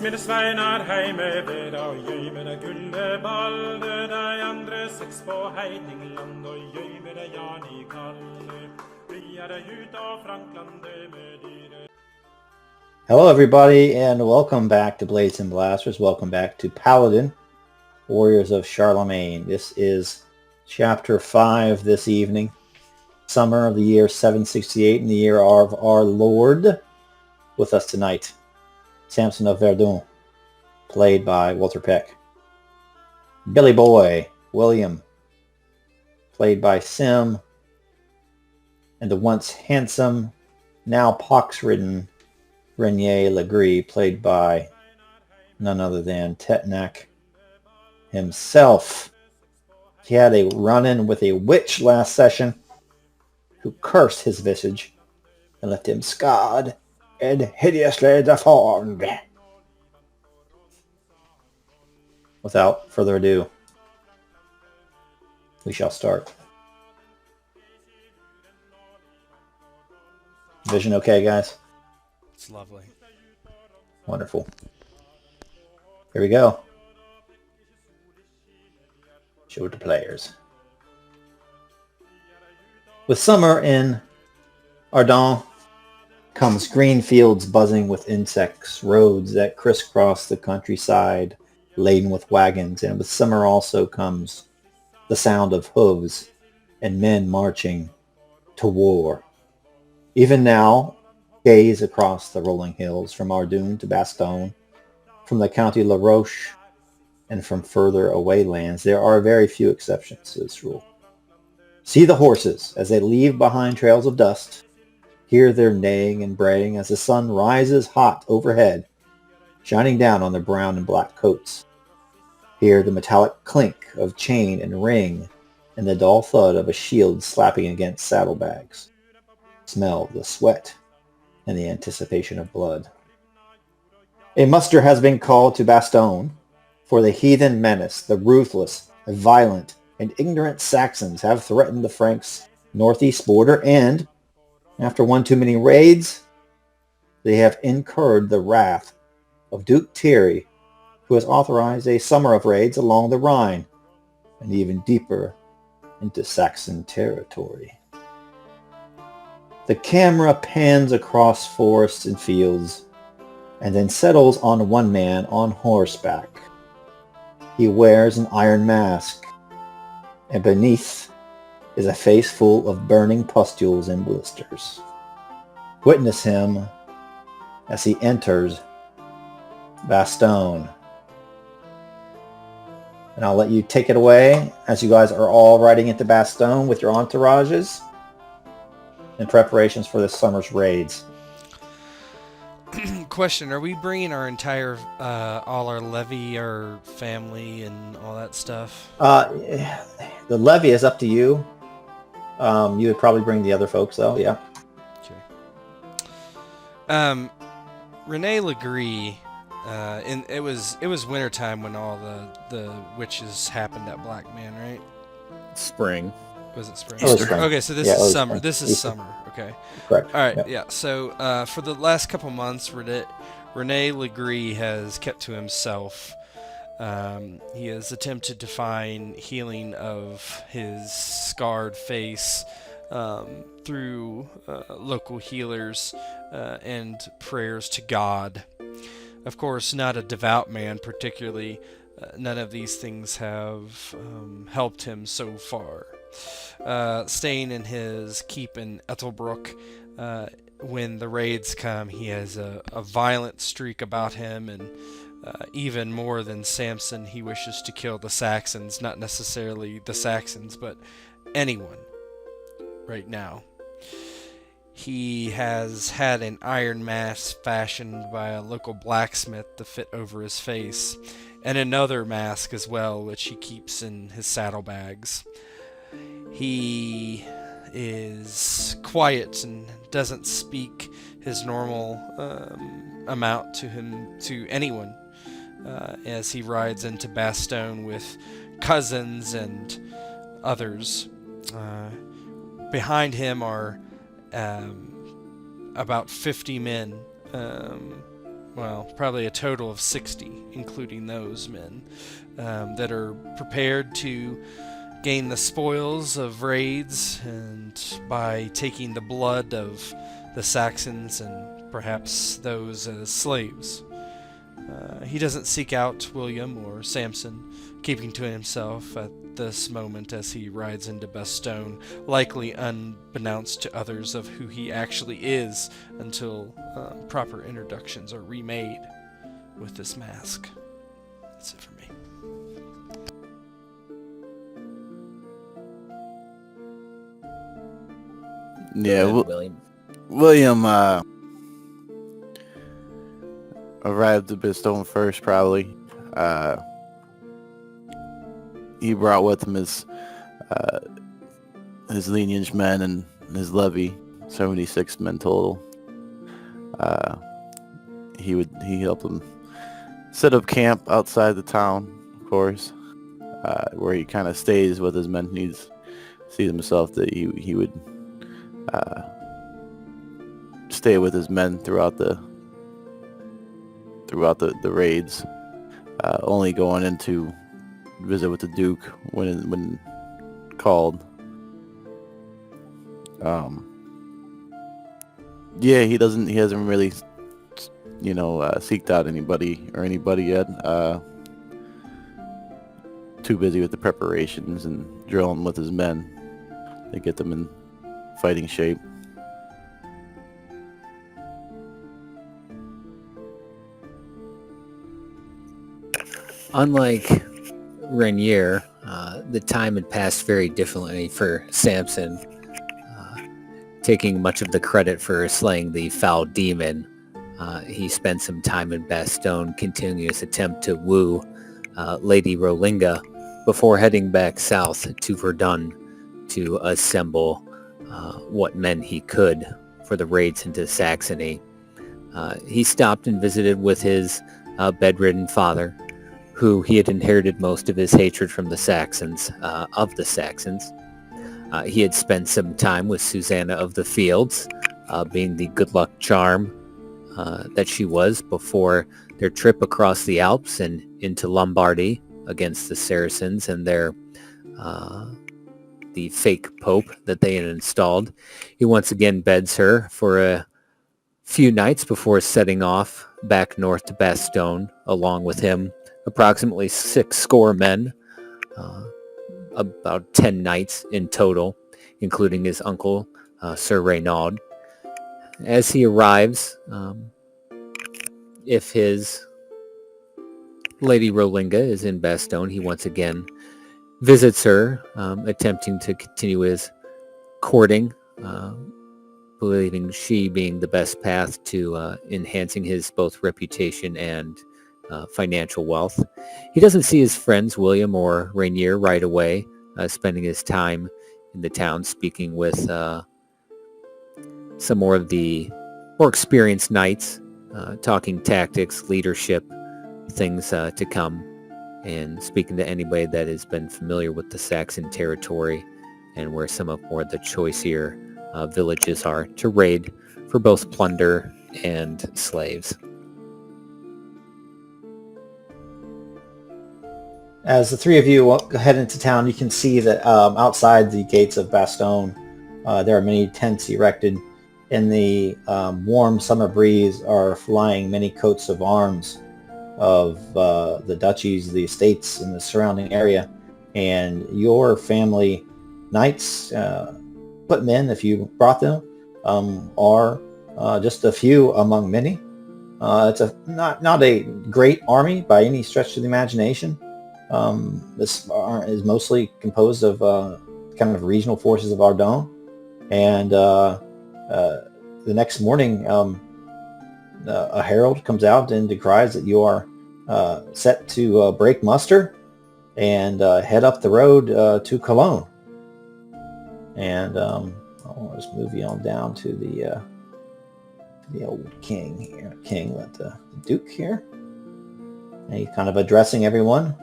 Mine sveinar heime ved og gjøy med det gullebalde, de andre seks på heidningland og gjøy med det jan I kalle. Vi det ut av Franklande med dyre. Hello everybody and welcome back to Blades and Blasters. Welcome back to Paladin, Warriors of Charlemagne. This is chapter 5 this evening. Summer of the year 768 in the year of our Lord. With us tonight, Samson of Verdun, played by Walter Peck. Billy Boy, William, played by Sim. And the once handsome, now pox-ridden Renier Legree, played by none other than Tetnac himself. He had a run-in with a witch last session who cursed his visage and left him scarred and hideously deformed. Without further ado, we shall start. Vision okay, guys? It's lovely. Wonderful. Here we go. Show it to players. With summer in Ardennes comes green fields buzzing with insects, roads that crisscross the countryside laden with wagons, and with summer also comes the sound of hooves and men marching to war. Even now, gaze across the rolling hills from Ardennes to Bastogne, from the county La Roche, and from further away lands. There are very few exceptions to this rule. See the horses as they leave behind trails of dust. Hear their neighing and braying as the sun rises hot overhead, shining down on their brown and black coats. Hear the metallic clink of chain and ring and the dull thud of a shield slapping against saddlebags. Smell the sweat and the anticipation of blood. A muster has been called to Bastogne, for the heathen menace, the ruthless, violent, and ignorant Saxons have threatened the Franks' northeast border, and after one too many raids, they have incurred the wrath of Duke Thierry, who has authorized a summer of raids along the Rhine and even deeper into Saxon territory. The camera pans across forests and fields and then settles on one man on horseback. He wears an iron mask, and beneath is a face full of burning pustules and blisters. Witness him as he enters Bastogne. And I'll let you take it away as you guys are all riding into Bastogne with your entourages in preparations for this summer's raids. Question, are we bringing our entire, all our levy, our family, and all that stuff? The levy is up to you. You would probably bring the other folks, though, yeah. Okay. Renier Legree, and it was wintertime when all the witches happened at Black Man, right? Spring. Was it spring? Spring. Okay, so this is summer. Spring. This is Easter. summer. Okay. Correct. All right. Yep. Yeah. So for the last couple months, Renier Legree has kept to himself. He has attempted to find healing of his scarred face through local healers and prayers to God. Of course, not a devout man particularly. None of these things have helped him so far. Staying in his keep in Ethelbruck, when the raids come, he has a violent streak about him, and even more than Samson, he wishes to kill the Saxons, not necessarily the Saxons, but anyone right now. He has had an iron mask fashioned by a local blacksmith to fit over his face, and another mask as well, which he keeps in his saddlebags. He is quiet and doesn't speak his normal amount to anyone as he rides into Bastogne with cousins and others. Behind him are about 50 men, well, probably a total of 60, including those men, that are prepared to gain the spoils of raids, and by taking the blood of the Saxons and perhaps those as slaves. He doesn't seek out William or Samson, keeping to himself at this moment as he rides into Bastogne, likely unbeknownst to others of who he actually is until proper introductions are remade with this mask. That's it for me. Yeah, William. William arrived at Bastogne first, probably. He brought with him his lineage men and his levy, 76 men total. He helped them set up camp outside the town, of course, where he kind of stays with his men. He sees himself that he would stay with his men throughout the raids, only going into visit with the Duke when called. Yeah, he hasn't really seeked out anybody yet. Too busy with the preparations and drilling with his men to get them in fighting shape. Unlike Renier, the time had passed very differently for Samson, taking much of the credit for slaying the foul demon. He spent some time in Bastogne continuing his attempt to woo Lady Rolinga before heading back south to Verdun to assemble what men he could for the raids into Saxony. He stopped and visited with his bedridden father, who he had inherited most of his hatred from the Saxons, He had spent some time with Susanna of the Fields, being the good luck charm that she was before their trip across the Alps and into Lombardy against the Saracens and the fake pope that they had installed. He once again beds her for a few nights before setting off back north to Bastogne, along with him approximately 60 men, about 10 knights in total, including his uncle, Sir Reynaud. As he arrives, if his Lady Rolinga is in Bastogne, he once again visits her, attempting to continue his courting, believing she being the best path to enhancing his both reputation and financial wealth. He doesn't see his friends William or Renier right away, spending his time in the town speaking with some more of the more experienced knights, talking tactics, leadership, things to come, and speaking to anybody that has been familiar with the Saxon territory and where some of more of the choicier villages are to raid for both plunder and slaves. As the three of you head into town, you can see that outside the gates of Bastogne, there are many tents erected. In the warm summer breeze are flying many coats of arms of the duchies, the estates in the surrounding area. And your family knights, footmen, if you brought them, are just a few among many. It's not a great army by any stretch of the imagination. This is mostly composed of kind of regional forces of Ardennes. And the next morning, a herald comes out and decries that you are set to break muster and head up the road to Cologne. And I'll just move you on down to the old king here, the duke here. And he's kind of addressing everyone.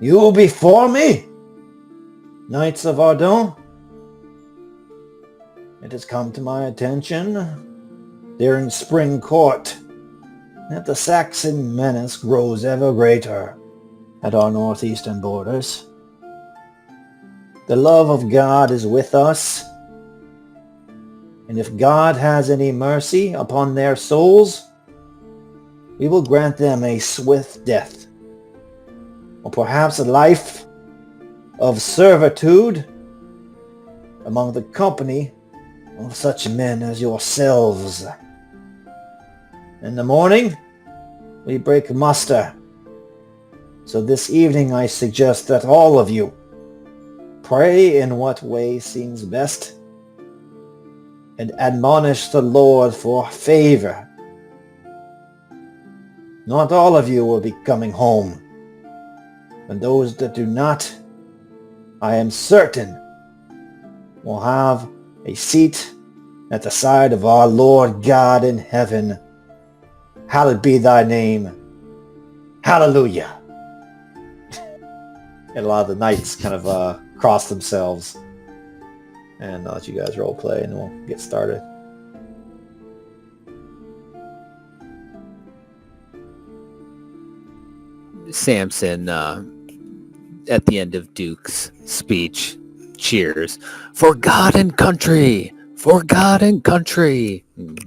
You before me, knights of Ardennes. It has come to my attention during spring court that the Saxon menace grows ever greater at our northeastern borders. The love of God is with us, and if God has any mercy upon their souls, we will grant them a swift death, or perhaps a life of servitude among the company of such men as yourselves. In the morning, we break muster. So this evening I suggest that all of you pray in what way seems best and admonish the Lord for favor. Not all of you will be coming home, and those that do not, I am certain, will have a seat at the side of our Lord God in heaven. Hallowed be thy name. Hallelujah. And a lot of the knights kind of cross themselves. And I'll let you guys role play and we'll get started. Samson, at the end of Duke's speech, cheers, "For God and country! For God and country!" And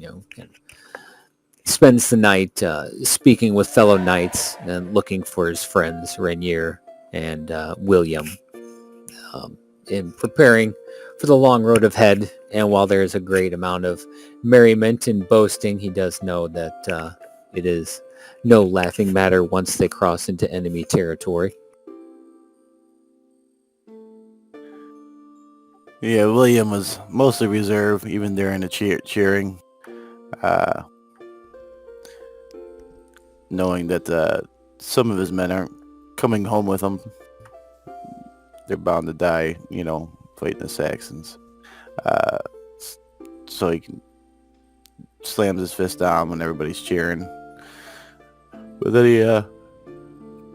spends the night speaking with fellow knights and looking for his friends, Renier and William, in preparing for the long road ahead. And while there is a great amount of merriment and boasting, he does know that it is no laughing matter once they cross into enemy territory. Yeah, William was mostly reserved, even during the cheering, knowing that some of his men aren't coming home with him. They're bound to die, fighting the Saxons. So he slams his fist down when everybody's cheering. But then he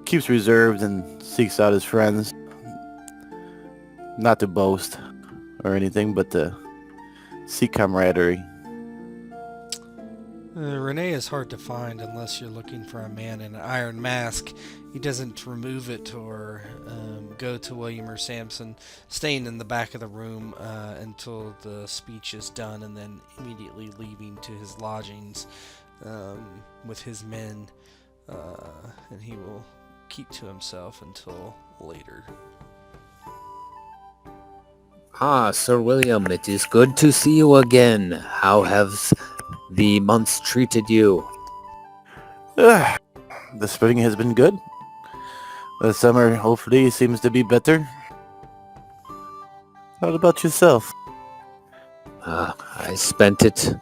keeps reserved and seeks out his friends. Not to boast or anything, but to seek camaraderie. Renier is hard to find unless you're looking for a man in an iron mask. He doesn't remove it or go to William or Samson, staying in the back of the room until the speech is done, and then immediately leaving to his lodgings with his men, and he will keep to himself until later. Ah, Sir William, it is good to see you again. How have the months treated you? The spring has been good. The summer hopefully seems to be better. How about yourself? I spent it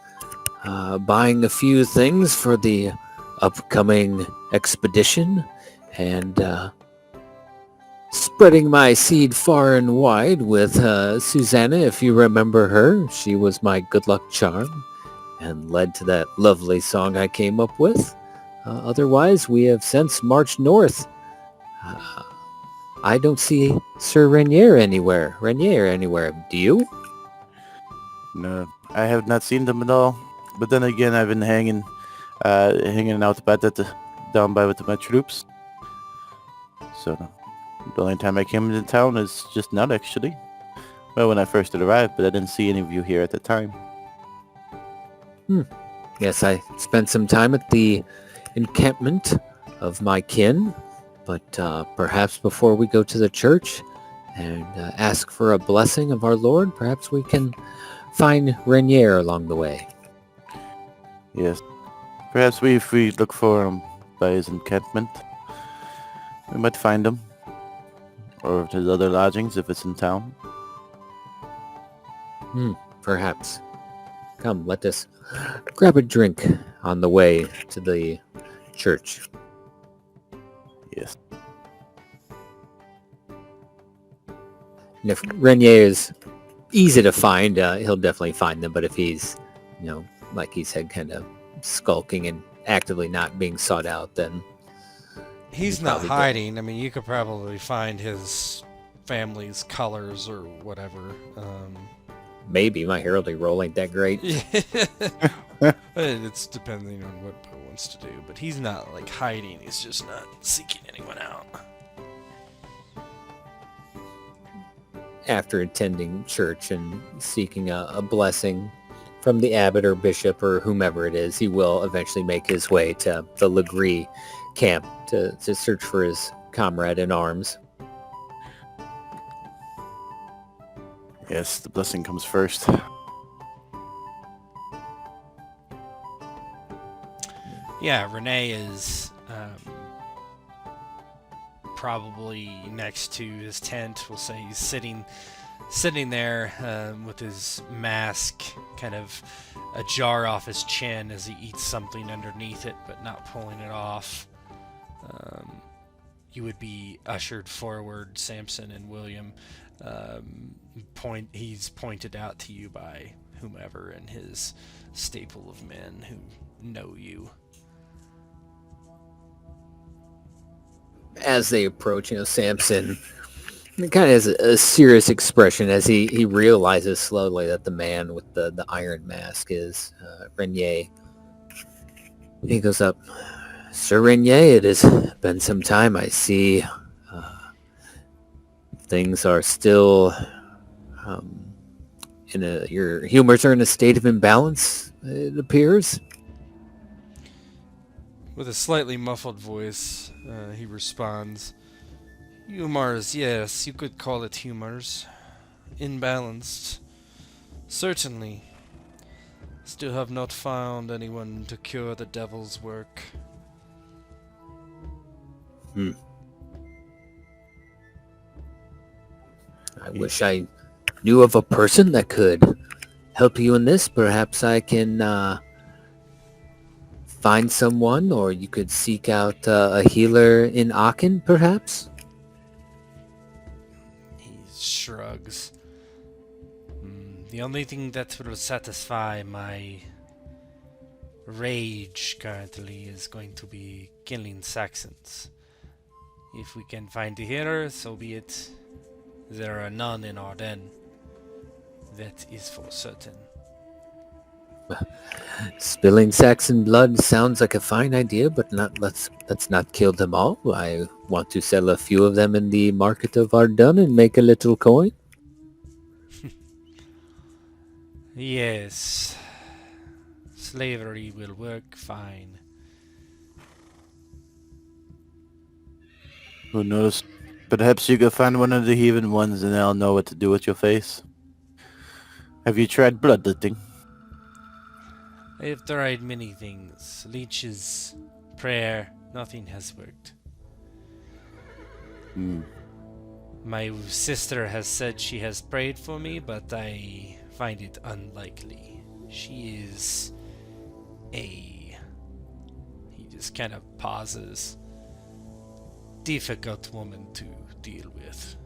buying a few things for the upcoming expedition and spreading my seed far and wide with Susanna, if you remember her. She was my good luck charm and led to that lovely song I came up with. Otherwise, we have since marched north. I don't see Sir Renier anywhere. Do you? No, I have not seen them at all. But then again, I've been hanging out down by with my troops. So the only time I came into town is just now, actually. Well, when I first arrived, but I didn't see any of you here at the time. Yes, I spent some time at the encampment of my kin, but perhaps before we go to the church and ask for a blessing of our Lord, perhaps we can find Renier along the way. Yes. Perhaps if we look for him by his encampment, we might find him. Or his other lodgings if it's in town. Perhaps. Come, let us grab a drink on the way to the church. Yes. And if Renier is easy to find, he'll definitely find them. But if he's, like he said, kind of skulking and actively not being sought out, then He's you not probably hiding. I mean, you could probably find his family's colors or whatever. maybe my heraldry roll ain't that great. It's depending on what Bo wants to do. But he's not, like, hiding. He's just not seeking anyone out. After attending church and seeking a blessing from the abbot or bishop or whomever it is, he will eventually make his way to the Legree camp to search for his comrade in arms. Yes, the blessing comes first. Yeah, Renier is probably next to his tent. We'll say he's sitting there with his mask kind of ajar off his chin as he eats something underneath it, but not pulling it off. You would be ushered forward, Samson and William. He's pointed out to you by whomever and his staple of men who know you. As they approach, Samson kind of has a serious expression as he realizes slowly that the man with the iron mask is Renier. He goes up, "Sir Renier, it has been some time. I see things are still your humors are in a state of imbalance, it appears." With a slightly muffled voice, he responds, "Humors, yes, you could call it humors. Imbalanced. Certainly. Still have not found anyone to cure the devil's work." I wish I knew of a person that could help you in this. Perhaps I can find someone, or you could seek out a healer in Aachen, perhaps? He shrugs. The only thing that will satisfy my rage currently is going to be killing Saxons. If we can find a healer, so be it. There are none in Ardennes. That is for certain. Spilling Saxon blood sounds like a fine idea, but let's not kill them all. I want to sell a few of them in the market of Ardennes and make a little coin. Yes. Slavery will work fine. Who knows? Perhaps you could find one of the heathen ones and they'll know what to do with your face. Have you tried bloodletting? I have tried many things. Leeches, prayer, nothing has worked. My sister has said she has prayed for me, but I find it unlikely. She is He just kind of pauses. Difficult woman to deal with.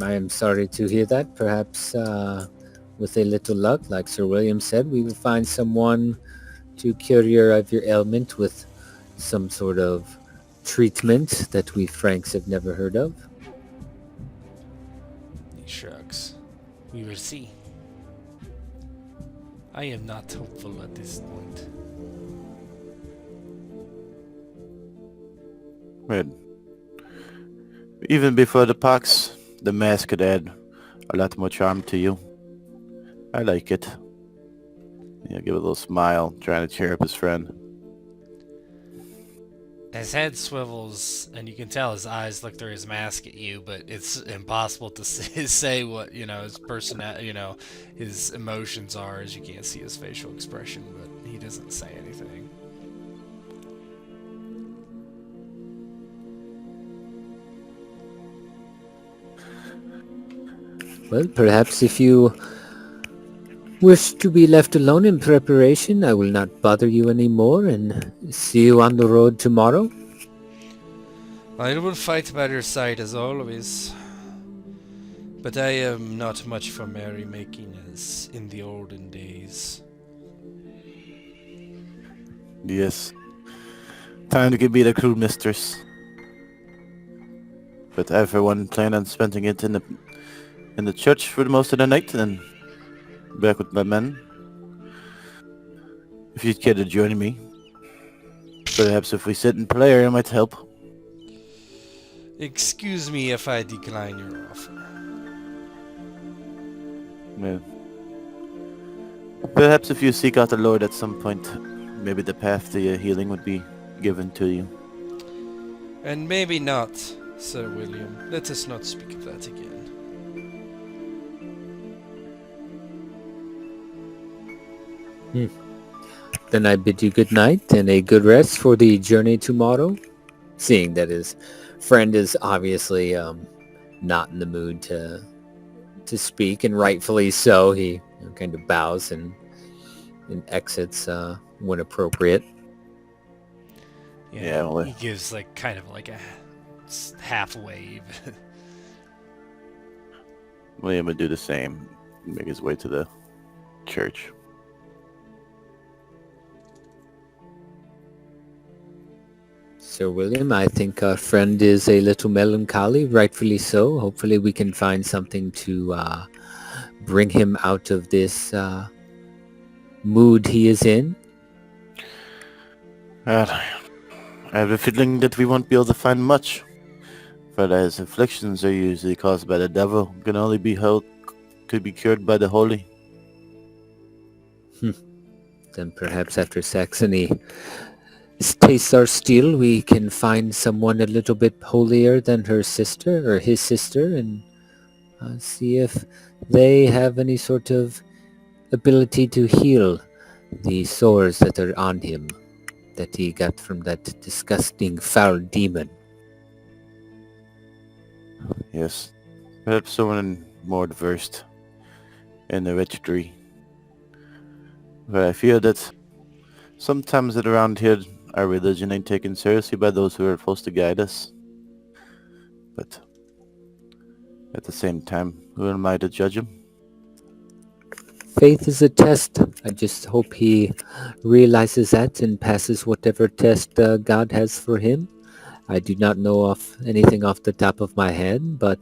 I am sorry to hear that. Perhaps with a little luck, like Sir William said, we will find someone to cure you of your ailment with some sort of treatment that we Franks have never heard of. He shrugs. We will see. I am not hopeful at this point. Right. Even before the pox, the mask could add a lot more charm to you. I like it. Yeah, give a little smile, trying to cheer up his friend. His head swivels, and you can tell his eyes look through his mask at you, but it's impossible to say what, his emotions are, as you can't see his facial expression, but he doesn't say anything. Well, perhaps if you wish to be left alone in preparation, I will not bother you anymore and see you on the road tomorrow. I will fight by your side as always, but I am not much for merrymaking as in the olden days. Yes. Time to be the crew mistress. But I, for one, plan on spending it in the church for the most of the night, and back with my men. If you'd care to join me. Perhaps if we sit and play, it might help. Excuse me if I decline your offer. Yeah. Perhaps if you seek out the Lord at some point, maybe the path to your healing would be given to you. And maybe not, Sir William. Let us not speak of that again. Then I bid you good night and a good rest for the journey tomorrow. Seeing that his friend is obviously not in the mood to speak, and rightfully so, he kind of bows and exits when appropriate. Yeah, well, he gives kind of a half wave. William would do the same, make his way to the church. Sir William, I think our friend is a little melancholy, rightfully so. Hopefully we can find something to bring him out of this mood he is in. I have a feeling that we won't be able to find much. For as afflictions are usually caused by the devil, can only be could be cured by the holy. Then perhaps after Saxony tastes our steel, we can find someone a little bit holier than her sister or his sister, and see if they have any sort of ability to heal the sores that are on him, that he got from that disgusting foul demon. Yes. Perhaps someone more versed in the witchery. But I fear that sometimes that around here our religion ain't taken seriously by those who are supposed to guide us. But at the same time, who am I to judge him? Faith is a test. I just hope he realizes that and passes whatever test God has for him. I do not know anything off the top of my head, but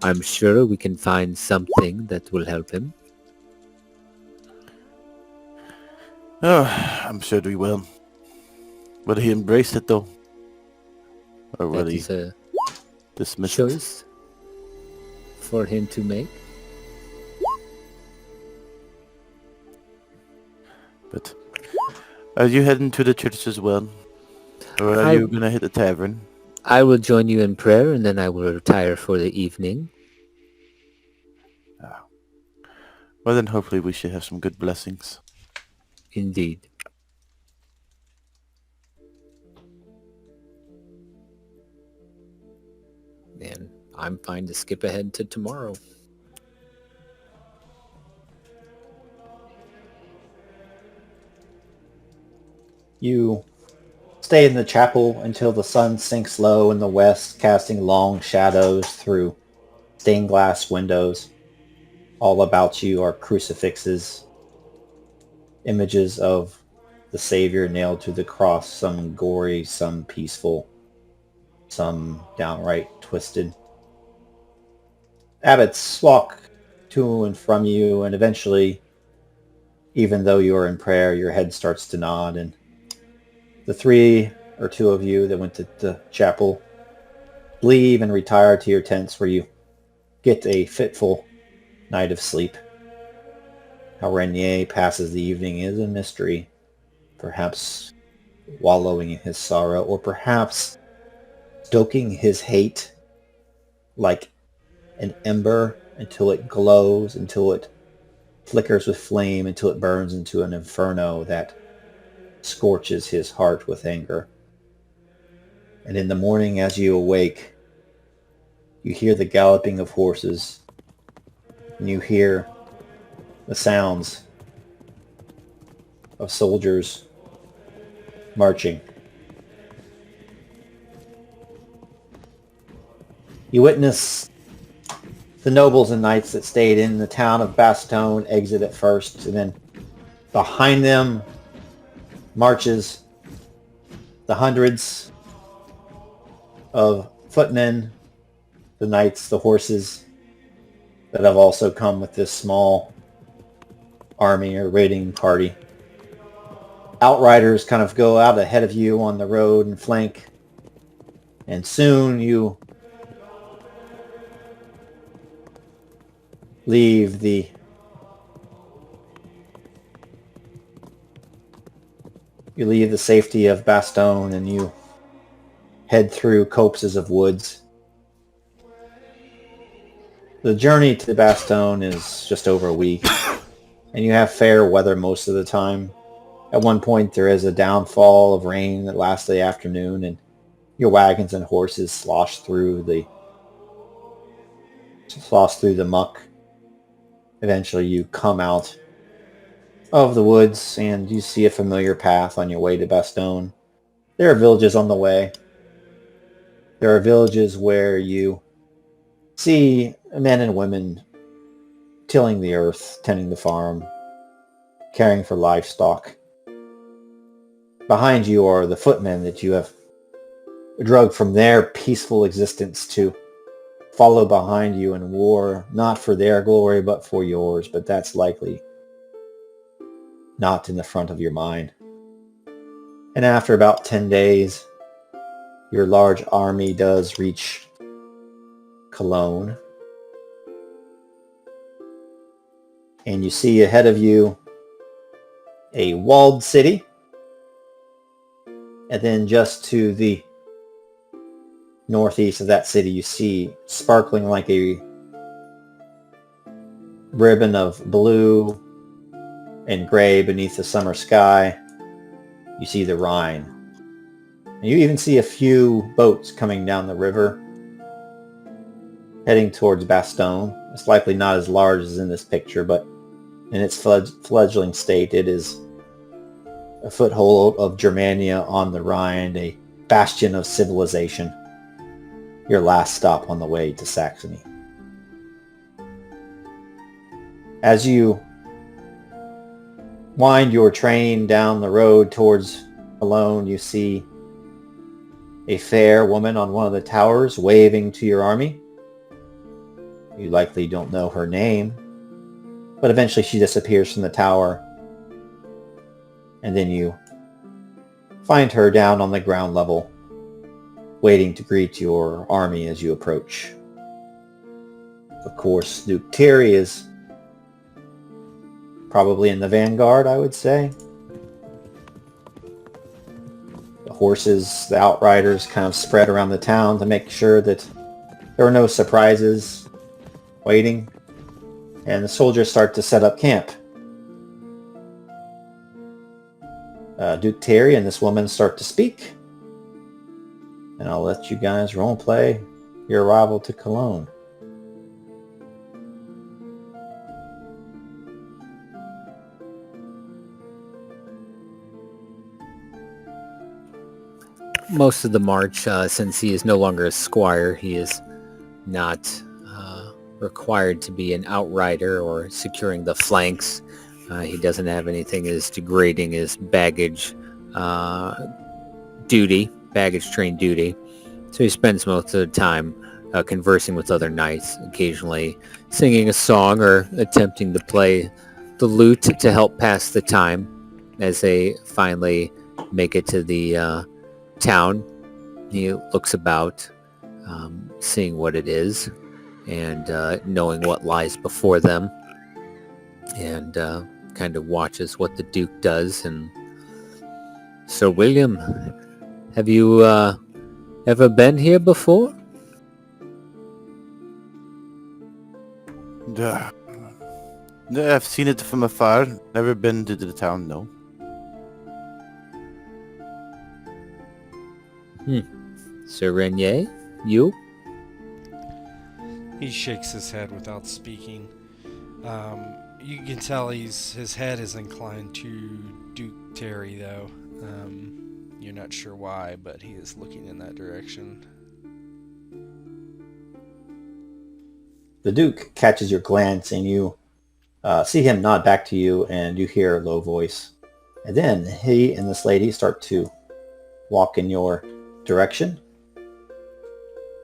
I'm sure we can find something that will help him. Oh, I'm sure we will. Will he embrace it though? Or will That he is a dismiss it? choice for him to make. But are you heading to the church as well? Or are you going to hit the tavern? I will join you in prayer, and then I will retire for the evening. Well then hopefully we should have some good blessings. Indeed. And I'm fine to skip ahead to tomorrow. You stay in the chapel until the sun sinks low in the west, casting long shadows through stained glass windows. All about you are crucifixes, images of the Savior nailed to the cross, some gory, some peaceful, some downright twisted. Abbots walk to and from you, and eventually, even though you are in prayer, your head starts to nod, and the 3 or 2 of you that went to the chapel leave and retire to your tents, where you get a fitful night of sleep. How Renier passes the evening is a mystery. Perhaps wallowing in his sorrow, or perhaps stoking his hate like an ember until it glows, until it flickers with flame, until it burns into an inferno that scorches his heart with anger. And in the morning as you awake, you hear the galloping of horses, and you hear the sounds of soldiers marching. You witness the nobles and knights that stayed in the town of Bastogne exit at first, and then behind them marches the hundreds of footmen, the knights, the horses that have also come with this small army or raiding party. Outriders kind of go out ahead of you on the road and flank, and soon you leave the safety of Bastogne, and you head through copses of woods. The journey to Bastogne is just over a week, and you have fair weather most of the time. At one point there is a downfall of rain that lasts the afternoon, and your wagons and horses slosh through the muck. Eventually you come out of the woods and you see a familiar path on your way to Bastogne. There are villages on the way. There are villages where you see men and women tilling the earth, tending the farm, caring for livestock. Behind you are the footmen that you have drugged from their peaceful existence to follow behind you in war, not for their glory, but for yours. But that's likely not in the front of your mind. And after about 10 days, your large army does reach Cologne. And you see ahead of you a walled city. And then just to the northeast of that city, you see, sparkling like a ribbon of blue and gray beneath the summer sky, you see the Rhine. And you even see a few boats coming down the river, heading towards Bastogne. It's likely not as large as in this picture, but in its fledgling state, it is a foothold of Germania on the Rhine, a bastion of civilization. Your last stop on the way to Saxony. As you wind your train down the road towards Cologne, you see a fair woman on one of the towers waving to your army. You likely don't know her name, but eventually she disappears from the tower, and then you find her down on the ground level, waiting to greet your army as you approach. Of course, Duke Thierry is probably in the vanguard, I would say. The horses, the outriders kind of spread around the town to make sure that there are no surprises waiting. And the soldiers start to set up camp. Duke Thierry and this woman start to speak. And I'll let you guys roleplay your arrival to Cologne. Most of the march, since he is no longer a squire, he is not required to be an outrider or securing the flanks. He doesn't have anything as degrading as baggage train duty. So he spends most of the time conversing with other knights, occasionally singing a song or attempting to play the lute to help pass the time as they finally make it to the town. He looks about, seeing what it is and knowing what lies before them, and kind of watches what the Duke does and Sir William, have you ever been here before? I've seen it from afar. Never been to the town, no. Sir Renier, you? He shakes his head without speaking. You can tell his head is inclined to Duke Terry, though. You're not sure why, but he is looking in that direction. The Duke catches your glance, and you see him nod back to you, and you hear a low voice. And then he and this lady start to walk in your direction.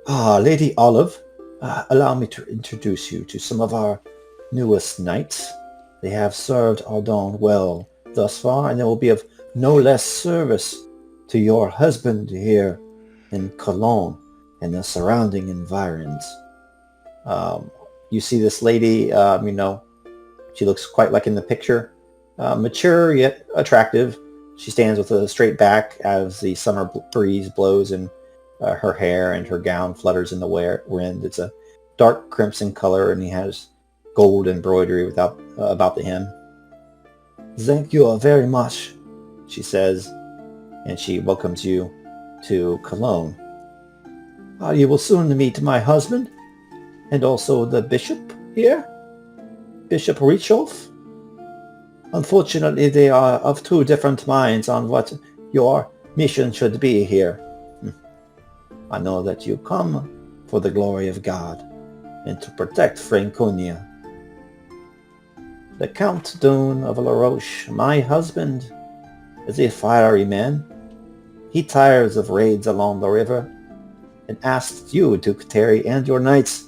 Lady Olive, allow me to introduce you to some of our newest knights. They have served Ardennes well thus far, and they will be of no less service to your husband here in Cologne and the surrounding environs. You see this lady, she looks quite like in the picture. Mature yet attractive. She stands with a straight back as the summer breeze blows, and her hair and her gown flutters in the wind. It's a dark crimson color, and he has gold embroidery about the hem. Thank you very much, she says, and she welcomes you to Cologne. You will soon meet my husband, and also the bishop here, Bishop Richolf. Unfortunately, they are of two different minds on what your mission should be here. I know that you come for the glory of God and to protect Franconia. The Count Dune of La Roche, my husband, is a fiery man. He tires of raids along the river and asked you, Duke Terry, and your knights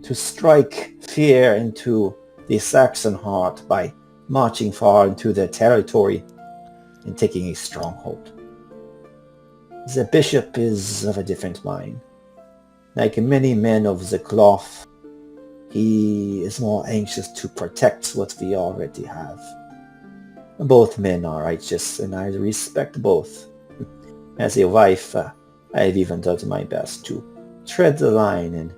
to strike fear into the Saxon heart by marching far into their territory and taking a stronghold. The bishop is of a different mind. Like many men of the cloth, he is more anxious to protect what we already have. Both men are righteous, and I respect both. As a wife, I have even done my best to tread the line and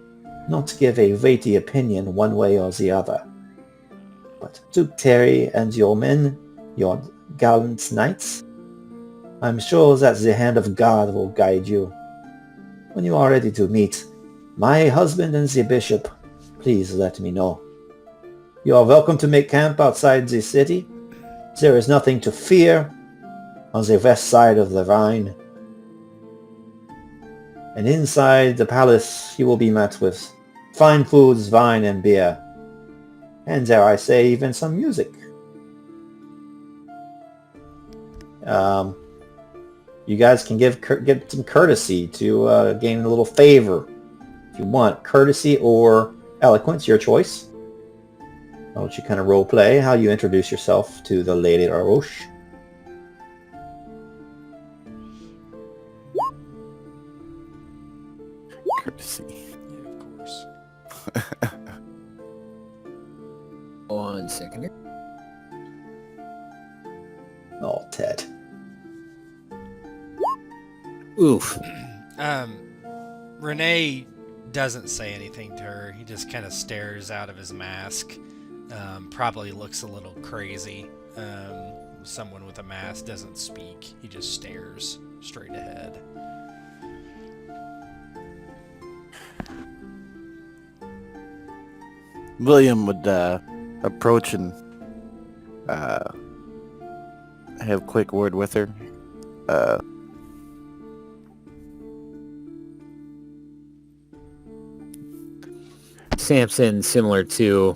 not give a weighty opinion one way or the other. But Duke Terry and your men, your gallant knights, I'm sure that the hand of God will guide you. When you are ready to meet my husband and the bishop, please let me know. You are welcome to make camp outside the city. There is nothing to fear on the west side of the Rhine. And inside the palace you will be met with fine foods, wine, and beer. And dare I say, even some music. You guys can get some courtesy to gain a little favor. If you want courtesy or eloquence, your choice. I'll let you kind of role play how you introduce yourself to the Lady La Roche. Courtesy. Yeah, of course. 1 second here. Oh, Ted. Oof. Rene doesn't say anything to her. He just kind of stares out of his mask. Probably looks a little crazy. Someone with a mask doesn't speak. He just stares straight ahead. William would approach and have a quick word with her. Samson, similar to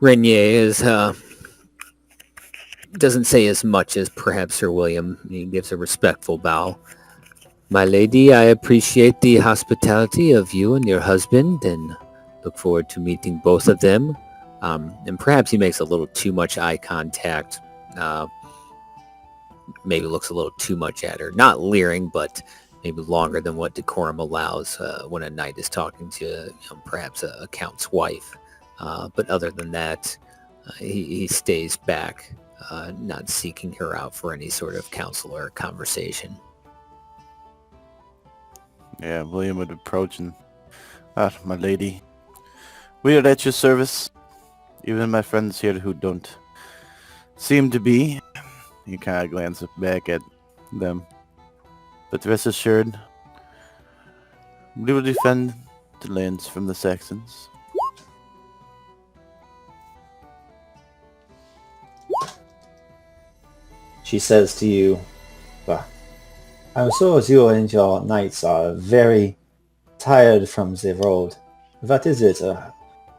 Renier, doesn't say as much as perhaps Sir William. He gives a respectful bow. My lady, I appreciate the hospitality of you and your husband, and look forward to meeting both of them. And perhaps he makes a little too much eye contact. Maybe looks a little too much at her. Not leering, but maybe longer than what decorum allows when a knight is talking to perhaps a count's wife. But other than that, he stays back not seeking her out for any sort of counsel or conversation. Yeah, William would approach and, my lady, we are at your service. Even my friends here who don't seem to be. He kind of glances back at them. But rest assured, we will defend the lands from the Saxons. She says to you, "Well, I'm sure you and your knights are very tired from the road. What is it?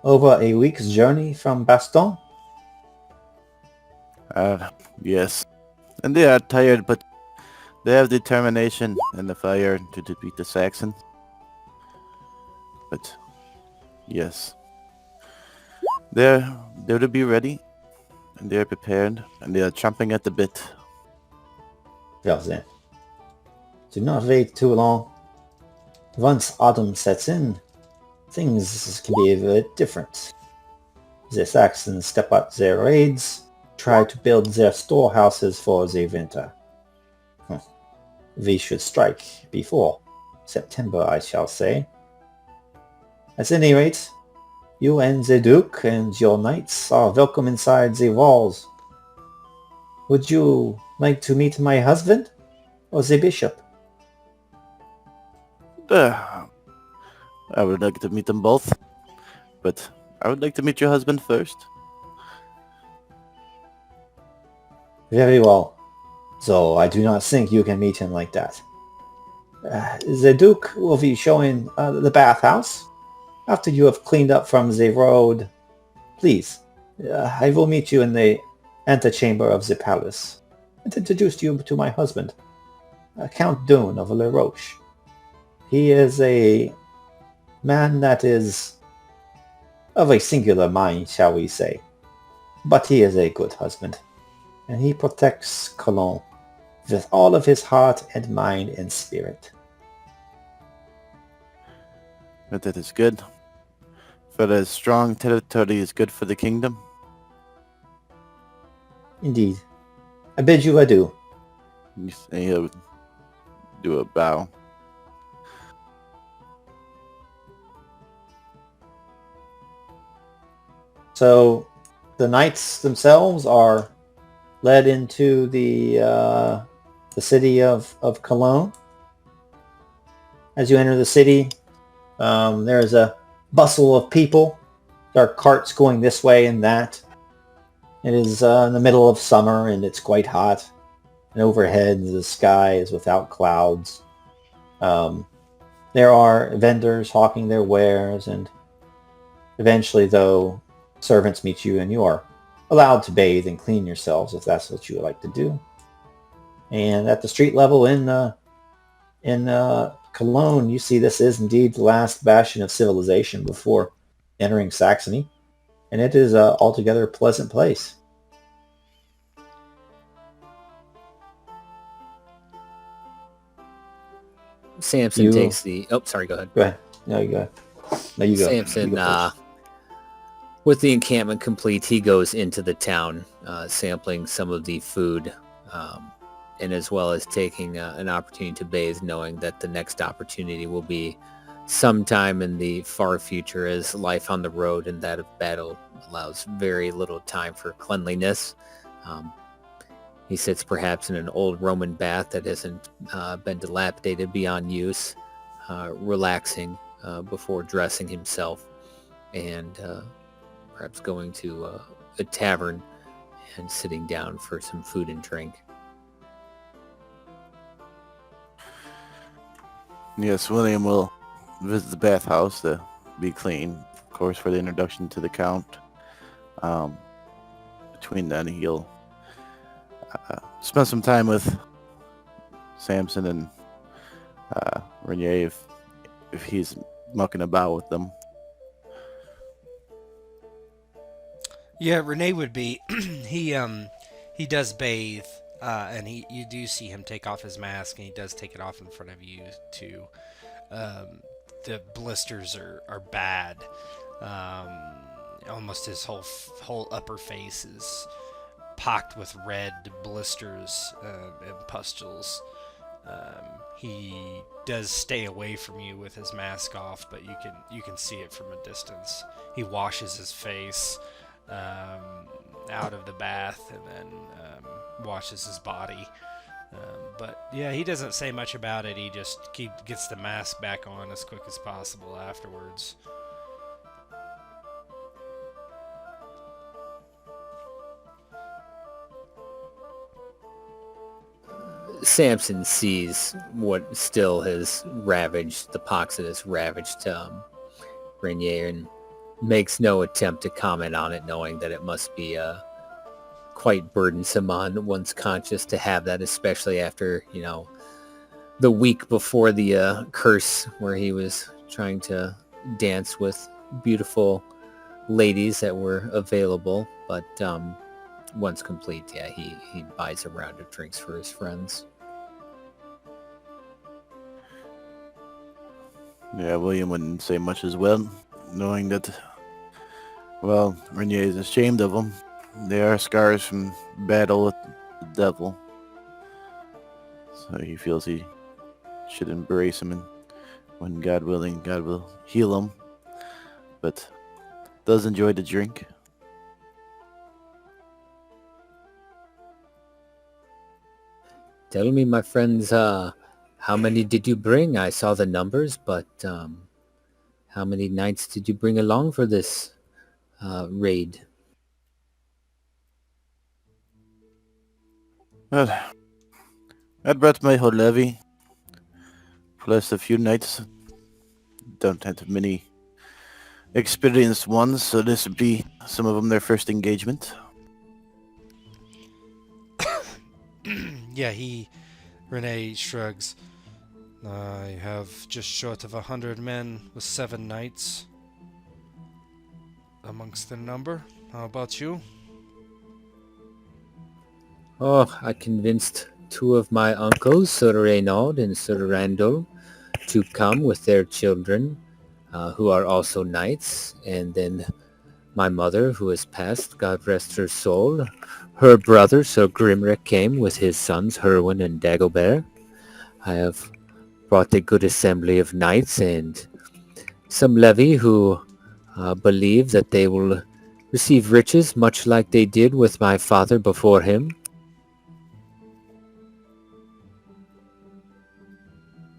Over a week's journey from Bastogne?" Yes. And they are tired, but they have determination and the fire to defeat the Saxons. But, yes. They're to be ready, and they are prepared, and they are chomping at the bit. Well then, do not wait too long. Once autumn sets in, things can be a bit different. The Saxons step up their raids, try to build their storehouses for the winter. We should strike before September, I shall say. At any rate, you and the Duke and your knights are welcome inside the walls. Would you like to meet my husband or the bishop? I would like to meet them both, but I would like to meet your husband first. Very well. So I do not think you can meet him like that. The Duke will be showing the bathhouse. After you have cleaned up from the road, please, I will meet you in the antechamber of the palace and introduce you to my husband, Count Dune of La Roche. He is a man that is of a singular mind, shall we say, but he is a good husband, and he protects Cologne with all of his heart and mind and spirit. But that is good. For a strong territory is good for the kingdom. Indeed. I bid you adieu. He'll do a bow. So the knights themselves are led into the city of Cologne. As you enter the city, there is a bustle of people. There are carts going this way and that. It is in the middle of summer and it's quite hot. And overhead the sky is without clouds. There are vendors hawking their wares, and eventually, though, servants meet you and you are allowed to bathe and clean yourselves if that's what you would like to do. And at the street level in Cologne, you see this is indeed the last bastion of civilization before entering Saxony, and it is an altogether pleasant place. Samson takes the... Oh, sorry, go ahead. Go ahead. No, you go. No, you go. Samson, you go with the encampment complete, he goes into the town, sampling some of the food, and as well as taking an opportunity to bathe, knowing that the next opportunity will be sometime in the far future, as life on the road and that of battle allows very little time for cleanliness. He sits perhaps in an old Roman bath that hasn't been dilapidated beyond use, relaxing before dressing himself and perhaps going to a tavern and sitting down for some food and drink. Yes, William will visit the bathhouse to be clean, of course, for the introduction to the Count. Between then, he'll spend some time with Samson and Renier if he's mucking about with them. Yeah, Rene would be. He does bathe, and you do see him take off his mask, and he does take it off in front of you too. The blisters are bad. Almost his whole upper face is pocked with red blisters and pustules. He does stay away from you with his mask off, but you can see it from a distance. He washes his face out of the bath and then washes his body. But yeah, he doesn't say much about it. He just gets the mask back on as quick as possible afterwards. Samson sees what still has ravaged, the pox that has ravaged Renier, and makes no attempt to comment on it, knowing that it must be quite burdensome on one's conscience to have that, especially after, the week before the curse where he was trying to dance with beautiful ladies that were available. But once complete, yeah, he buys a round of drinks for his friends. Yeah, William wouldn't say much as well, knowing that, well, Renier is ashamed of them. They are scars from battle with the devil. So he feels he should embrace him, and when God willing, God will heal him. But does enjoy the drink. Tell me, my friends, how many did you bring? I saw the numbers, but how many knights did you bring along for this raid? Well, I brought my whole levy, plus a few knights. Don't have many experienced ones, so this would be some of them their first engagement. Yeah, Renier shrugs. I have just short of 100 men with 7 knights amongst their number. How about you? Oh, I convinced 2 of my uncles, Sir Renaud and Sir Randall, to come with their children, who are also knights, and then my mother, who has passed, God rest her soul. Her brother, Sir Grimrick, came with his sons, Herwin and Dagobert. I have brought a good assembly of knights and some levy who believe that they will receive riches much like they did with my father before him.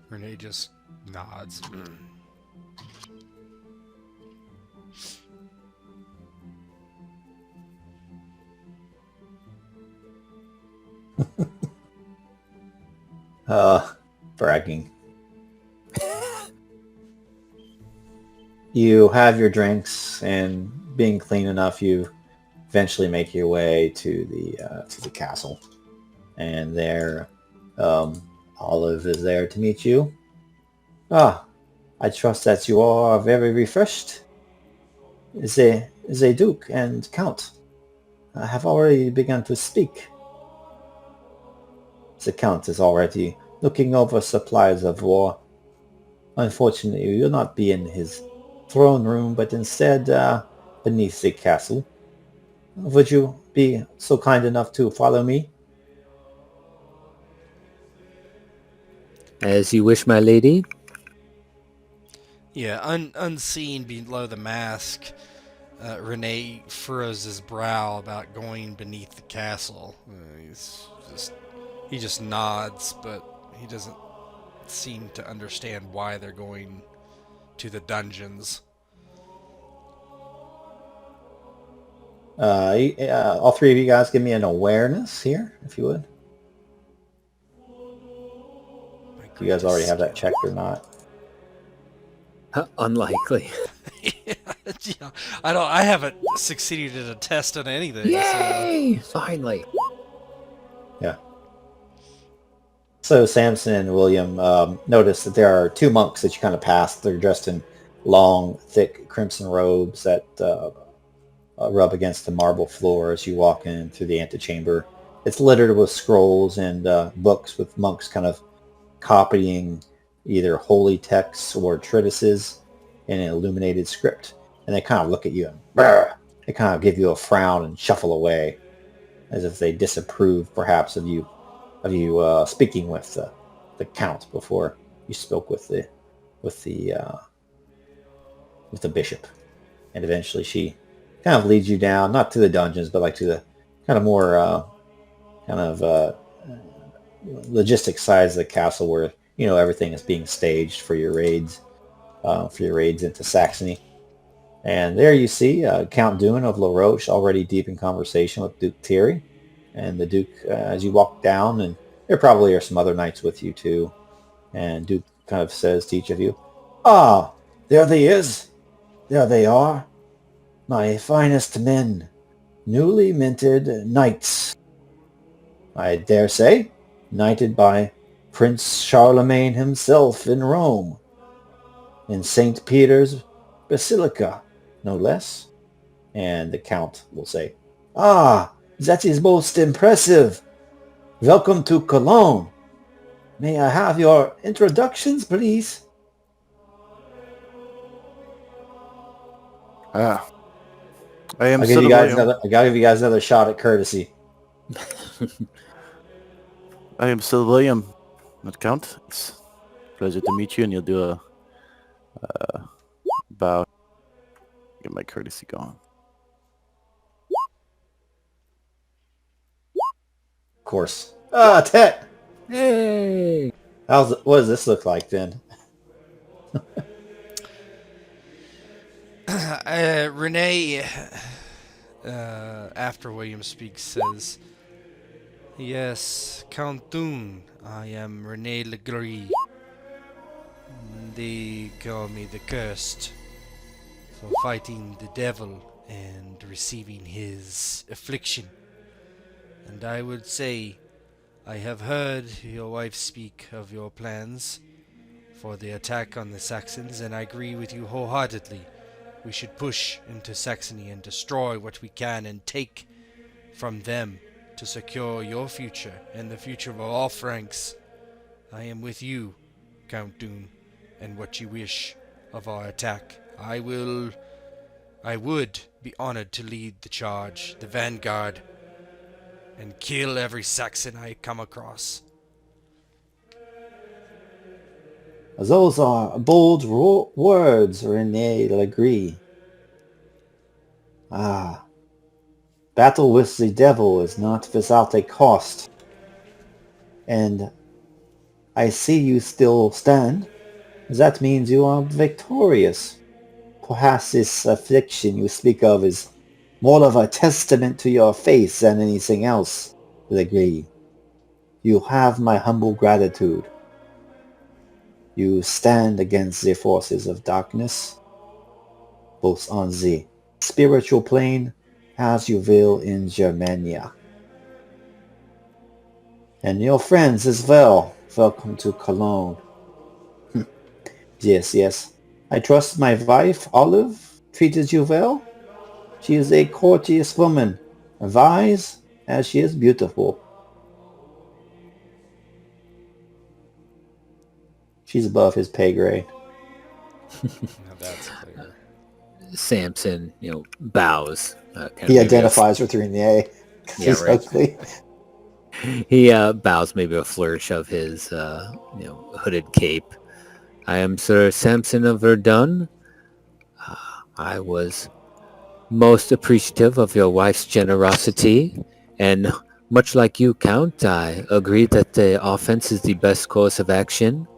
Renier just nods. Bragging. You have your drinks, and being clean enough, you eventually make your way to the castle, and there, Olive is there to meet you. I trust that you all are very refreshed. The Duke and Count have already begun to speak. The Count is already looking over supplies of war. Unfortunately, you'll not be in his throne room, but instead beneath the castle. Would you be so kind enough to follow me? As you wish, my lady. Yeah, unseen below the mask, Renier furrows his brow about going beneath the castle. He just nods, but he doesn't seem to understand why they're going to the dungeons. All 3 of you guys give me an awareness here, if you would. You guys already have that checked or not? Unlikely. Yeah, I haven't succeeded at a test on anything. Yay! So. Finally. Yeah. So Samson and William notice that there are 2 monks that you kind of passed. They're dressed in long, thick crimson robes that rub against the marble floor as you walk in through the antechamber. It's littered with scrolls and books with monks kind of copying either holy texts or treatises in an illuminated script. And they kind of look at you and they kind of give you a frown and shuffle away. as if they disapprove, perhaps, of you speaking with the count before you spoke with the bishop. And eventually, she kind of leads you down, not to the dungeons, but like to the kind of more logistic sides of the castle, where everything is being staged for your raids into Saxony. And there you see Count Dune of La Roche already deep in conversation with Duke Thierry. And the Duke, as you walk down, and there probably are some other knights with you too, and Duke kind of says to each of you, "Ah, there they is. There they are. My finest men, newly minted knights. I dare say, knighted by Prince Charlemagne himself in Rome, in St. Peter's Basilica, no less." And the Count will say, "Ah, that is most impressive. Welcome to Cologne. May I have your introductions, please?" Ah, I am I gotta give you guys another shot at courtesy. I am Sir William, not Count. It's a pleasure to meet you, and you'll do a bow. Get my courtesy going. Of course. Ah, Tet! Hey! What does this look like then? Renier, after William speaks, says, "Yes, Count Thun, I am Renier Legree. They call me the Cursed for fighting the devil and receiving his affliction. And I would say, I have heard your wife speak of your plans for the attack on the Saxons, and I agree with you wholeheartedly. We should push into Saxony and destroy what we can and take from them to secure your future and the future of all Franks. I am with you, Count Dune, and what you wish of our attack. I would be honored to lead the charge, the vanguard, and kill every Saxon I come across." Those are bold words, Renier Legree. Ah, battle with the devil is not without a cost. And I see you still stand. That means you are victorious. Perhaps this affliction you speak of is more of a testament to your faith than anything else, Legree. You have my humble gratitude. You stand against the forces of darkness, both on the spiritual plane as you will in Germania. And your friends as well. Welcome to Cologne. Yes. I trust my wife, Olive, treated you well? She is a courteous woman, wise as she is beautiful. She's above his pay grade. Now that's clear. Samson, bows. He identifies with Renier. Yeah, He's right. ugly. He bows, maybe a flourish of his, hooded cape. "I am Sir Samson of Ardennes. I was most appreciative of your wife's generosity, and much like you, Count, I agree that the offense is the best course of action.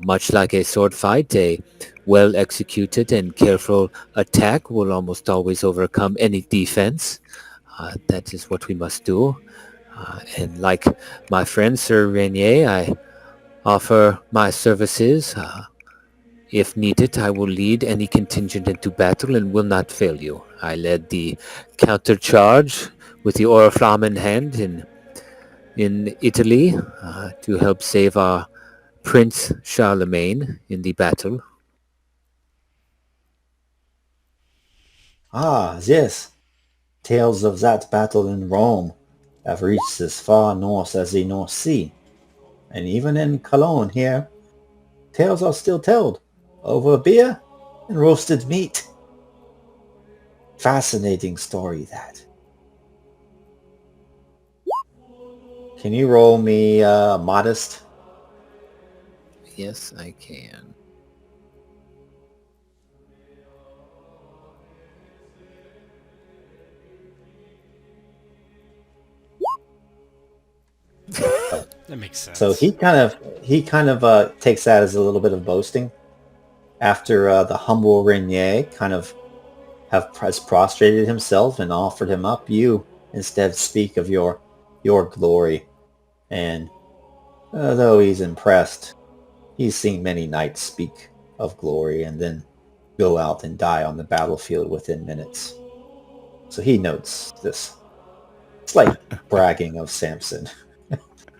Much like a sword fight, a well-executed and careful attack will almost always overcome any defense. That is what we must do. And like my friend Sir Renier, I offer my services. If needed, I will lead any contingent into battle and will not fail you. I led the counter-charge with the Oriflamme in hand in Italy to help save our Prince Charlemagne in the battle." Ah, yes. Tales of that battle in Rome have reached as far north as the North Sea. And even in Cologne here, tales are still told over beer and roasted meat. Fascinating story, that. Can you roll me modest? Yes, I can. That makes sense. So he kind of takes that as a little bit of boasting. After the humble Renier kind of has prostrated himself and offered him up, you instead speak of your glory. And though he's impressed, he's seen many knights speak of glory and then go out and die on the battlefield within minutes. So he notes this slight bragging of Samson.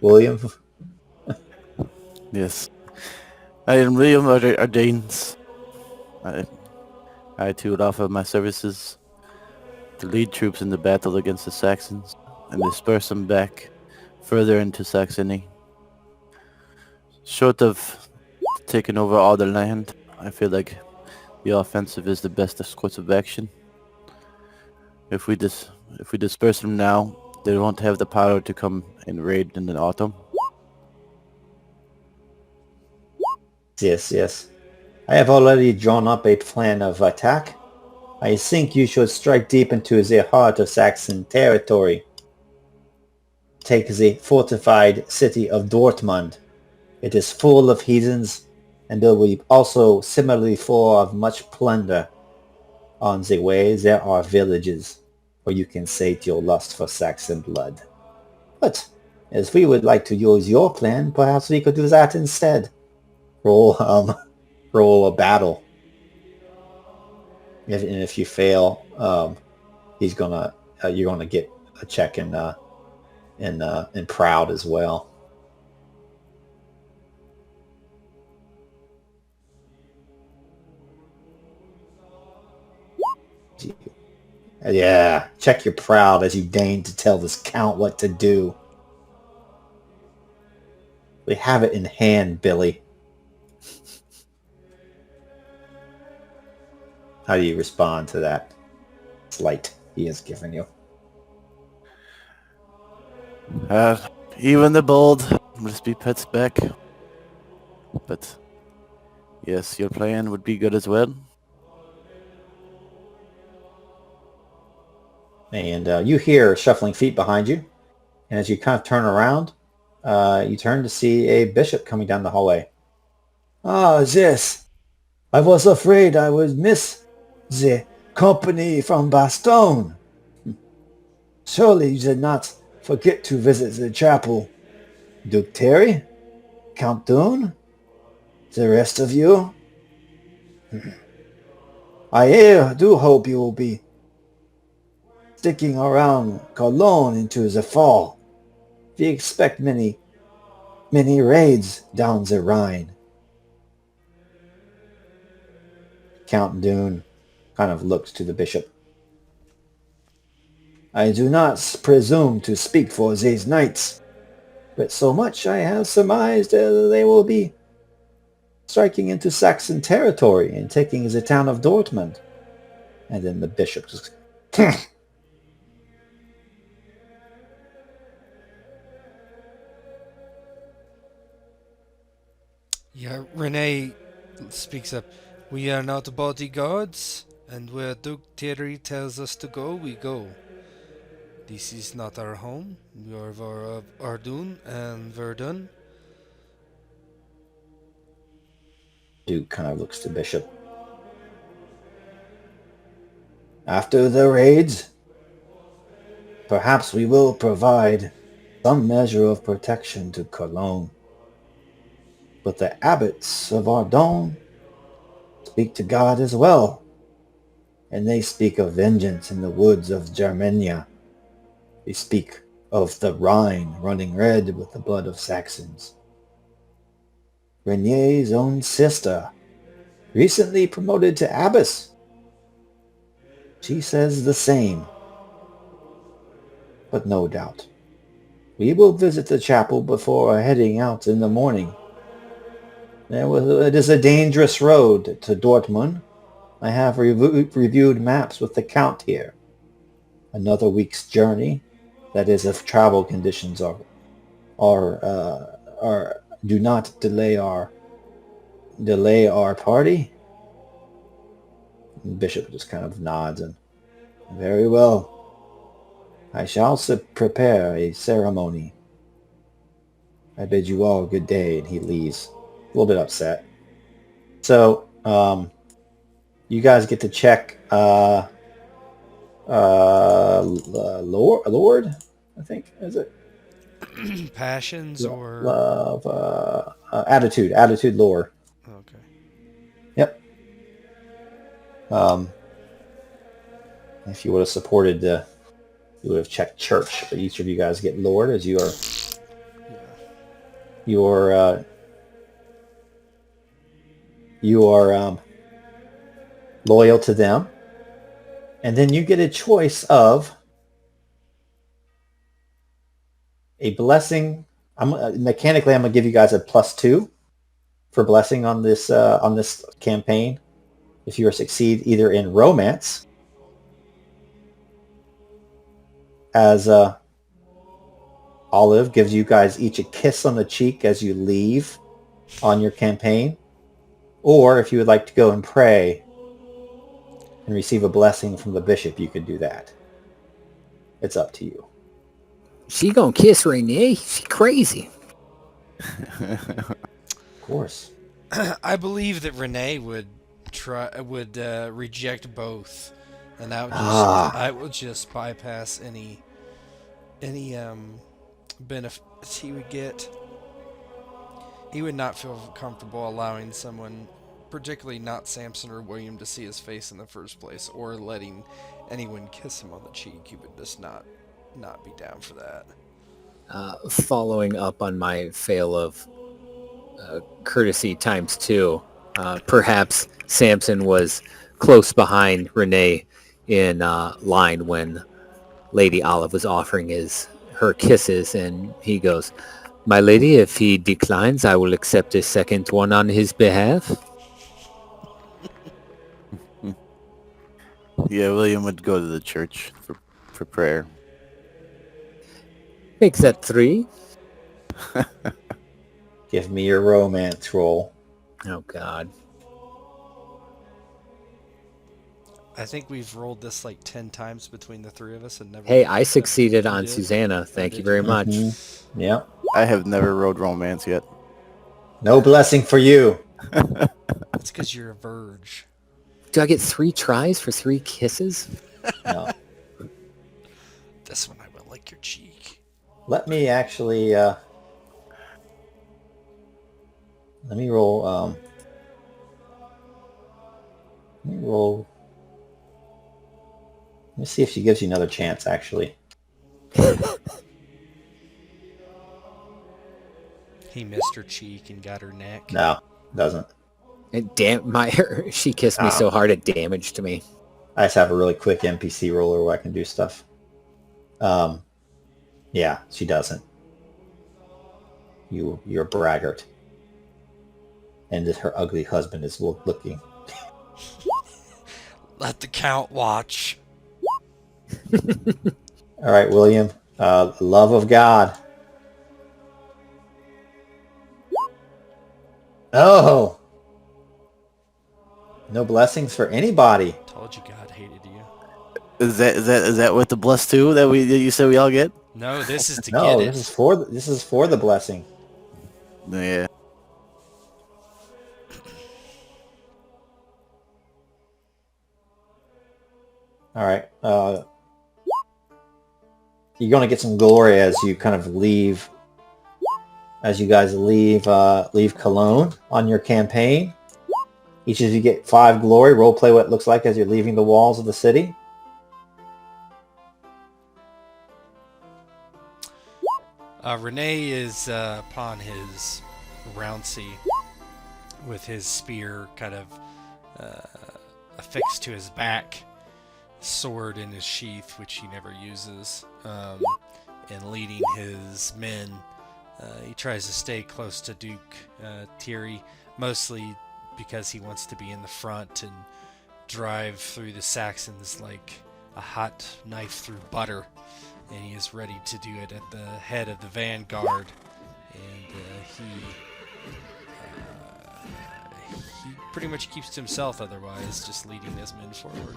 William? Yes. I am William Ardennes. I too would offer my services to lead troops in the battle against the Saxons and disperse them back further into Saxony. Short of taking over all the land, I feel like the offensive is the best course of action. If we disperse them now, they won't have the power to come and raid in the autumn. Yes. I have already drawn up a plan of attack. I think you should strike deep into the heart of Saxon territory. Take the fortified city of Dortmund. It is full of heathens, and it will be also similarly full of much plunder. On the way, there are villages where you can sate your lust for Saxon blood. But, as we would like to use your plan, perhaps we could do that instead. Roll a battle. If you fail, you're gonna get a check in proud as well. Yeah, check your proud as you deign to tell this count what to do. We have it in hand, Billy. How do you respond to that slight he has given you? Even the bold must be pets back. But yes, your plan would be good as well. And you hear shuffling feet behind you. And as you kind of turn around, you turn to see a bishop coming down the hallway. Ah, yes. I was afraid I would miss the company from Bastogne. Surely you did not forget to visit the chapel. Duke Thierry? Count Dune? The rest of you? I do hope you will be sticking around Cologne into the fall. We expect many raids down the Rhine. Count Dune kind of looks to the bishop. I do not presume to speak for these knights, but so much I have surmised they will be striking into Saxon territory and taking the town of Dortmund. And then the bishop just... Yeah, Renier speaks up. We are not bodyguards, and where Duke Thierry tells us to go, we go. This is not our home. We are of Ardennes and Verdun. Duke kind of looks to Bishop. After the raids, perhaps we will provide some measure of protection to Cologne. But the abbots of Ardennes speak to God as well, and they speak of vengeance in the woods of Germania. They speak of the Rhine running red with the blood of Saxons. Renier's own sister, recently promoted to abbess, she says the same. But no doubt, we will visit the chapel before heading out in the morning. It is a dangerous road to Dortmund. I have reviewed maps with the Count here. Another week's journey, that is if travel conditions are our do not delay our party? And the bishop just kind of nods and, very well. I shall prepare a ceremony. I bid you all good day, and he leaves. A little bit upset. So, you guys get to check Lord, I think, is it? Passions or Love, attitude lore. okay. Yep. If you would have supported you would have checked church, but each of you guys get Lord as you are you are loyal to them, and then you get a choice of a blessing. Mechanically, I'm gonna give you guys a +2 for blessing on this campaign. If you succeed either in romance, as Olive gives you guys each a kiss on the cheek as you leave on your campaign, or if you would like to go and pray and receive a blessing from the bishop, you could do that. It's up to you. She gonna kiss Renier? She crazy. Of course. I believe that Renier would reject both, and I will just bypass any benefits he would get. He would not feel comfortable allowing someone, particularly not Samson or William, to see his face in the first place, or letting anyone kiss him on the cheek. He would just not be down for that. Following up on my fail of courtesy ×2, perhaps Samson was close behind Renier in line when Lady Olive was offering her kisses, and he goes, "My lady, if he declines, I will accept a second one on his behalf." Yeah, William would go to the church for prayer. Makes that 3. Give me your romance roll. Oh, God. I think we've rolled this like 10 times between the three of us and never. Hey, I succeeded You on did? Susanna. Thank did you very you? much. Mm-hmm. Yep. I have never rode romance yet. No blessing for you. That's because you're a virgin. Do I get 3 tries for 3 kisses? No. This one I will lick your cheek. Let me actually let me roll let me see if she gives you another chance, actually. He missed her cheek and got her neck. No, doesn't. She kissed me so hard it damaged me. I just have a really quick NPC roller where I can do stuff. Yeah, she doesn't. You're a braggart. And her ugly husband is looking. Let the count watch. All right, William. Love of God. Oh! No blessings for anybody. Told you God hated you. Is that what the +2 that you said we all get? No, this is to No, get it. this is for the blessing. Yeah. All right. You're going to get some glory as you kind of leave. As you guys leave Cologne on your campaign. Each of you get 5 glory. Roleplay what it looks like as you're leaving the walls of the city. Renier is upon his rouncy with his spear kind of affixed to his back, sword in his sheath, which he never uses, and leading his men. He tries to stay close to Duke Thierry, mostly because he wants to be in the front and drive through the Saxons like a hot knife through butter, and he is ready to do it at the head of the vanguard and he pretty much keeps to himself otherwise, just leading his men forward.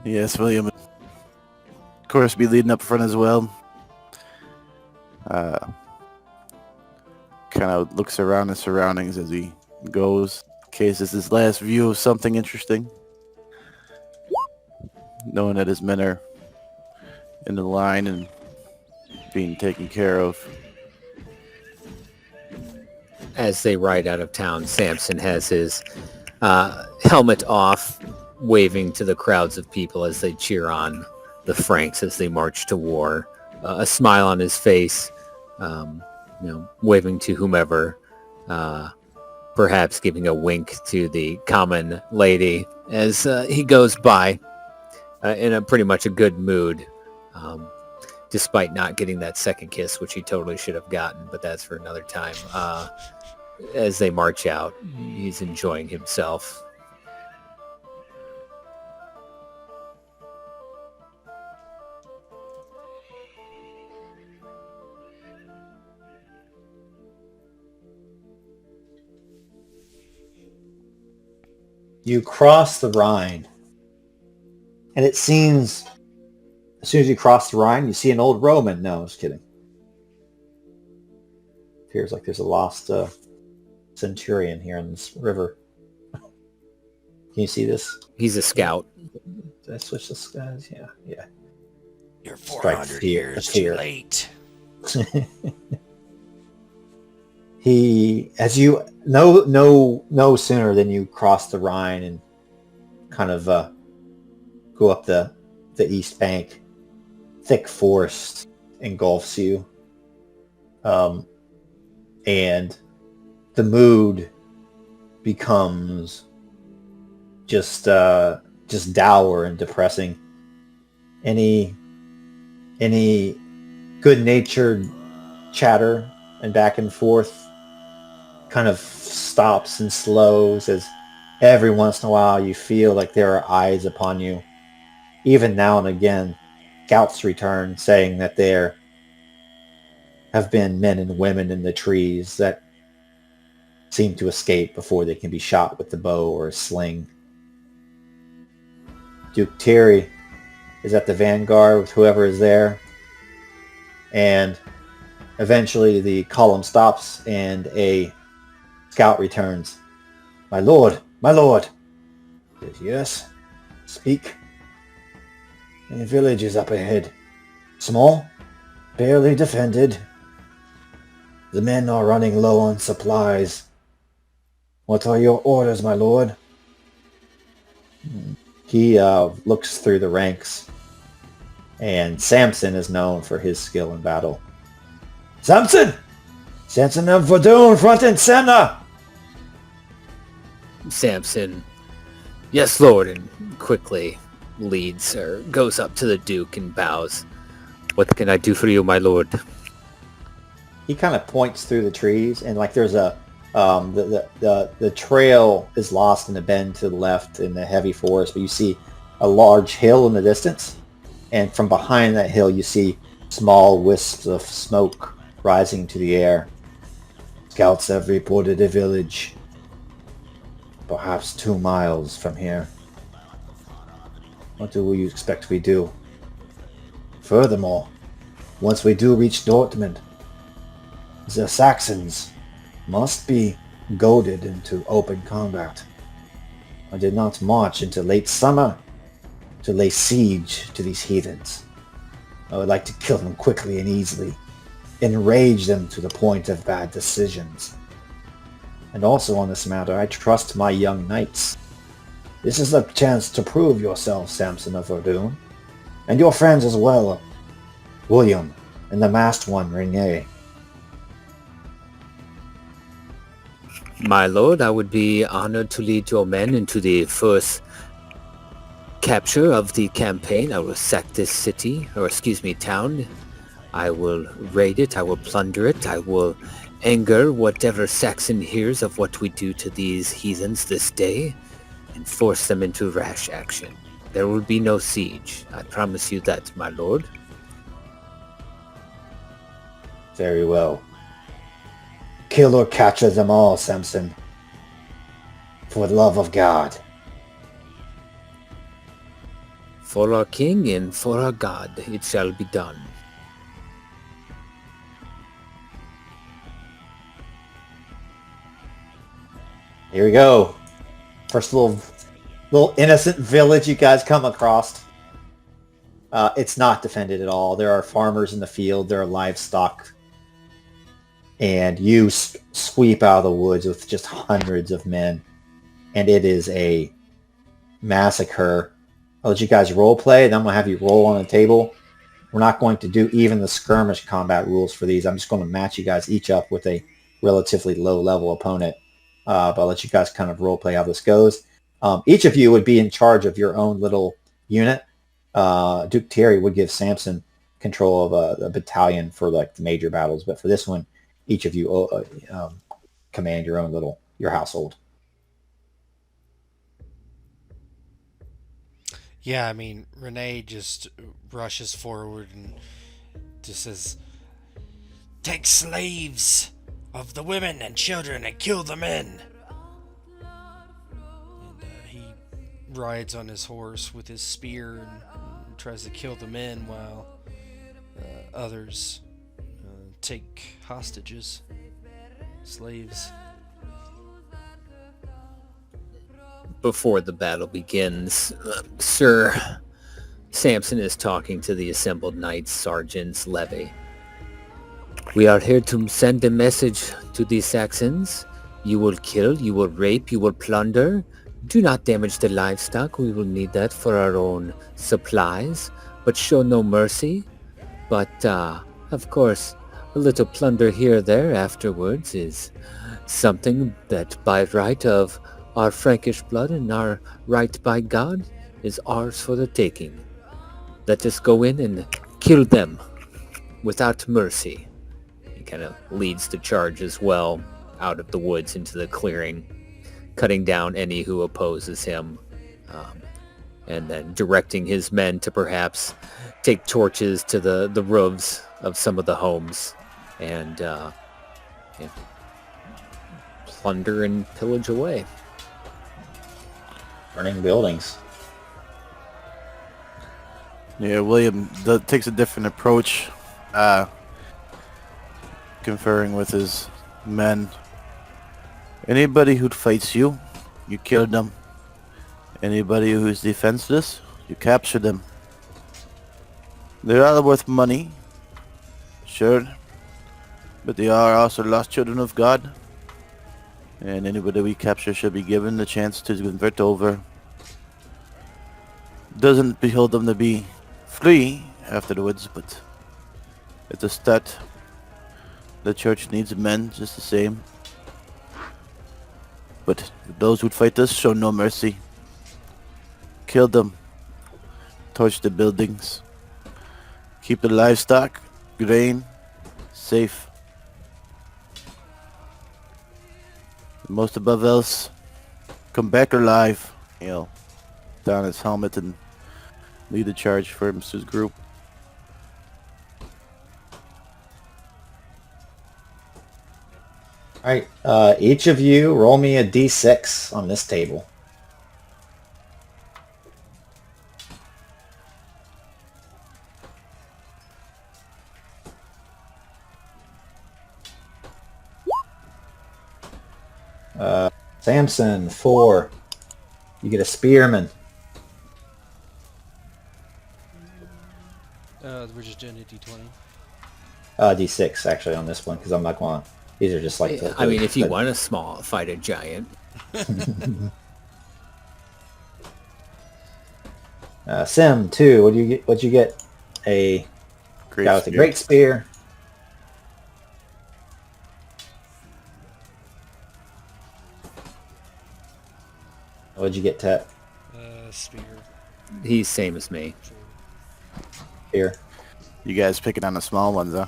Yes, William. Of course, be leading up front as well. Kind of looks around the surroundings as he goes, in case it's his last view of something interesting. Knowing that his men are in the line and being taken care of. As they ride out of town, Samson has his helmet off, waving to the crowds of people as they cheer on the Franks as they march to war. A smile on his face, waving to whomever, perhaps giving a wink to the common lady as he goes by in a pretty much a good mood, despite not getting that second kiss, which he totally should have gotten, but that's for another time. As they march out, he's enjoying himself. You cross the Rhine, and it seems as soon as you cross the Rhine, you see an old Roman. No, I'm just kidding. Appears like there's a lost centurion here in this river. Can you see this? He's a scout. Did I switch this, guys? Yeah. You're Strike 400 fear, years fear. too late. He, as you no sooner than you cross the Rhine and kind of go up the east bank, thick forest engulfs you, and the mood becomes just dour and depressing. Any good-natured chatter and back and forth kind of stops and slows as every once in a while you feel like there are eyes upon you. Even now and again, scouts return saying that there have been men and women in the trees that seem to escape before they can be shot with the bow or a sling. Duke Thierry is at the vanguard with whoever is there, and eventually the column stops and a scout returns. My lord! Yes, speak. A village is up ahead. Small, barely defended. The men are running low on supplies. What are your orders, my lord? He looks through the ranks, and Samson is known for his skill in battle. Samson! Samson of Ardennes, front and center! Samson, yes, lord, and quickly leads or goes up to the Duke and bows. What can I do for you, my lord? He kind of points through the trees, and like there's a the trail is lost in a bend to the left in the heavy forest, but you see a large hill in the distance, and from behind that hill you see small wisps of smoke rising to the air. Scouts have reported a village perhaps 2 miles from here. What do you expect we do? Furthermore, once we do reach Dortmund, the Saxons must be goaded into open combat. I did not march into late summer to lay siege to these heathens. I would like to kill them quickly and easily, enrage them to the point of bad decisions. And also on this matter, I trust my young knights. This is a chance to prove yourself, Samson of Ardennes, and your friends as well, William and the masked one, Renier. My lord, I would be honored to lead your men into the first capture of the campaign. I will sack this city, or town. I will raid it, I will plunder it, I will anger whatever Saxon hears of what we do to these heathens this day, and force them into rash action. There will be no siege. I promise you that, my lord. Very well. Kill or capture them all, Samson. For the love of God. For our king and for our God, it shall be done. Here we go. First little innocent village you guys come across. It's not defended at all. There are farmers in the field. There are livestock. And you sweep out of the woods with just hundreds of men. And it is a massacre. I'll let you guys role play, and I'm going to have you roll on the table. We're not going to do even the skirmish combat rules for these. I'm just going to match you guys each up with a relatively low-level opponent. But I'll let you guys kind of role play how this goes. Each of you would be in charge of your own little unit. Duke Thierry would give Samson control of a battalion for like the major battles, but for this one, each of you command your own your household. Yeah, I mean, Renier just rushes forward and just says, "Take slaves of the women and children and kill the men." And he rides on his horse with his spear and tries to kill the men while others take hostages, slaves. Before the battle begins, Sir Samson is talking to the assembled knights, sergeants, levy. We are here to send a message to the Saxons. You will kill, you will rape, you will plunder. Do not damage the livestock. We will need that for our own supplies, but show no mercy. But, of course, a little plunder here or there afterwards is something that by right of our Frankish blood and our right by God is ours for the taking. Let us go in and kill them without mercy. He kind of leads the charge as well out of the woods into the clearing, cutting down any who opposes him, and then directing his men to perhaps take torches to the roofs of some of the homes and plunder and pillage away. Burning buildings. Yeah, William takes a different approach, conferring with his men. Anybody who fights you, you kill them. Anybody who is defenseless, you capture them. They're all worth money, sure, but they are also lost children of God. And anybody we capture should be given the chance to convert over. Doesn't behold them to be free afterwards, but it's a start. The church needs men just the same. But those who fight us show no mercy. Kill them. Torch the buildings. Keep the livestock, grain, safe. Most above else, come back alive. Down his helmet and lead the charge for his group. All right, each of you roll me a d6 on this table. Samson, 4. You get a spearman. We're just doing a d20. D6 actually on this one because I'm not going. These are just like. I mean, if you want a small fight a giant. Sim, 2. What do you get? What'd you get? A guy with a great spear. What'd you get, Tet? Spear. He's same as me. Spear. You guys picking on the small ones, huh?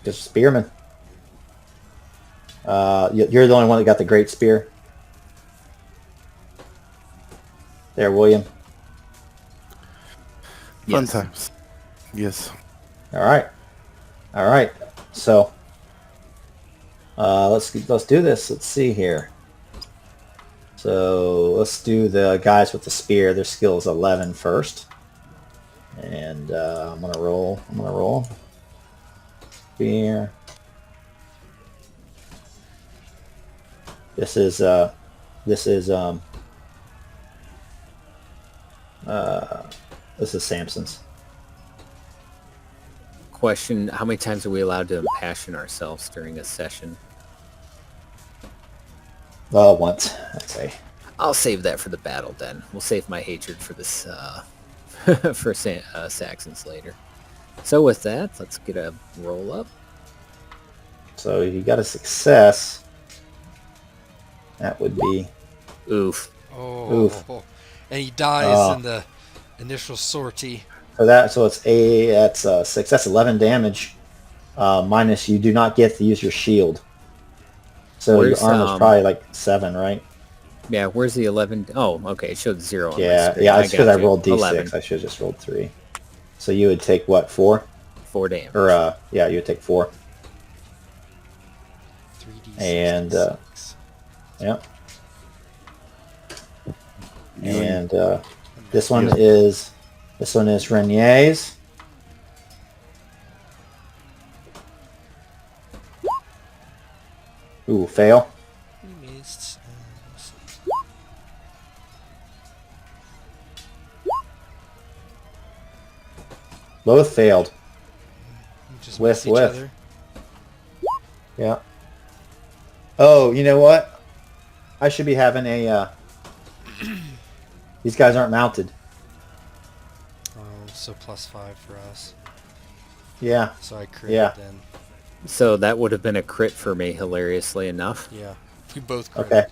Just spearman. You're the only one that got the great spear. There, William. Fun times. Yes. All right. All right. So let's do this. Let's see here. So let's do the guys with the spear. Their skill is 11 first. And I'm gonna roll. Spear. This is Samson's. Question, how many times are we allowed to impassion ourselves during a session? Once, I'd say. I'll save that for the battle then. We'll save my hatred for this for Saxons later. So with that, let's get a roll up. So you got a success. That would be Oof. Oh, Oof. And he dies in the initial sortie. so it's that's 6. That's 11 damage. Minus you do not get to use your shield. So your armor's probably like 7, right? Yeah, where's the 11? Oh, okay, it showed 0 on my Yeah, screen. yeah. It's because I got you. rolled d6. 11. I should have just rolled 3. So you would take what, 4? 4 damage. Or yeah, you would take 4. 3d6. And yeah. And this one is Renier's. Ooh, fail. He missed. Both failed. You just Whiff, miss each whiff. other. Yeah. Oh, you know what? I should be having a. These guys aren't mounted. Oh, so +5 for us. Yeah. So I crit Yeah. then. So that would have been a crit for me, hilariously enough. Yeah. We both crit. Okay.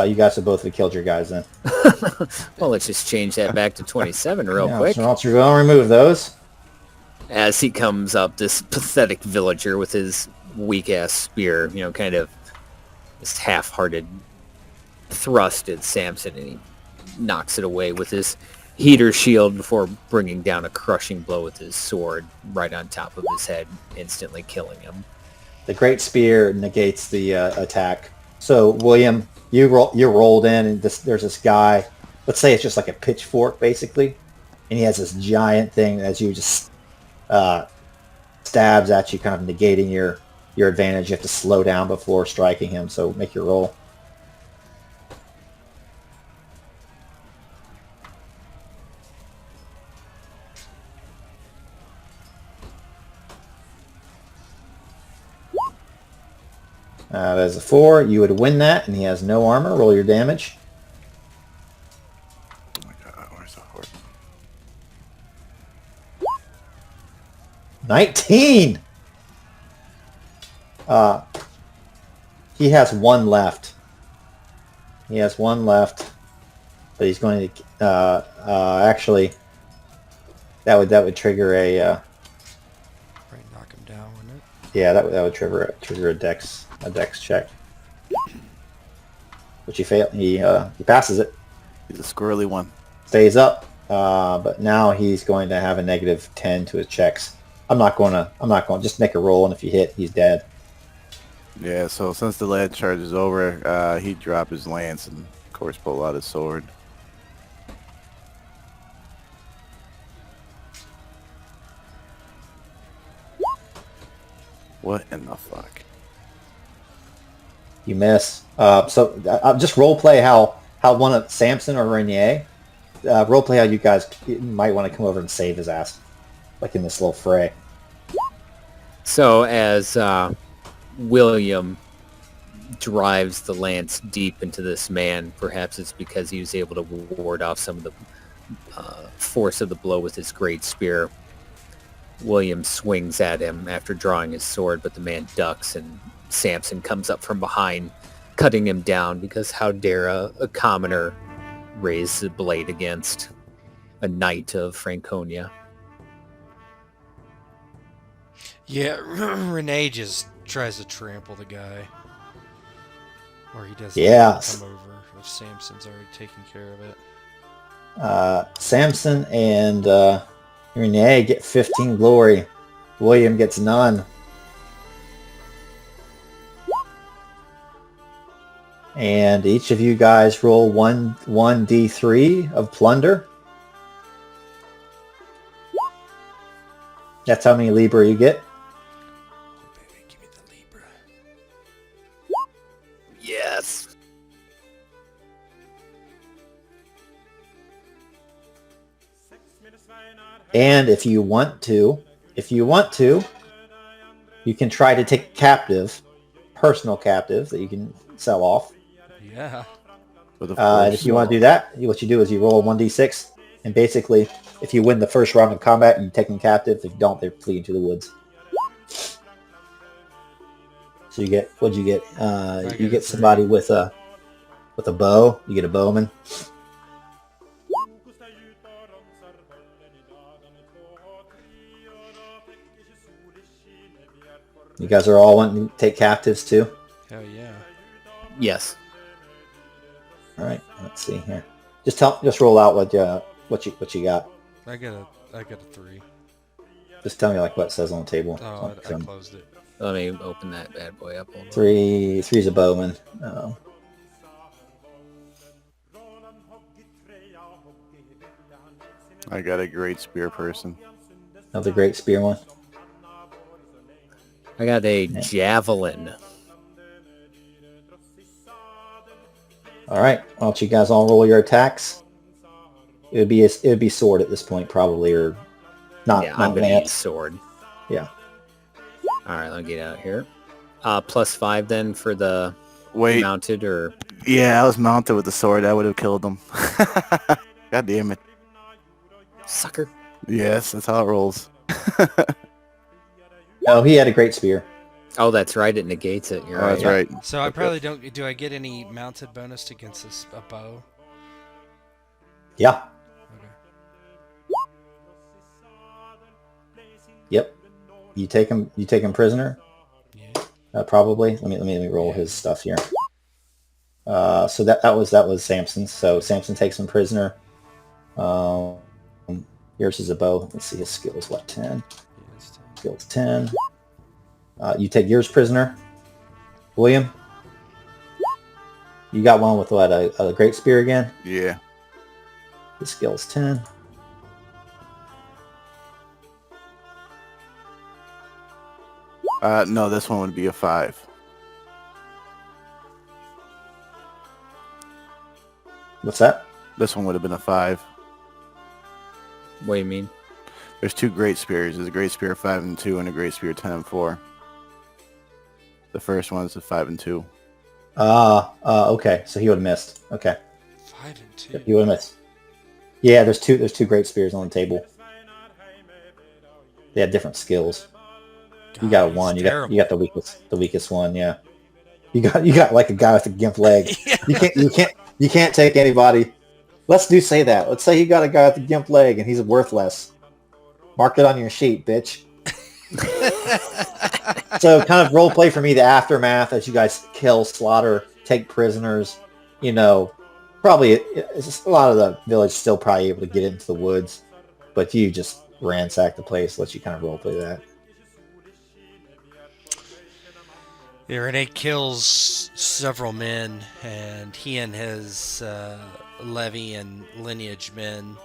You guys have both killed your guys then. Well, let's just change that back to 27 real quick. So I'll remove those. As he comes up, this pathetic villager with his weak-ass spear, kind of this half-hearted thrust at Samson, and he knocks it away with his heater shield before bringing down a crushing blow with his sword right on top of his head, instantly killing him. The great spear negates the attack. So William, you rolled in, and there's this guy. Let's say it's just like a pitchfork, basically, and he has this giant thing as you just stabs at you, kind of negating your advantage. You have to slow down before striking him. So make your roll. That's a 4. You would win that, and he has no armor. Roll your damage. Oh my god, where's the horse? 19! He has 1 left. But he's going to actually that would trigger a Right, knock him down, wouldn't it? yeah, that would trigger a dex check. Which he passes it. He's a squirrely one. Stays up. But now he's going to have a -10 to his checks. I'm not going to just make a roll, and if you hit, he's dead. Yeah, so since the lance charge is over, he dropped his lance and, of course, pull out his sword. What in the fuck? You miss. So just role play how one of Samson or Renier. Role play how you guys might want to come over and save his ass, like in this little fray. So as William drives the lance deep into this man, perhaps it's because he was able to ward off some of the force of the blow with his great spear. William swings at him after drawing his sword, but the man ducks, and Samson comes up from behind, cutting him down, because how dare a commoner raise the blade against a knight of Franconia. Yeah, Renier just tries to trample the guy. Or he doesn't Yeah. come over if Samson's already taking care of it. Samson and Renier get 15 glory William gets none. And each of you guys roll 1d3 of plunder. That's how many Libra you get. Baby, give me the Libra. Yes. And if you want to, you can try to take a captive, personal captive that you can sell off. Yeah. And if you want to do that, what you do is you roll 1d6, and basically, if you win the first round of combat, you take them captive. If you don't, they flee into the woods. So you get, what'd you get? You get somebody with a bow. You get a bowman. You guys are all wanting to take captives too? Hell yeah. Yes. All right, let's see here. Just roll out what you got. I got a 3. Just tell me like what it says on the table. Oh, I closed it. Let me open that bad boy up. Hold on. Three's a bowman. I got a great spear person. Another great spear one. I got a javelin. All right, why don't you guys all roll your attacks? It would be sword at this point probably, or not. Yeah, not I'm gonna use lance. sword. Yeah. All right, let me get out here. +5 then for the Wait. mounted, or Yeah, I was mounted with the sword. I would have killed him. God damn it. sucker. Yes, that's how it rolls. Oh, he had a great spear. Oh, that's right. It negates it. You're Oh, right. that's right. So I probably don't. Do I get any mounted bonus against a bow? Yeah. Okay. Yep. You take him prisoner. Yeah. Probably. Let me roll his stuff here. So that was Samson. So Samson takes him prisoner. Yours is a bow. Let's see his skills. What 10? Yeah, it's 10. Skills 10. You take yours prisoner. William. You got one with what? A great spear again. Yeah. His skills 10. No, this one would be a 5. What's that? This one would have been a 5. What do you mean? There's 2 great spears. There's a great spear 5 and 2 and a great spear 10 and 4. The first one is a 5 and 2. Okay. So he would have missed. Okay. 5 and 2. He would have missed. Yeah, there's two great spears on the table. They have different skills. You got a 1. You got the weakest one. Yeah. You got like a guy with a gimp leg. Yeah. You can't take anybody. Let's say that. Let's say you got a guy with a gimp leg and he's worthless. Mark it on your sheet, bitch. So kind of role play for me, the aftermath as you guys kill, slaughter, take prisoners. You know, probably it's just a lot of the village still probably able to get into the woods, but you just ransack the place. Let you kind of role play that. Yeah, Renier kills several men, and he and his levy and lineage men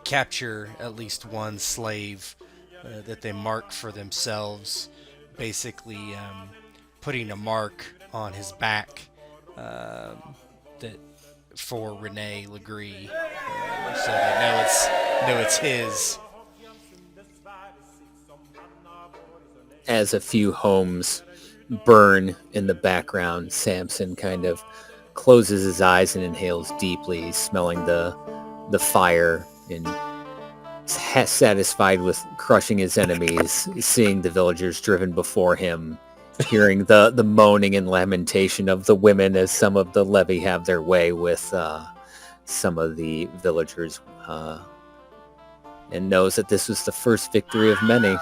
capture at least one slave that they mark for themselves, basically putting a mark on his back that for Renier Legree, so they know it's his. As a few homes burn in the background, Samson kind of closes his eyes and inhales deeply, smelling the fire and satisfied with crushing his enemies, seeing the villagers driven before him, hearing the moaning and lamentation of the women as some of the levy have their way with some of the villagers, and knows that this was the first victory of many.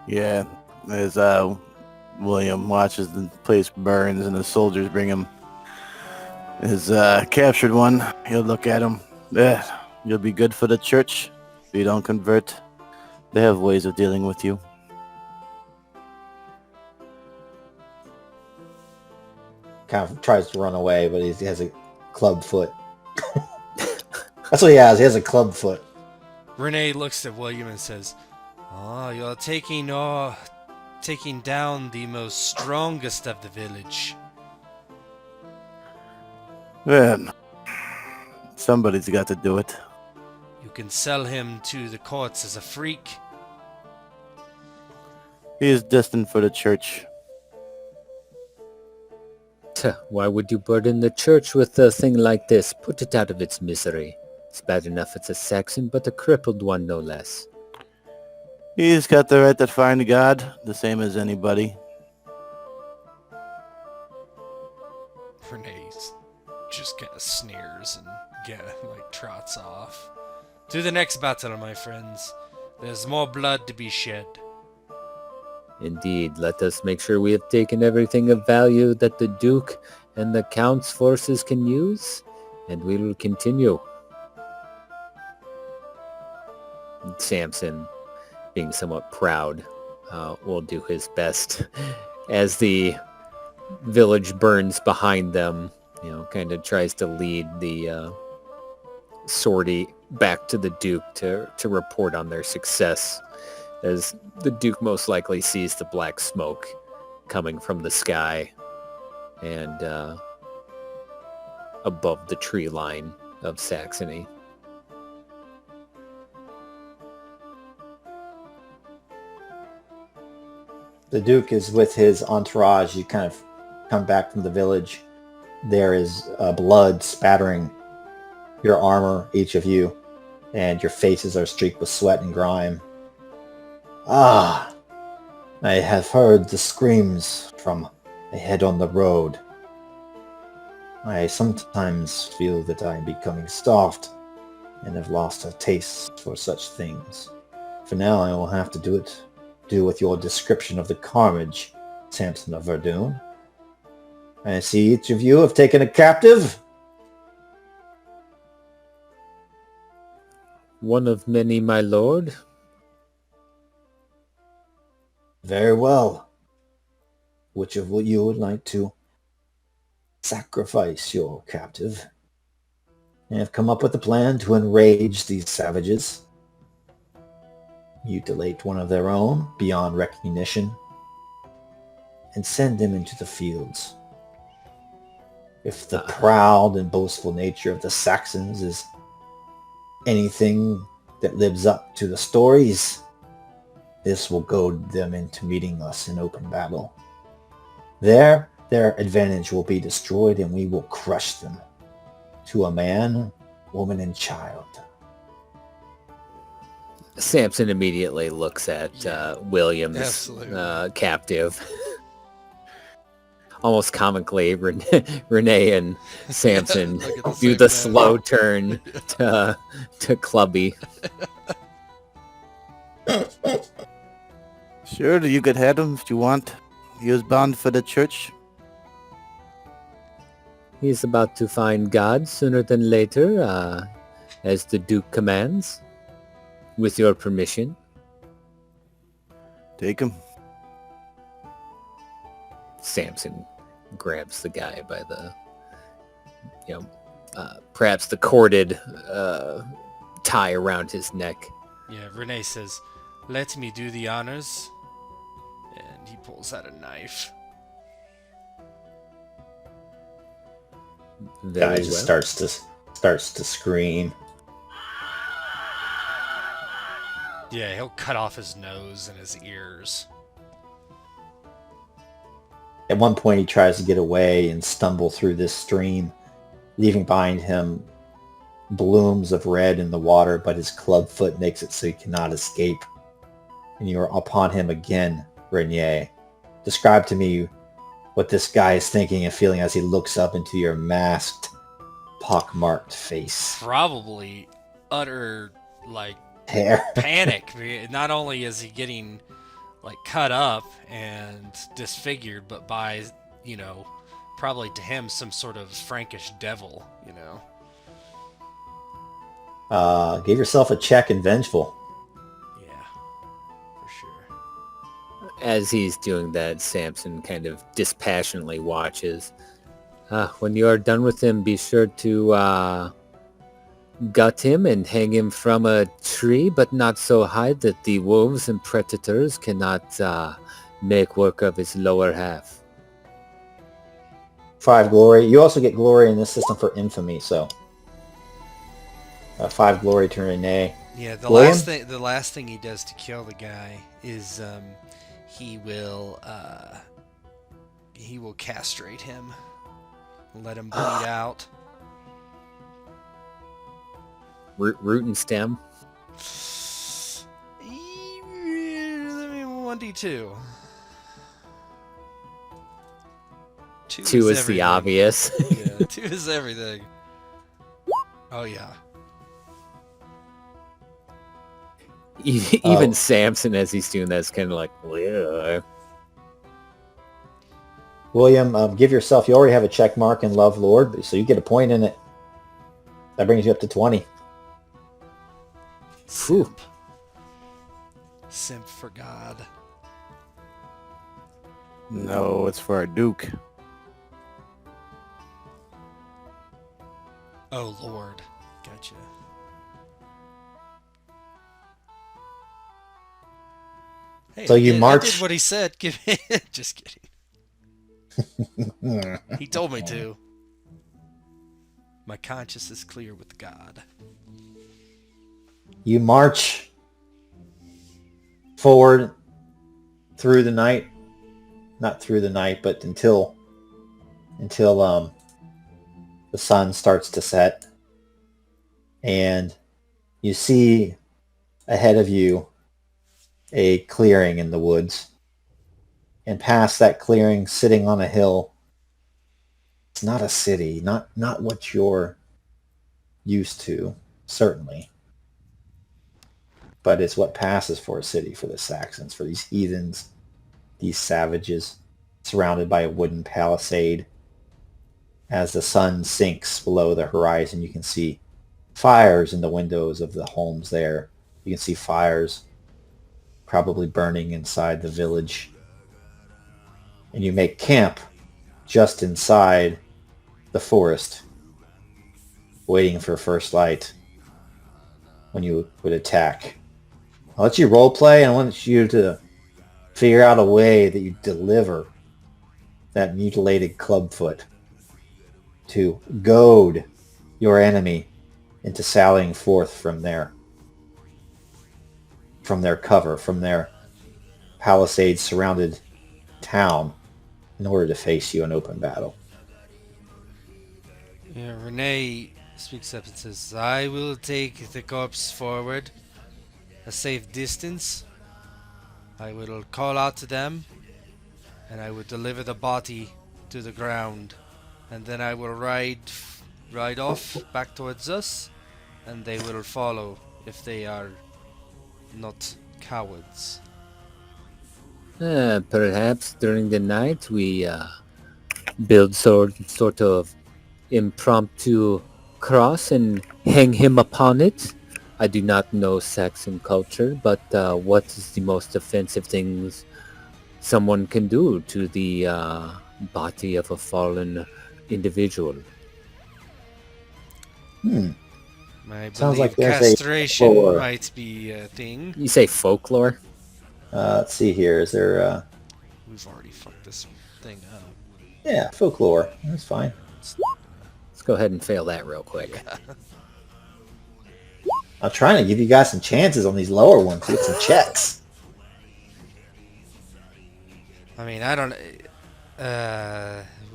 Yeah, as William watches the place burns and the soldiers bring him his captured one, he'll look at him. Yeah, you'll be good for the church. If you don't convert, they have ways of dealing with you. Kind of tries to run away, but he has a club foot. That's what he has. He has a club foot. Renier looks at William and says, "Oh, you're taking down the most strongest of the village." Well, somebody's got to do it. You can sell him to the courts as a freak. He is destined for the church. Why would you burden the church with a thing like this? Put it out of its misery. It's bad enough it's a Saxon, but a crippled one no less. He's got the right to find God, the same as anybody. Renier just kind of sneers and trots off. To the next battle, my friends. There's more blood to be shed. Indeed, let us make sure we have taken everything of value that the Duke and the Count's forces can use, and we will continue. Samson, being somewhat proud, will do his best as the village burns behind them. Kind of tries to lead the sortie back to the Duke to report on their success, as the Duke most likely sees the black smoke coming from the sky and above the tree line of Saxony. The Duke is with his entourage. You kind of come back from the village. There is blood spattering your armor, each of you, and your faces are streaked with sweat and grime. Ah, I have heard the screams from ahead on the road. I sometimes feel that I am becoming soft and have lost a taste for such things. For now, I will have to do with your description of the carnage, Samson of Ardennes. I see each of you have taken a captive. One of many, my lord. Very well. Which of you would like to sacrifice your captive? I have come up with a plan to enrage these savages. Mutilate one of their own beyond recognition and send them into the fields. If the proud and boastful nature of the Saxons is anything that lives up to the stories, this will goad them into meeting us in open battle. There, their advantage will be destroyed and we will crush them to a man, woman, and child. Samson immediately looks at William's captive. Almost comically, Renier and Samson do the slow turn to Clubby. Sure, you could have him if you want. He was bound for the church. He's about to find God sooner than later, as the Duke commands. With your permission. Take him. Samson grabs the guy by the, perhaps the corded tie around his neck. Yeah, Renier says, "Let me do the honors." And he pulls out a knife. The guy just starts to scream. Yeah, he'll cut off his nose and his ears. At one point, he tries to get away and stumble through this stream, leaving behind him blooms of red in the water, but his club foot makes it so he cannot escape. And you are upon him again, Renier. Describe to me what this guy is thinking and feeling as he looks up into your masked, pockmarked face. Probably utter, hair. Panic. Not only is he getting cut up and disfigured, but by probably to him some sort of Frankish devil. Give yourself a check and vengeful. Yeah, for sure. As he's doing that, Samson kind of dispassionately watches. When you are done with him, be sure to gut him and hang him from a tree, but not so high that the wolves and predators cannot make work of his lower half. 5 glory. You also get glory in this system for infamy, so 5 glory to Renier. Yeah, the William? last thing he does to kill the guy is he will castrate him, let him bleed out. Root and stem. 1d2. 2 is the everything. obvious. Yeah, 2 is everything. Oh yeah. Even Samson, as he's doing that, is kind of like, "Ugh." William, give yourself, you already have a check mark in Love Lord, so you get a point in it. That brings you up to 20. Simp. Simp for God. No, it's for our Duke. Oh Lord. Gotcha. Hey, So you I march- did what he said. Give me. Just kidding. He told me to. My conscience is clear with God. You march forward through the night. Not through the night, but until the sun starts to set. And you see ahead of you a clearing in the woods. And past that clearing, sitting on a hill, it's not a city, not what you're used to, certainly. But it's what passes for a city for the Saxons, for these heathens, these savages, surrounded by a wooden palisade. As the sun sinks below the horizon, you can see fires in the windows of the homes there. You can see fires probably burning inside the village. And you make camp just inside the forest, waiting for first light when you would attack. I'll let you role play, and I want you to figure out a way that you deliver that mutilated clubfoot to goad your enemy into sallying forth from their cover, from their palisade-surrounded town in order to face you in open battle. Yeah, Renier speaks up and says, I will take the corpse forward a safe distance. I will call out to them, and I will deliver the body to the ground. And then I will ride off back towards us, and they will follow if they are not cowards. Perhaps during the night we build sort of impromptu cross and hang him upon it. I do not know Saxon culture, but what is the most offensive things someone can do to the body of a fallen individual? I Sounds believe like there's a castration folklore. might be a thing. You say folklore? Let's see here. Is there... We've already fucked this thing up. yeah, folklore. That's fine. Let's go ahead and fail that real quick. I'm trying to give you guys some chances on these lower ones to get some checks. I mean, I don't...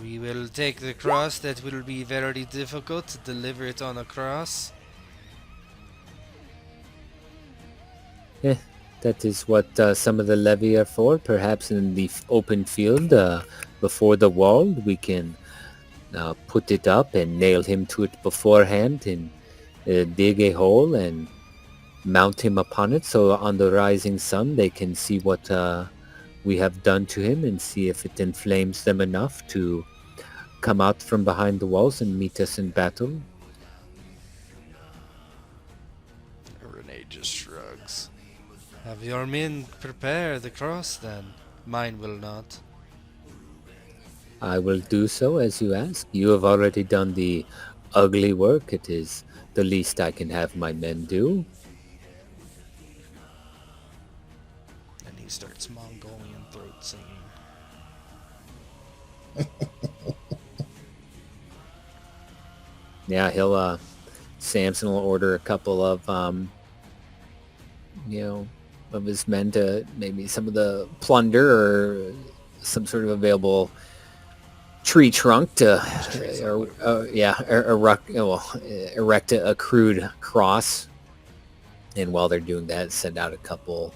we will take the cross. That will be very difficult to deliver it on a cross. That is what some of the levy are for. Perhaps in the open field before the wall, we can put it up and nail him to it beforehand and dig a hole and mount him upon it, so on the rising sun they can see what we have done to him and see if it inflames them enough to come out from behind the walls and meet us in battle. Have your men prepare the cross then. Mine will not. I will do so as you ask. You have already done the ugly work. It is the least I can have my men do. And he starts Mongolian throat singing. Yeah, he'll, Samson will order a couple of, of his men to maybe some of the plunder or some sort of available tree trunk to, erect a crude cross. And while they're doing that, send out a couple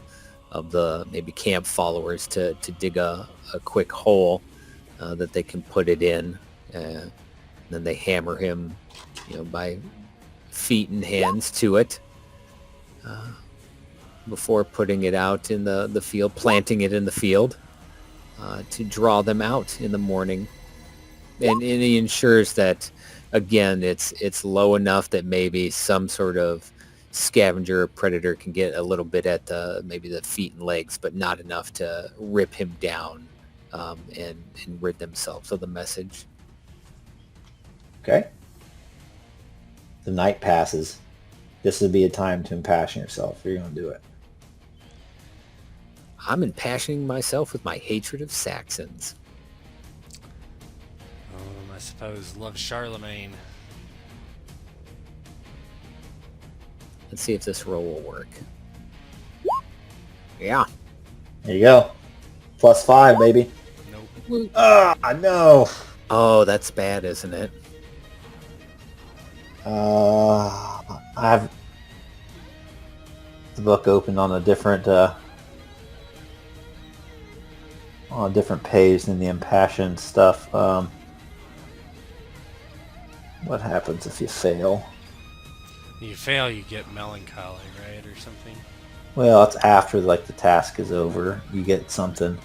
of the maybe camp followers to dig a quick hole that they can put it in. And then they hammer him, by feet and hands to it before putting it out in the field, planting it in the field to draw them out in the morning. And he ensures that, again, it's low enough that maybe some sort of scavenger or predator can get a little bit at maybe the feet and legs, but not enough to rip him down and rid themselves of the message. Okay. The night passes. This would be a time to impassion yourself if you're going to do it. I'm impassioning myself with my hatred of Saxons. I suppose love Charlemagne. Let's see if this roll will work. Yeah. There you go. +5, baby. Nope. Ah, no. Oh, that's bad, isn't it? I have the book opened on a different page than the impassioned stuff. What happens if you fail? You fail, you get melancholy, right, or something? Well, it's after the task is over. You get something.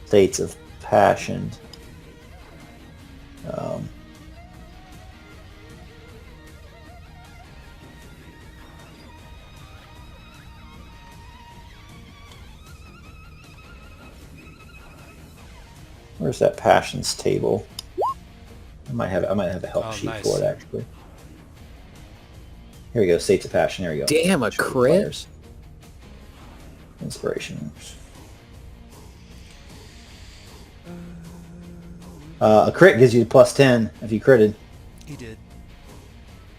States of passion. Where's that passions table? I might have a help sheet nice. for it actually. Here we go. States of passion. There we go. Damn, a Show the crit. players. Inspiration. A crit gives you +10 if you critted. He did.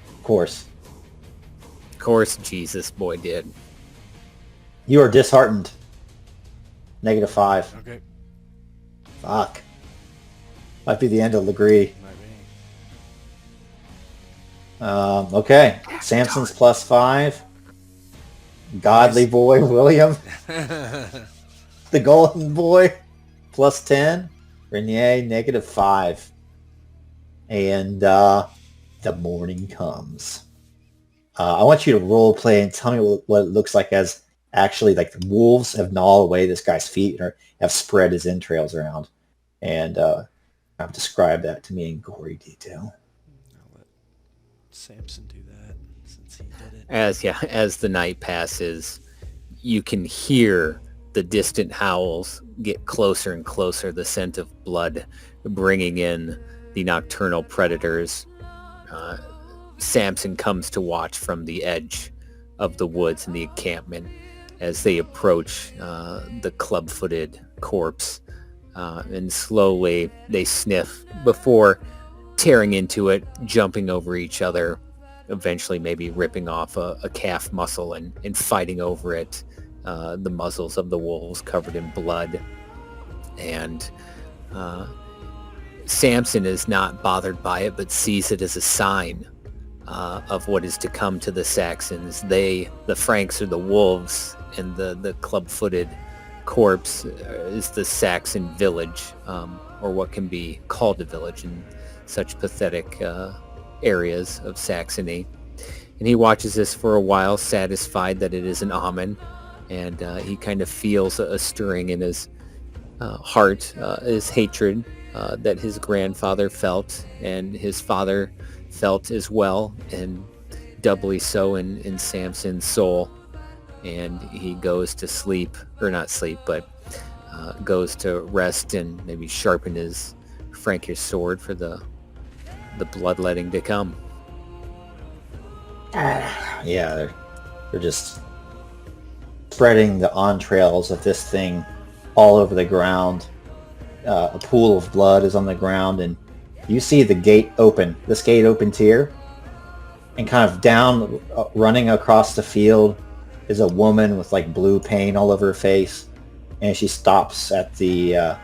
Of course. Of course, Jesus boy did. You are disheartened. -5. Okay. Fuck. Might be the end of Legree. Might be. Okay. Samson's +5. Godly boy, William. The golden boy, +10. Renier, -5. And the morning comes. I want you to role play and tell me what it looks like as actually the wolves have gnawed away this guy's feet or have spread his entrails around. And I've described that to me in gory detail. I'll let Samson do that since he did it. As the night passes, you can hear the distant howls get closer and closer, the scent of blood bringing in the nocturnal predators. Samson comes to watch from the edge of the woods and the encampment as they approach the club-footed corpse. And slowly they sniff before tearing into it, jumping over each other, eventually maybe ripping off a calf muscle and fighting over it, the muzzles of the wolves covered in blood. And Samson is not bothered by it, but sees it as a sign of what is to come to the Saxons. The Franks are the wolves, and the club-footed corpse is the Saxon village, or what can be called a village in such pathetic areas of Saxony. And he watches this for a while, satisfied that it is an omen, and he kind of feels a stirring in his heart, his hatred that his grandfather felt and his father felt as well. And doubly so in Samson's soul, and he goes to sleep, or not sleep, but goes to rest and maybe sharpen his Frankish sword for the bloodletting to come. Yeah, they're just spreading the entrails of this thing all over the ground. A pool of blood is on the ground, and you see the gate open. This gate opens here, and kind of down, running across the field, is a woman with like blue paint all over her face, and she stops at the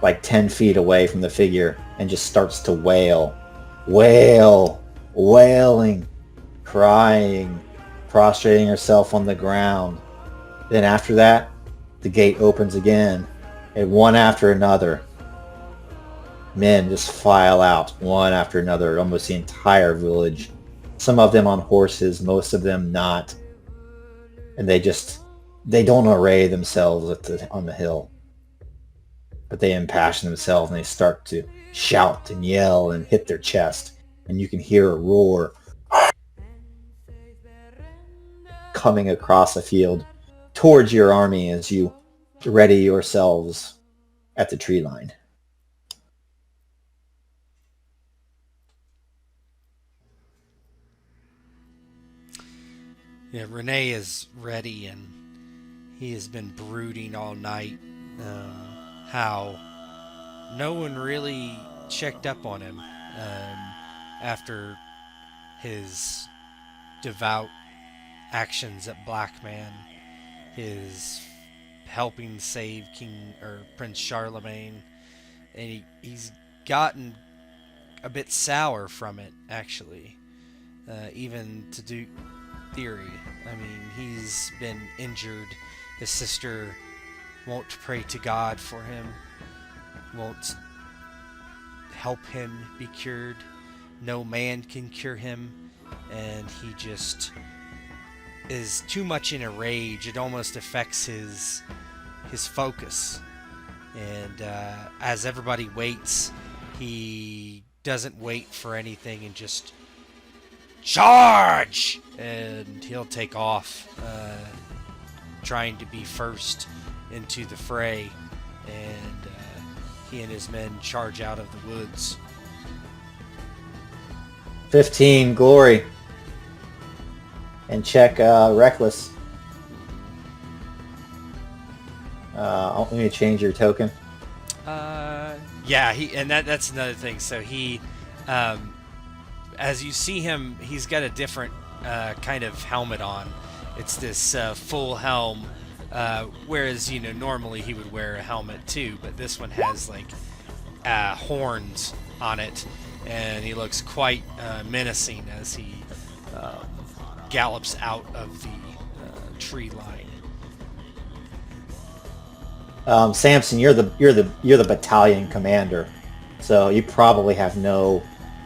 like 10 feet away from the figure and just starts to wailing, crying, prostrating herself on the ground. Then after that, the gate opens again, and one after another, men just file out, one after another, almost the entire village. Some of them on horses, most of them not. And they don't array themselves on the hill, but they impassion themselves, and they start to shout and yell and hit their chest, and you can hear a roar coming across the field towards your army as you ready yourselves at the tree line. Yeah, Renier is ready, and he has been brooding all night how no one really checked up on him after his devout actions at Blackman, his helping save King or Prince Charlemagne, and he's gotten a bit sour from it, actually, even to do Thierry. I mean, he's been injured. His sister won't pray to God for him, won't help him be cured. No man can cure him, and he just is too much in a rage. It almost affects his focus. And as everybody waits, he doesn't wait for anything and just charge, and he'll take off, trying to be first into the fray, and he and his men charge out of the woods. 15 glory, and check reckless. Let me change your token. Yeah, that's another thing. So he, as you see him, he's got a different kind of helmet on. It's this full helm, whereas normally he would wear a helmet too, but this one has like horns on it, and he looks quite menacing as he gallops out of the tree line. Samson, you're the battalion commander, so you probably have no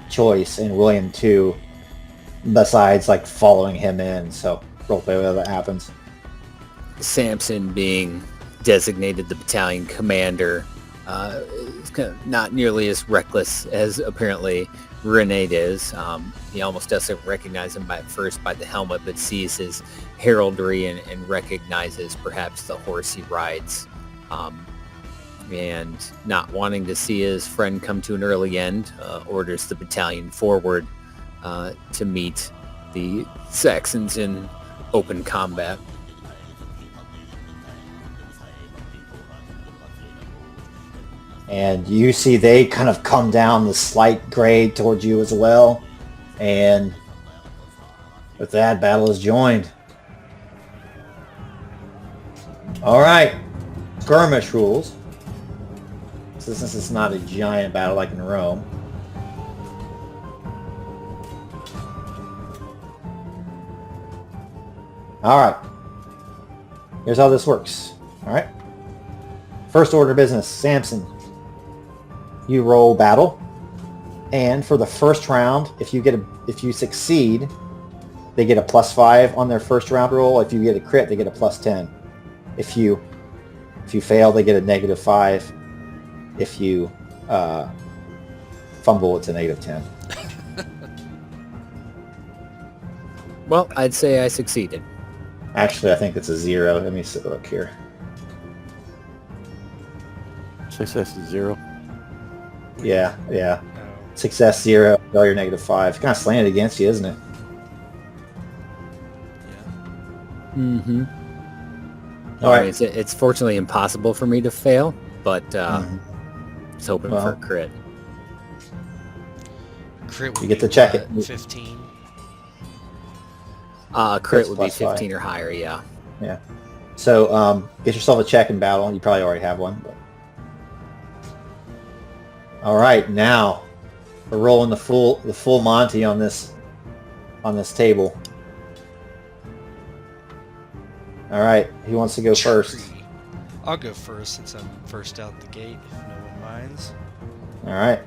choice in William too, besides like following him in. So roleplay whether that happens. Samson, being designated the battalion commander, is kind of not nearly as reckless as apparently Renier is. He almost doesn't recognize him at first by the helmet, but sees his heraldry and recognizes perhaps the horse he rides. And not wanting to see his friend come to an early end, orders the battalion forward to meet the Saxons in open combat. And you see they kind of come down the slight grade towards you as well. And with that, battle is joined. All right. Skirmish rules. So since it's not a giant battle like in Rome. All right. Here's how this works. All right. First order of business, Samson. You roll battle, and for the first round, if you succeed, they get a +5 on their first round roll. If you get a crit, they get a +10. If you fail, they get a -5. If you fumble, it's a -10. Well, I'd say I succeeded. Actually, I think it's a 0. Let me look here. Success is 0. Yeah. Oh. Success 0, failure -5. Kind of slanted against you, isn't it? Yeah. Mm-hmm. All right. It's fortunately impossible for me to fail, but it's hoping for a crit. Crit would You get be to check what, it. 15. Crit would be +5. 15 or higher, yeah. Yeah. So get yourself a check in battle. You probably already have one. But... All right, now we're rolling the full Monty on this table. All right, who wants to go first? I'll go first since I'm first out the gate, if no one minds. All right.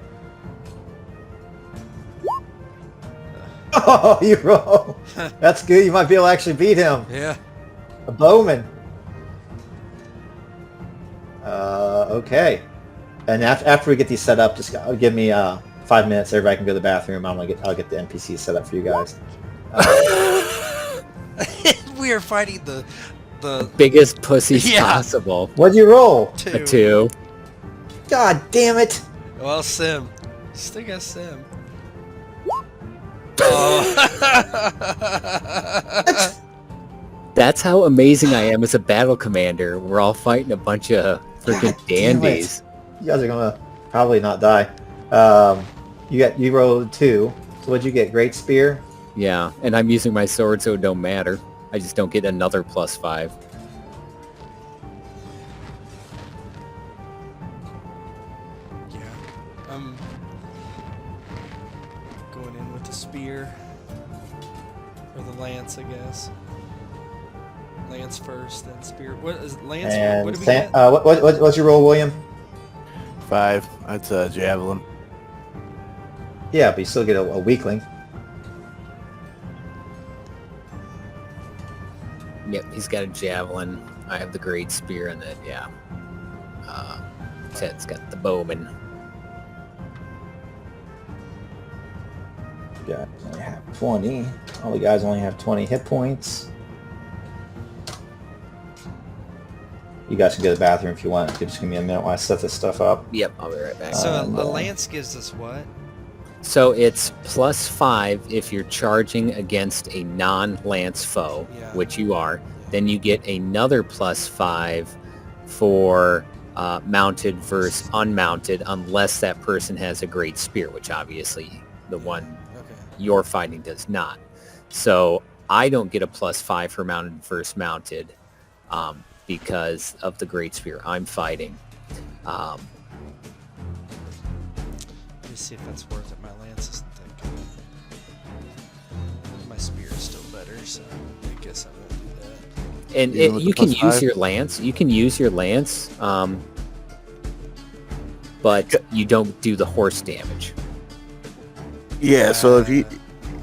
Oh, you roll. That's good. You might be able to actually beat him. Yeah. A bowman. Okay. And after we get these set up, just give me 5 minutes. Everybody can go to the bathroom. I'll get the NPCs set up for you guys. We are fighting the Biggest pussies Yeah. possible. What'd you roll? two. A 2. God damn it! Well, Sim. Still got Sim. Oh. That's how amazing I am as a battle commander. We're all fighting a bunch of freaking God damn it. dandies. You guys are gonna probably not die. You rolled 2. So what'd you get? Great spear. Yeah, and I'm using my sword, so it don't matter. I just don't get another +5. Yeah. I'm going in with the spear. Or the lance, I guess. Lance first, then spear. What is it? Lance? And what do we get? what's your roll, William? 5. That's a javelin. Yeah, but you still get a weakling. Yep, he's got a javelin. I have the great spear, and then, yeah. Ted's got the bowman. You guys only have 20. All the guys only have 20 hit points. You guys can go to the bathroom if you want. You can just give me a minute while I set this stuff up. Yep, I'll be right back. So and, a lance gives us what? So it's +5 if you're charging against a non-lance foe, Yeah. which you are. Then you get another +5 for mounted versus unmounted, unless that person has a great spear, which obviously the one Okay. you're fighting does not. So I don't get a +5 for mounted versus mounted because of the great spear I'm fighting. Let me see if that's worth it. My lance isn't that good. My spear is still better, so I guess I won't do that. And Even with you the can +5? use your lance. You can use your lance, but you don't do the horse damage. Yeah, so if you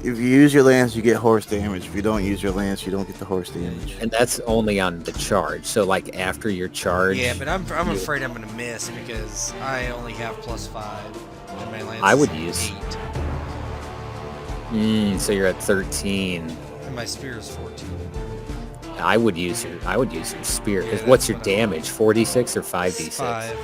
use your lance, you get horse damage. If you don't use your lance, you don't get the horse damage. And that's only on the charge. So like after your charge, Yeah, but I'm afraid I'm gonna miss because I only have +5 and my lance I would is use- 8 so you're at 13. and my spear is 14. I would use your spear because Yeah, what's that's your what I- damage? 46 or 5d6? 5.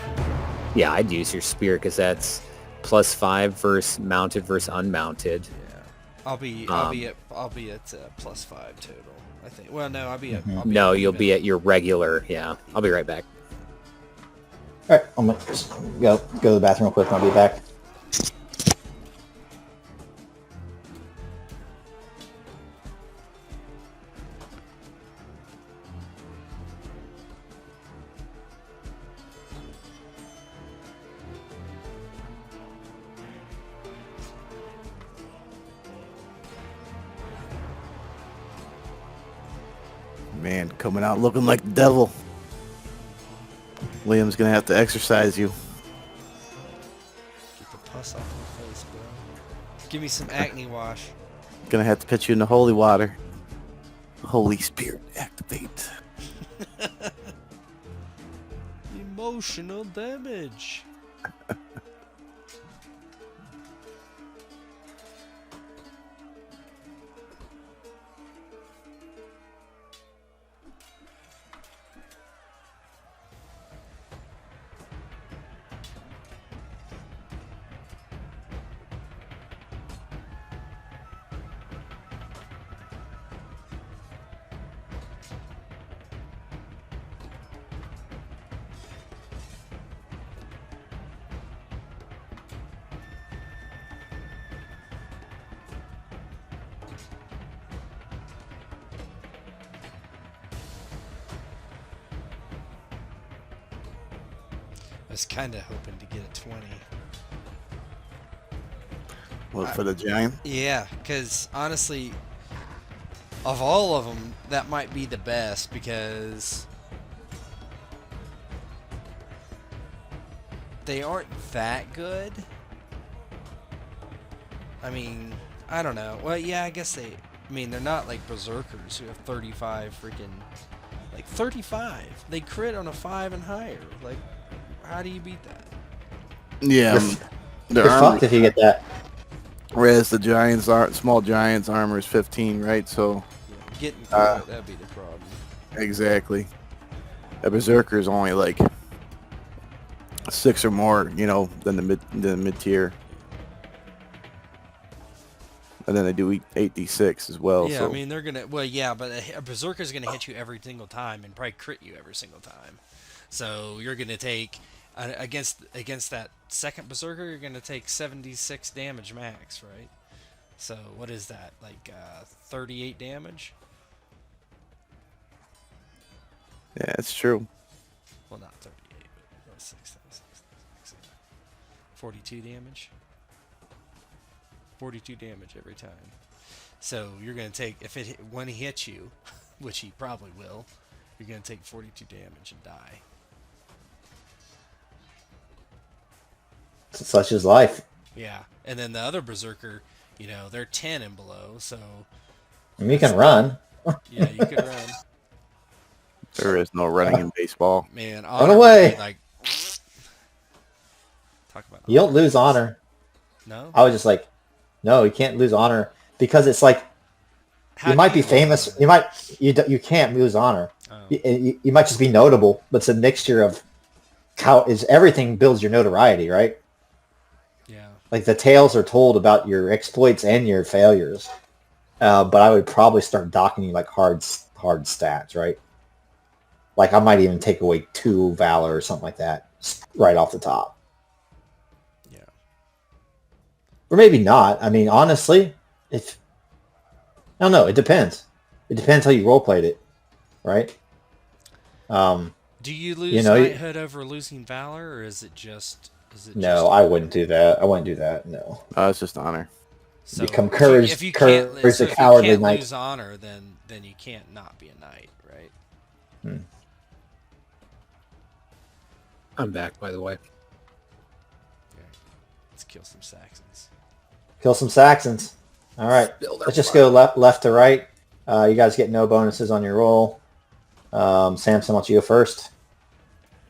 Yeah, I'd use your spear because that's +5 versus mounted versus unmounted. Yeah, I'll be at +5 total. I think. Well, no, I'll be at. I'll be No, at you'll even. be at your regular. Yeah, I'll be right back. All right, I'm gonna just go to the bathroom real quick and I'll be back. Man, coming out looking like the devil. Liam's gonna have to exercise you. Get the pus off my face, bro. Give me some acne wash. Gonna have to put you in the holy water. Holy Spirit, activate. Emotional damage. I was kind of hoping to get a 20. Well, for the giant. Yeah, because honestly, of all of them, that might be the best because they aren't that good. I mean, I don't know. Well, yeah, I guess they... I mean, they're not like berserkers who have 35 freaking... Like, 35! They crit on a 5 and higher. Like, how do you beat that? Yeah, You're fucked if you get that. Whereas the giants are small giants armor is 15, right? So Yeah, getting through it, that'd be the problem. exactly. A berserker is only like 6 or more, you know, than the mid tier. And then they do 8d6 as well. Yeah, so. I mean, they're gonna... Well, yeah, but a berserker's gonna hit you every single time and probably crit you every single time. So you're gonna take... Against that second berserker, you're gonna take 76 damage max, right? So what is that? Like 38 damage? Yeah, it's true. Well, not 38, but 42 damage. 42 damage every time. So you're gonna take when he hits you, which he probably will, you're gonna take 42 damage and die. Such is life. Yeah, and then the other berserker, you know, they're 10 and below, so I mean, you can run. yeah, you could run. There is no running in baseball. Man, Run honor away. would be like, talk about You don't lose honor. No, I was just like, no, you can't lose honor because it's like How you do might be lose famous. honor? You can't lose honor. Oh. You might just be notable, but it's a mixture of how is everything builds your notoriety, right? Yeah. Like the tales are told about your exploits and your failures. But I would probably start docking you like hard stats, right? Like I might even take away 2 valor or something like that right off the top. Yeah. Or maybe not. I mean, honestly, I don't know. It depends. It depends how you roleplayed it, right? Do you lose knighthood over losing valor, or is it just? No, I wouldn't do that. I wouldn't do that. No. It's just honor. So Become courage. If you courage, can't, so the if cowardly you can't knight. lose honor, then you can't not be a knight, right? I'm back, by the way. Okay. Let's kill some Saxons. Kill some Saxons. All right. Spill their Let's just blood. go left to right. You guys get no bonuses on your roll. Samson, why don't you go first?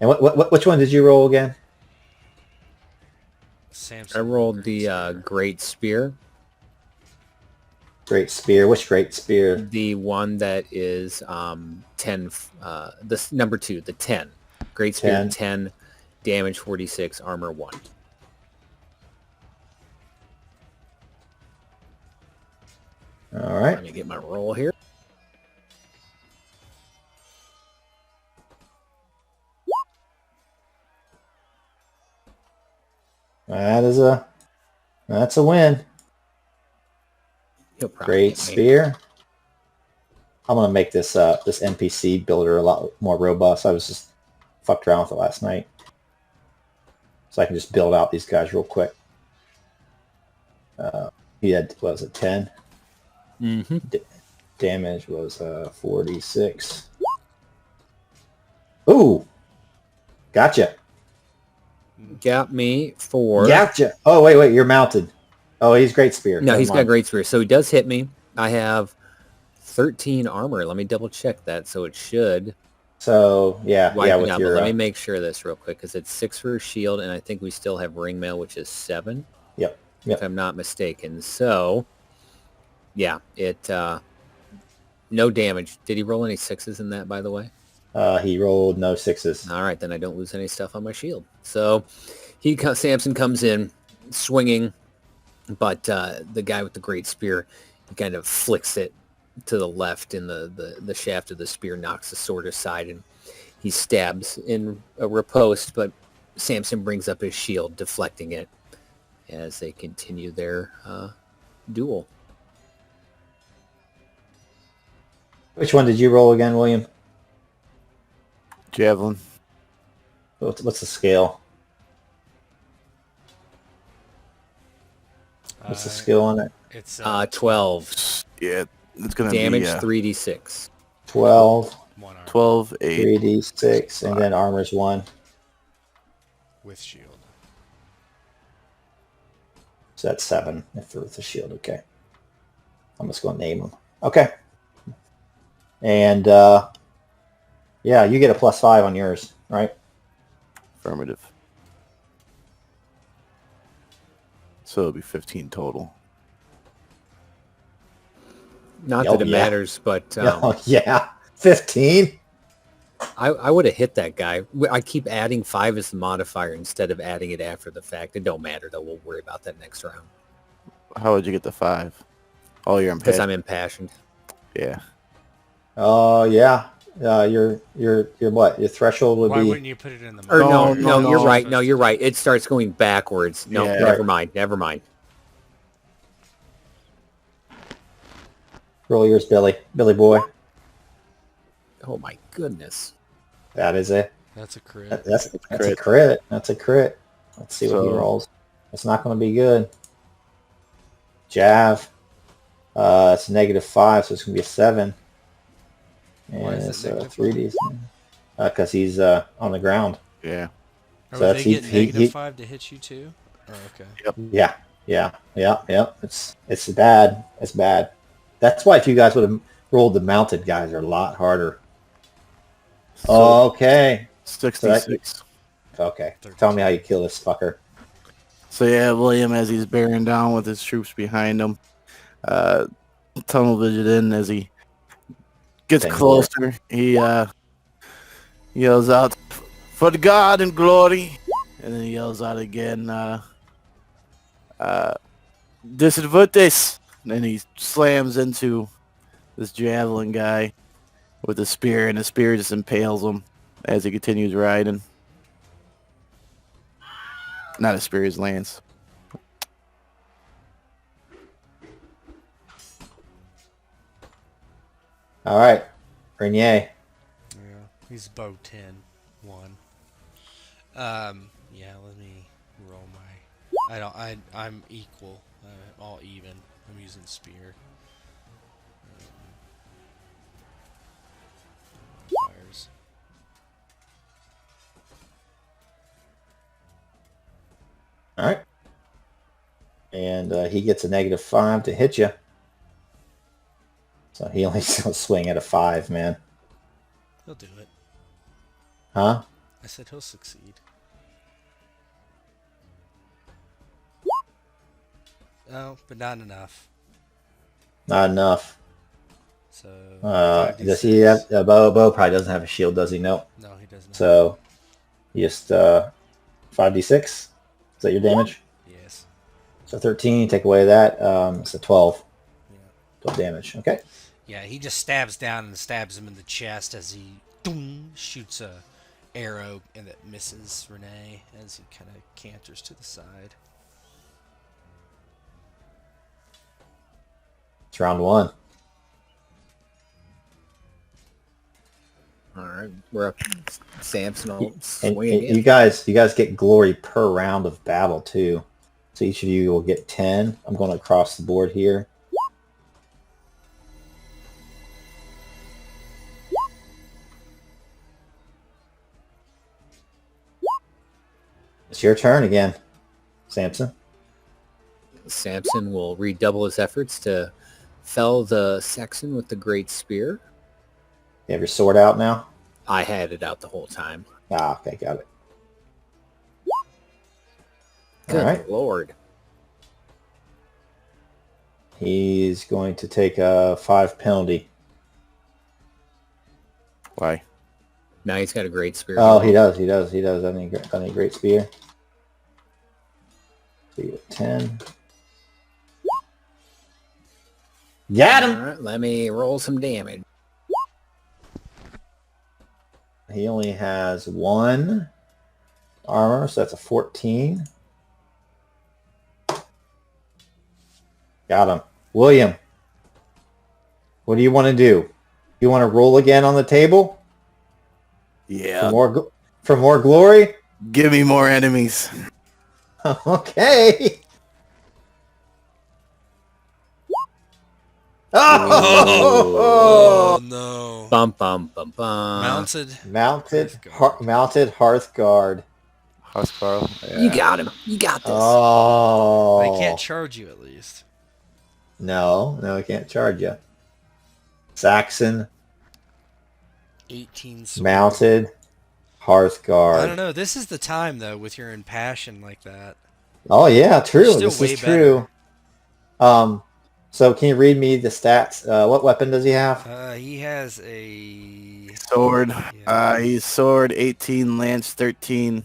And which one did you roll again? Samson I rolled the Great Spear. Great Spear. Which Great Spear? The one that is 10, this number 2, the 10. Great Spear 10, damage 46, armor 1. All right. Let me get my roll here. That's a win. He'll probably Great hit me. Spear. I'm gonna make this this NPC builder a lot more robust. I was just fucked around with it last night, so I can just build out these guys real quick. He had, what was it, 10? Mm-hmm. Damage was 46. Ooh, gotcha. Got me for... Gotcha. Oh wait, you're mounted. Oh, he's Great Spear. No, Never he's got mind. Great Spear. So he does hit me. I have 13 armor. Let me double check that. So it should So yeah, wipe it with out. your. But let me make sure of this real quick because it's 6 for a shield, and I think we still have ring mail, which is 7. Yep. If I'm not mistaken. So yeah, it no damage. Did he roll any 6s in that, by the way? He rolled no 6s. All right, then I don't lose any stuff on my shield. So Samson comes in swinging, but the guy with the Great Spear, he kind of flicks it to the left, and the shaft of the spear knocks the sword aside, and he stabs in a riposte, but Samson brings up his shield, deflecting it as they continue their duel. Which one did you roll again, William? Javelin. What's the scale? What's the skill on it? It's 12. Yeah, it's gonna Damage be 3d6. 12, 12, 8. 3d6, and then armor's 1. with shield. So that's 7 if with the shield. Okay. I'm just going to name them. Okay. And yeah, you get a +5 on yours, right? Affirmative. So it'll be 15 total. Not Oh, that it yeah. matters, but Oh, yeah. 15? I would have hit that guy. I keep adding 5 as the modifier instead of adding it after the fact. It don't matter, though. We'll worry about that next round. How would you get the 5? Oh, you're Because impatient. I'm impassioned. Yeah. Oh, yeah. Your what? Your threshold would Why be... wouldn't you put it in the Or No, no, no, you're no. right. No, you're right. It starts going backwards. No, Yeah. never mind. Never mind. Roll yours, Billy. Billy boy. Oh my goodness. That is it. That's a crit. That's a Crit. crit. That's a crit. Let's see what he So- rolls. It's not going to be good. Jav. It's -5, so it's going to be a 7. And Why is it it's negative 3D. Because he's on the ground. Yeah. Or So would that's- they get he- -5 to hit you too? Oh, okay. Yeah. It's bad. It's bad. That's why if you guys would have rolled the mounted guys are a lot harder. So Okay. 66. Okay. Tell me how you kill this fucker. So yeah, William, as he's bearing down with his troops behind him, tunnel vision in as he gets Thank closer. He yells out, "For God and glory!" And then he yells out again, "Disadvantage!" And then he slams into this javelin guy with a spear, and the spear just impales him as he continues riding. Not a spear, his lance. All right. Renier. Yeah. He's bow 10. 1. Yeah, let me roll my... I'm equal. All even. I'm using spear. Fires. All right. And he gets a -5 to hit you. So he only will swing at a 5, man. He'll do it. Huh? I said he'll succeed. Oh, but not enough. Not enough. So... Does he have... Bo probably doesn't have a shield, does he? Nope. No, he doesn't. So you just 5d6. Is that your damage? Yes. So 13, take away that. It's a 12. Yeah. 12 damage. Okay. Yeah, he just stabs down and stabs him in the chest as he shoots a arrow and that misses Renier as he kind of canters to the side. It's round 1. All right, we're up. Samson will And swing you again. guys get glory per round of battle too. So each of you will get 10. I'm going across the board here. It's your turn again, Samson. Samson will redouble his efforts to fell the Saxon with the great spear. You have your sword out now? I had it out the whole time. Ah, okay, got it. Good right. lord. He's going to take a 5 penalty. Why? Now he's got a great spear. Oh, he does. I need great spear. So you get 10. Got All him! right, let me roll some damage. He only has 1 armor, so that's a 14. Got him. William, what do you want to do? You want to roll again on the table? Yeah. For more glory? Give me more enemies. Okay. Oh no! Bum bum bum bum. Mounted. Mounted Hearthguard. Hospital. You Yeah. got him. You got this. Oh. They can't charge you at least. No, I can't charge you. Saxon, 18 sword. mounted, I Hearthguard. don't know. This is the time though, with your impassion like that. Oh yeah, true. Still This way is true. So can you read me the stats? What weapon does he have? He has a Sword. Yeah. He's sword 18, lance 13,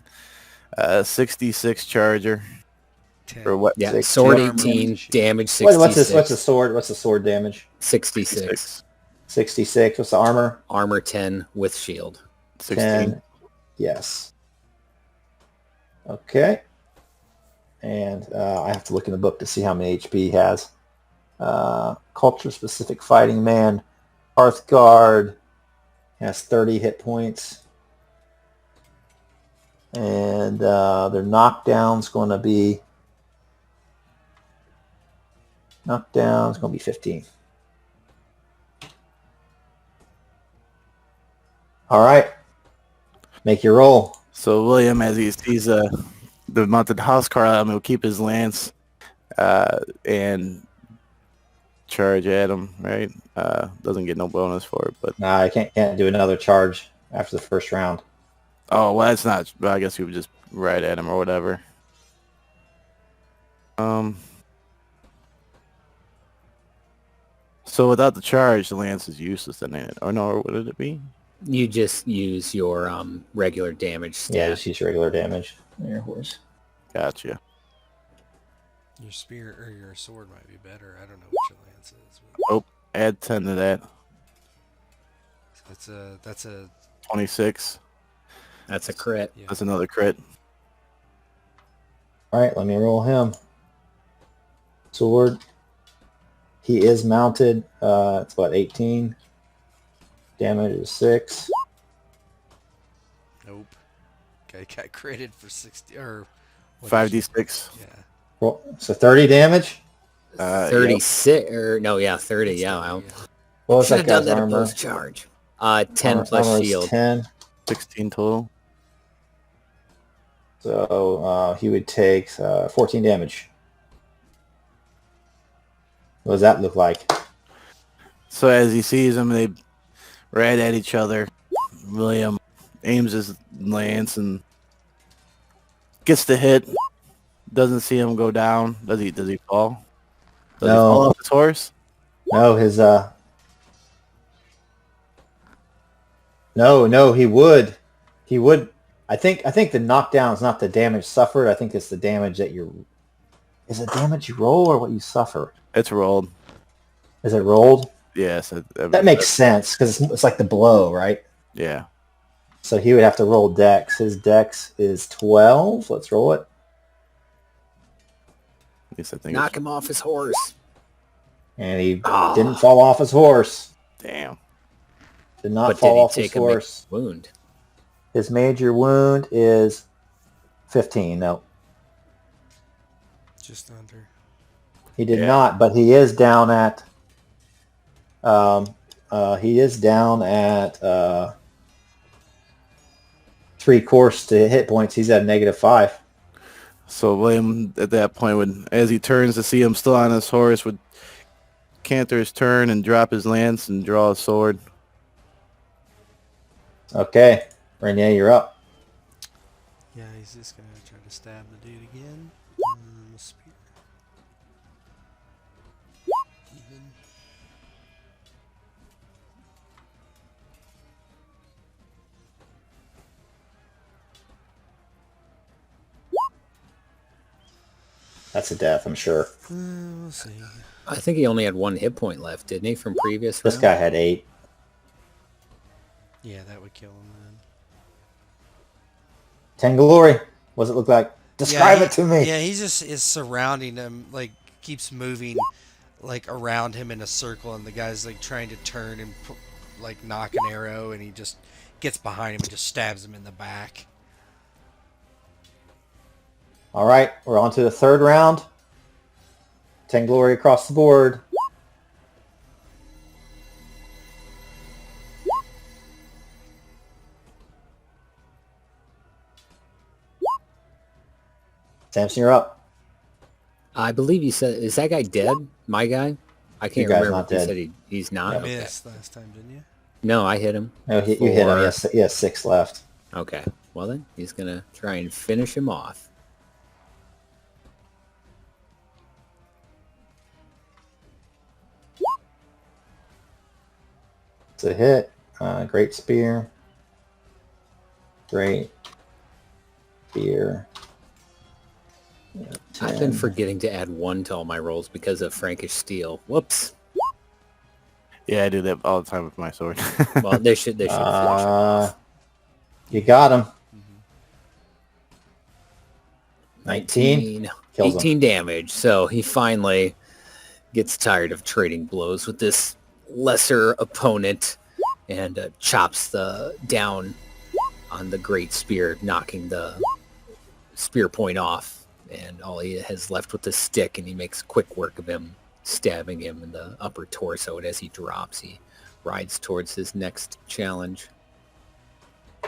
66 charger. 10. Or what? Yeah, 16 sword armor. 18, damage 66. What's the sword? What's the sword damage? 66. 66. What's the armor? Armor 10 with shield. 16. 10. Yes. Okay. And I have to look in the book to see how many HP he has. Culture-specific fighting man. Hearthguard has 30 hit points. And their knockdown's going to be... Knockdown's going to be 15. All right. Make your roll. So William, as he sees the mounted house car, he'll keep his lance and charge at him. Right? Doesn't get no bonus for it, but Nah, I can't do another charge after the first round. oh well, that's not. Well, I guess you would just ride at him or whatever. So without the charge, the lance is useless, then, ain't it? Or no, or what would it be? You just use your regular damage stat. Yeah, just use regular damage on your horse. Gotcha. Your spear or your sword might be better. I don't know what your lance is. But Oh, add 10 to that. that's a 26. That's a crit. yeah. That's another crit. All right, let me roll him. Sword. He is mounted. It's what, 18? Damage is 6. Nope. Okay, got critted for 60 or what 5d6. Yeah. Roll. So 30 damage. 36 or no, yeah, 30. That's Yeah, 30, I yeah. What was should that have done guy's that at armor? post charge. 10 plus Armor is shield. 10. 16 total. So he would take 14 damage. What does that look like? So as he sees him, they ride at each other. William aims his lance and gets the hit. Doesn't see him go down. Does he? Does he fall? Does he No. fall off his horse? No, his No, he would. He would. I think the knockdown is not the damage suffered. I think it's the damage that you. Is it damage you roll or what you suffer? It's rolled. Is it rolled? Yes. That makes sense because it's like the blow, right? Yeah. So he would have to roll dex. His dex is 12. Let's roll it. At least I think. Knock him off his horse. And he didn't fall off his horse. Damn. Did not But fall did he off his take a big horse. wound? His major wound is 15. No, Just under. he did Yeah. not. But he is down at. He is down at 3 course to hit points. He's at -5. So William, at that point, as he turns to see him still on his horse, would canter his turn and drop his lance and draw a sword. Okay, Renier, you're up. Yeah, he's just gonna try to stab the dude again. Spear. Even. That's a death, I'm sure. We'll see. I think he only had 1 hit point left, didn't he, from previous This round? guy had 8. Yeah, that would kill him then. 10 glory. What does it look like? Describe it to me. Yeah, he just is surrounding him, like keeps moving, like around him in a circle, and the guy's like trying to turn and like knock an arrow, and he just gets behind him and just stabs him in the back. All right, we're on to the third round. 10 glory across the board. Samson, you're up. I believe you said, is that guy dead? My guy? I can't guy's remember not if you dead. said he's not. You Okay. missed last time, didn't you? No, I hit him. No, you hit him. He has 6 left. Okay. Well then, he's going to try and finish him off. It's a hit. Great spear. Great spear. I've been 10. forgetting to add 1 to all my rolls because of Frankish Steel. Whoops. Yeah, I do that all the time with my sword. Well, they should finish him off. You got him. 19. Kills 18 damage. So he finally gets tired of trading blows with this lesser opponent and chops the down on the great spear, knocking the spear point off. And all he has left with the stick, and he makes quick work of him, stabbing him in the upper torso. And as he drops, he rides towards his next challenge.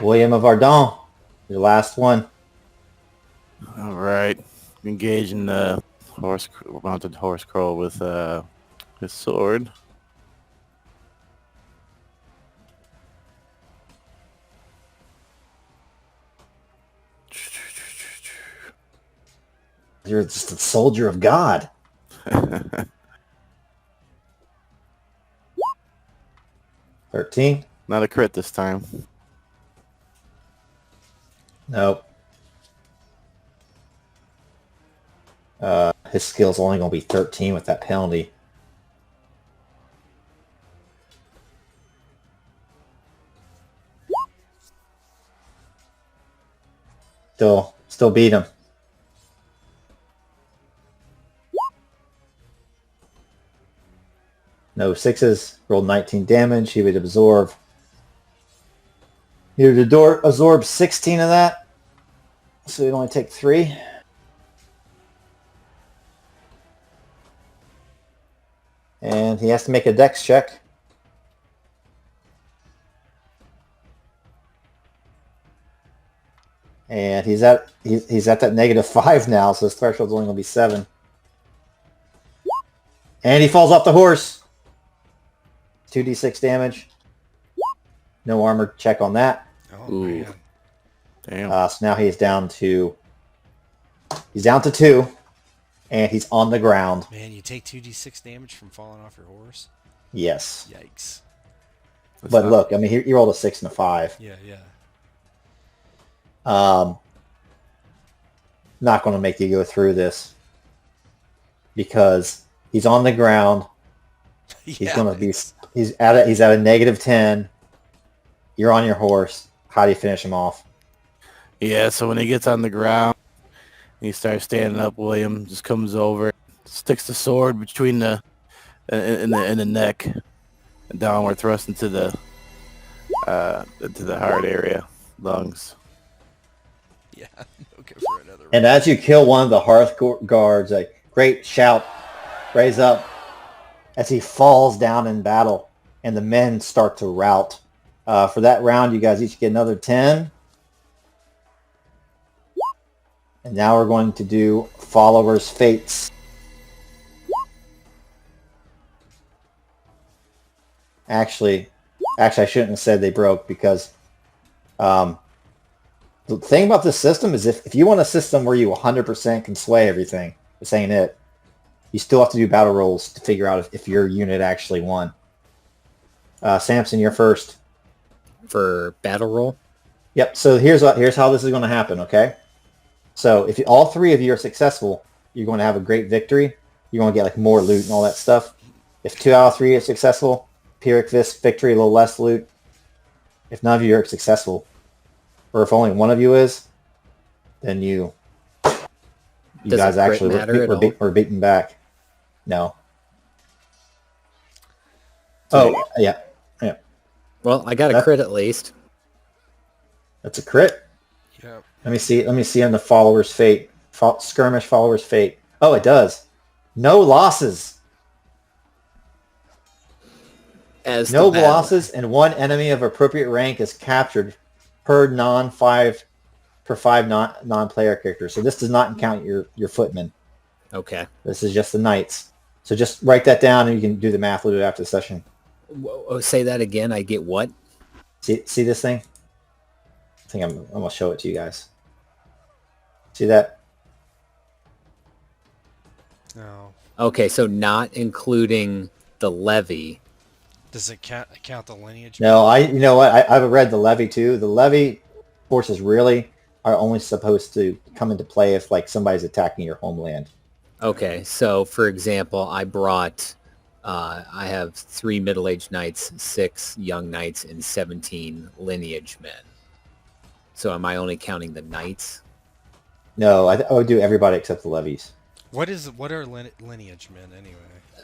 William of Ardennes, your last one. All right, engage in the mounted horse crawl with his sword. You're just a soldier of God. 13. Not a crit this time. Nope. His skill's only going to be 13 with that penalty. Still beat him. No 6s. Rolled 19 damage. He would absorb. He would absorb 16 of that. So he'd only take 3. And he has to make a dex check. And he's at that -5 now, so his threshold's only going to be 7. And he falls off the horse. 2d6 damage. No armor check on that. Oh, Ooh. man. Damn. So now he's down to 2, and he's on the ground. Man, you take 2d6 damage from falling off your horse? Yes, Yikes. but look, I mean, he rolled a 6 and a 5. Yeah, yeah. Not going to make you go through this because he's on the ground. He's Yeah, going to be. He's at a -10. You're on your horse. How do you finish him off? Yeah, so when he gets on the ground, he starts standing up. William just comes over, sticks the sword between the in the neck, and downward thrust into the heart area, lungs. Yeah, okay for another And as you kill one of the hearth guards, a great shout raise up as he falls down in battle, and the men start to rout. For that round, you guys each get another 10. And now we're going to do Followers' Fates. Actually, I shouldn't have said they broke because the thing about this system is if you want a system where you 100% can sway everything, this ain't it. You still have to do battle rolls to figure out if your unit actually won. Samson, you're first. For battle roll? Yep, so here's how this is going to happen, okay? So if all 3 of you are successful, you're going to have a great victory. You're going to get like more loot and all that stuff. If 2 out of 3 are successful, Pyrrhic victory, a little less loot. If none of you are successful, or if only one of you is, then you Does guys a crit actually matter at all? were beaten back. No. So- Oh, yeah. Well, I got a crit at least. That's a crit. Yep. Let me see on the Follower's Fate. Skirmish Follower's Fate. Oh, it does. No losses. As No the battle- losses, and one enemy of appropriate rank is captured per non-5 per 5 non-player characters. So this does not count your footmen. Okay. This is just the knights. So just write that down, and you can do the math. We'll do it after the session. Say that again. I get what? See this thing? I think I'm gonna show it to you guys. See that? No. Okay, so not including the levy. Does it count the lineage? No, you know what? I've read the levy too. The levy forces really are only supposed to come into play if like somebody's attacking your homeland. Okay, so for example, I have 3 middle-aged knights, 6 young knights, and 17 lineage men. So am I only counting the knights? No, I would do everybody except the levies. What are lineage men anyway?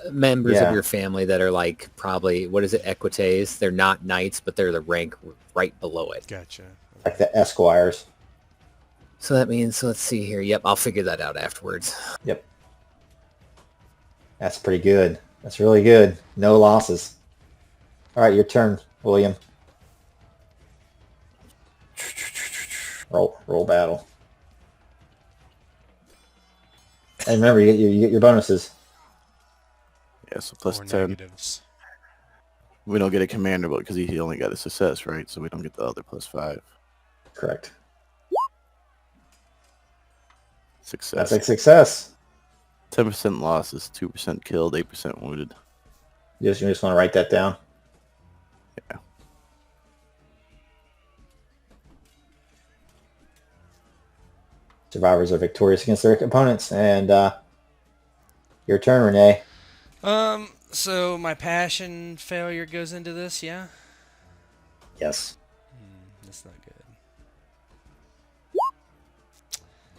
Members Yeah. of your family that are like probably, what is it, equites? They're not knights, but they're the rank right below it. Gotcha. Like the esquires. So that means, let's see here. Yep, I'll figure that out afterwards. Yep. That's pretty good. That's really good. No losses. All right, your turn, William. Roll battle. And remember, you get your bonuses. Yeah, so plus Or 10. negatives. We don't get a commander vote because he only got a success, right? So we don't get the other plus 5. Correct. Success. That's a success. 10% losses, 2% killed, 8% wounded. You just want to write that down. Yeah. Survivors are victorious against their opponents. And your turn, Renee. So my passion failure goes into this, yeah? Yes. That's not good.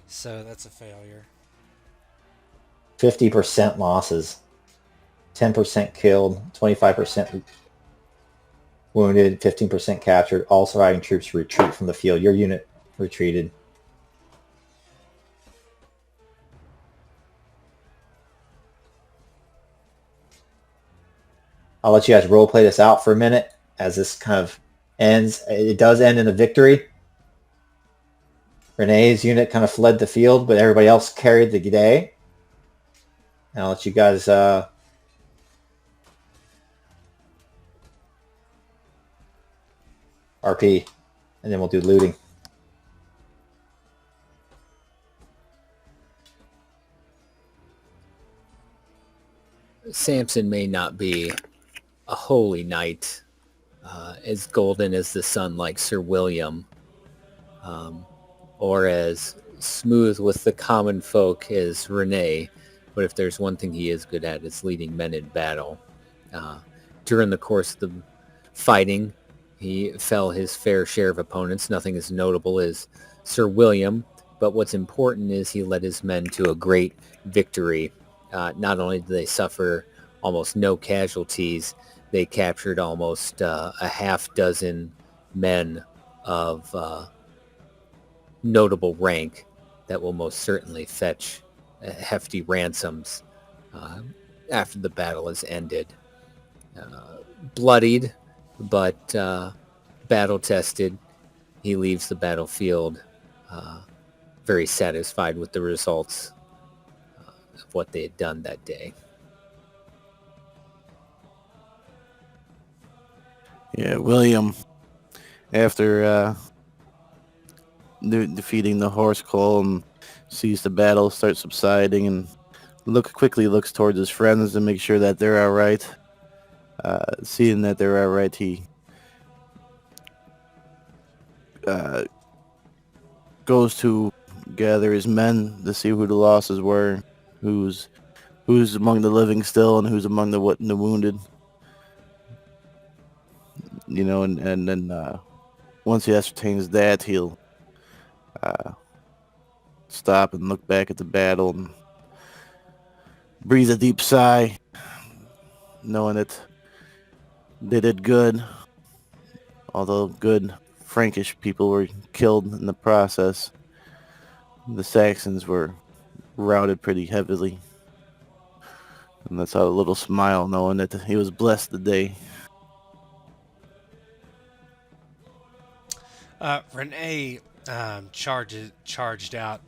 So that's a failure. 50% losses. 10% killed. 25% wounded. 15% captured. All surviving troops retreat from the field. Your unit retreated. I'll let you guys role play this out for a minute as this kind of ends. It does end in a victory. Renee's unit kind of fled the field, but everybody else carried the day. And I'll let you guys RP, and then we'll do looting. Samson may not be a holy knight, as golden as the sun like Sir William, or as smooth with the common folk as Renier, but if there's one thing he is good at, it's leading men in battle. During the course of the fighting, he fell his fair share of opponents. Nothing as notable as Sir William, but what's important is he led his men to a great victory. Not only did they suffer almost no casualties, they captured almost a half dozen men of notable rank that will most certainly fetch hefty ransoms after the battle is ended. Bloodied, but battle-tested, he leaves the battlefield very satisfied with the results of what they had done that day. Yeah, William, after defeating the horse column, sees the battle start subsiding and quickly looks towards his friends to make sure that they're all right. Seeing that they're all right, he goes to gather his men to see who the losses were, who's among the living still and who's among the wounded. You know, and then once he ascertains that, he'll stop and look back at the battle and breathe a deep sigh, knowing that they did good, although good Frankish people were killed in the process. The Saxons were routed pretty heavily, and that's how a little smile, knowing that he was blessed today. Renier, charged out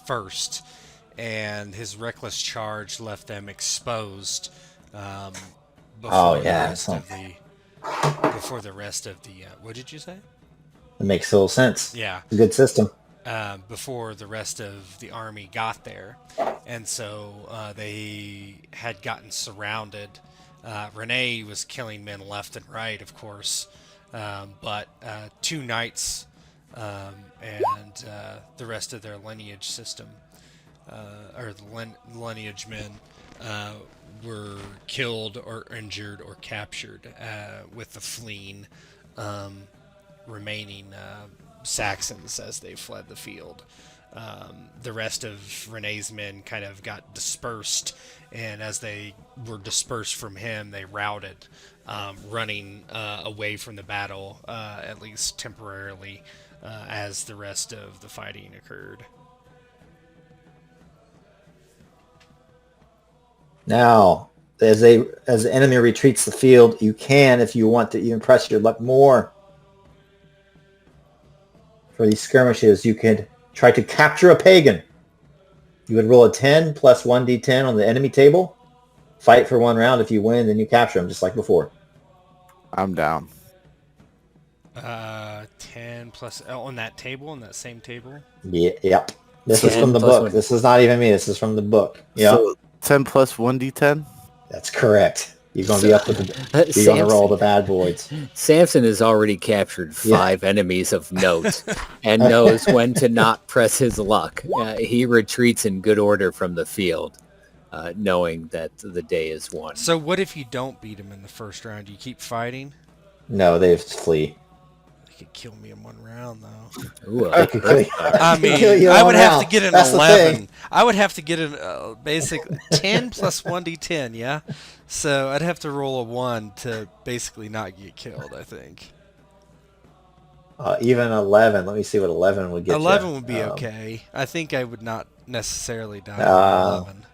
first, and his reckless charge left them exposed Oh before the yeah, rest of the what did you say? it makes total sense. Yeah. It's a good system. Before the rest of the army got there. And so they had gotten surrounded. Renier was killing men left and right, of course, but 2 knights and the rest of their lineage system, or the lineage men, were killed or injured or captured, with the fleeing remaining Saxons as they fled the field. The rest of Renier's men kind of got dispersed, and as they were dispersed from him, they routed, running away from the battle, at least temporarily, as the rest of the fighting occurred. Now, as the enemy retreats the field, you can, if you want to even press your luck more for these skirmishes, you could try to capture a pagan. You would roll a 10 plus 1d10 on the enemy table. Fight for 1 round. If you win, then you capture them, just like before. I'm down. 10 plus on that table, on that same table. Yeah, yep. This is 10 from the plus book. 1. This is not even me. This is from the book. Yeah, So 10 plus 1d10? that's correct. You're going to be up with the. You're going to roll the bad boys. Samson has already captured 5 enemies of note and knows when to not press his luck. He retreats in good order from the field, knowing that the day is won. So what if you don't beat him in the first round? Do you keep fighting? No, they flee. They could kill me in 1 round, though. Ooh, They could kill you. I They could kill mean, you in I one would have to round. get an That's the 11. thing. I would have to get an basic 10 plus 1d10, yeah? So I'd have to roll a 1 to basically not get killed, I think. Even 11. Let me see what 11 would get 11 you. would be okay. I think I would not necessarily die Uh, at 11.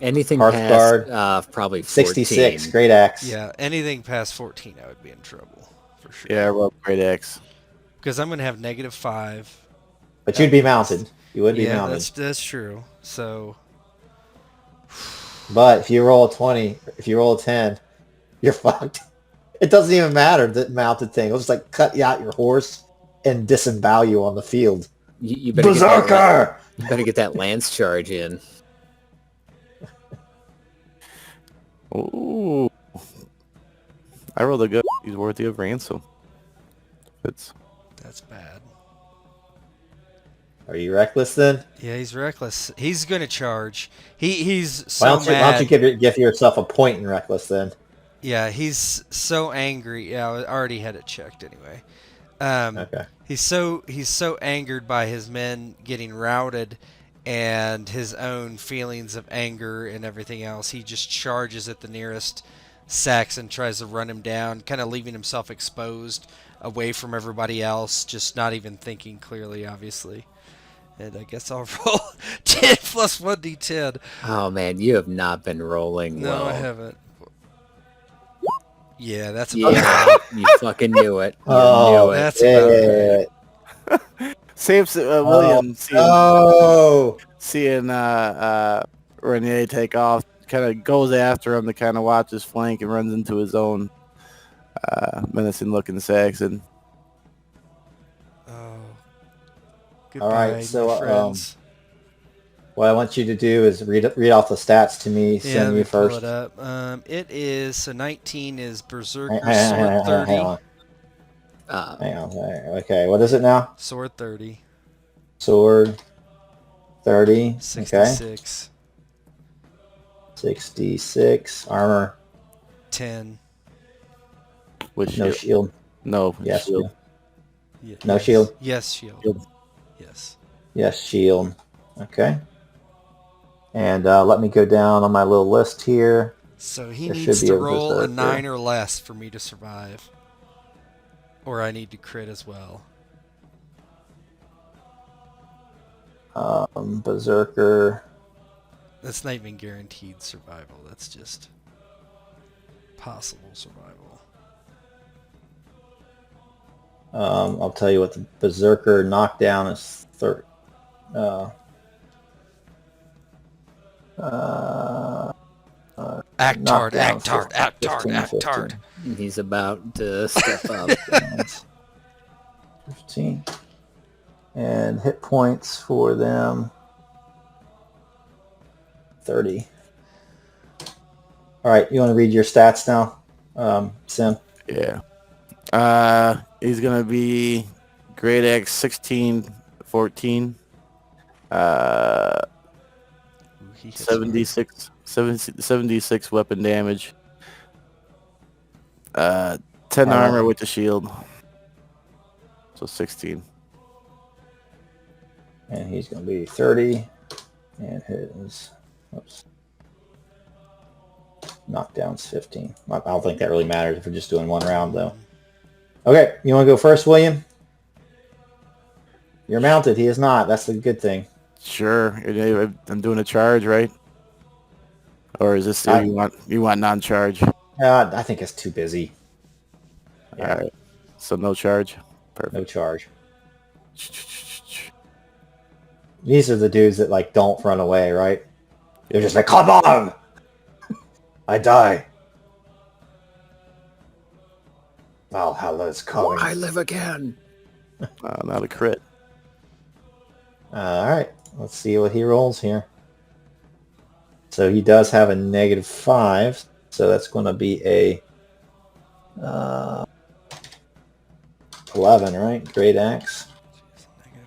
Anything Hearthguard, past probably 14. 66. Great axe. Yeah, anything past 14, I would be in trouble, for sure. Yeah, roll great axe. Because I'm going to have -5. But you'd be mounted. You would be mounted. That's true. So, But if you roll a 20, if you roll a 10, you're fucked. It doesn't even matter, the mounted thing. It'll just like cut you out your horse and disembowel you on the field. You better Berserker! you better get that lance charge in. Ooh. I rolled a good. He's worthy of ransom. that's bad. Are you reckless then? Yeah, he's reckless. He's going to charge. He's so Why don't mad. you give yourself a point in reckless then? Yeah, he's so angry. Yeah, I already had it checked anyway. Okay. He's so angered by his men getting routed and his own feelings of anger and everything else. He just charges at the nearest Saxon, tries to run him down, kind of leaving himself exposed away from everybody else, just not even thinking clearly, obviously. And I guess I'll roll 10 plus 1d10. Oh man, you have not been rolling No, well. I haven't. Yeah, that's Yeah, you fucking knew it. You Oh, knew it. That's about yeah. Samson William seeing Renier take off, kind of goes after him to kind of watch his flank and runs into his own menacing-looking Saxon. Oh. All right, Goodbye, so, my friends. What I want you to do is read off the stats to me. Yeah, Send let me me pull first. it up. It is, so 19 is Berserker Hang Sword 30. on. Uh, Hang on. Okay, what is it now? Sword 30. Sword 30. Okay. 66. 66. Armor. 10. With No shield. shield. No. Yes. Shield. No Yes. shield? Yes, shield. Shield. Yes. Yes, shield. Okay. And let me go down on my little list here. So he There needs should be to a roll a berserker. 9 or less for me to survive. Or I need to crit as well. Berserker. That's not even guaranteed survival. That's just possible survival. I'll tell you what the Berserker knockdown is. Act hard, Knockdown act hard, act hard, 15, act hard. 15. He's about to step up. 15. And hit points for them 30. All right, you want to read your stats now, Sim? Yeah. He's gonna be Great Axe 16, 14. He hits 76 weapon damage. 10 armor with the shield. So 16. And he's going to be 30. And his knockdown's 15. I don't think that really matters if we're just doing one round, though. Okay, you want to go first, William? You're mounted. He is not. That's the good thing. Sure. I'm doing a charge, right? Or is this you want non-charge? I think it's too busy. Yeah. All right. So no charge. Perfect. No charge. These are the dudes that like don't run away, right? They're just like, come on! I die. Valhalla's coming. I live again. Not a crit. All right, let's see what he rolls here. So he does have a -5, so that's going to be a 11, right? Great axe.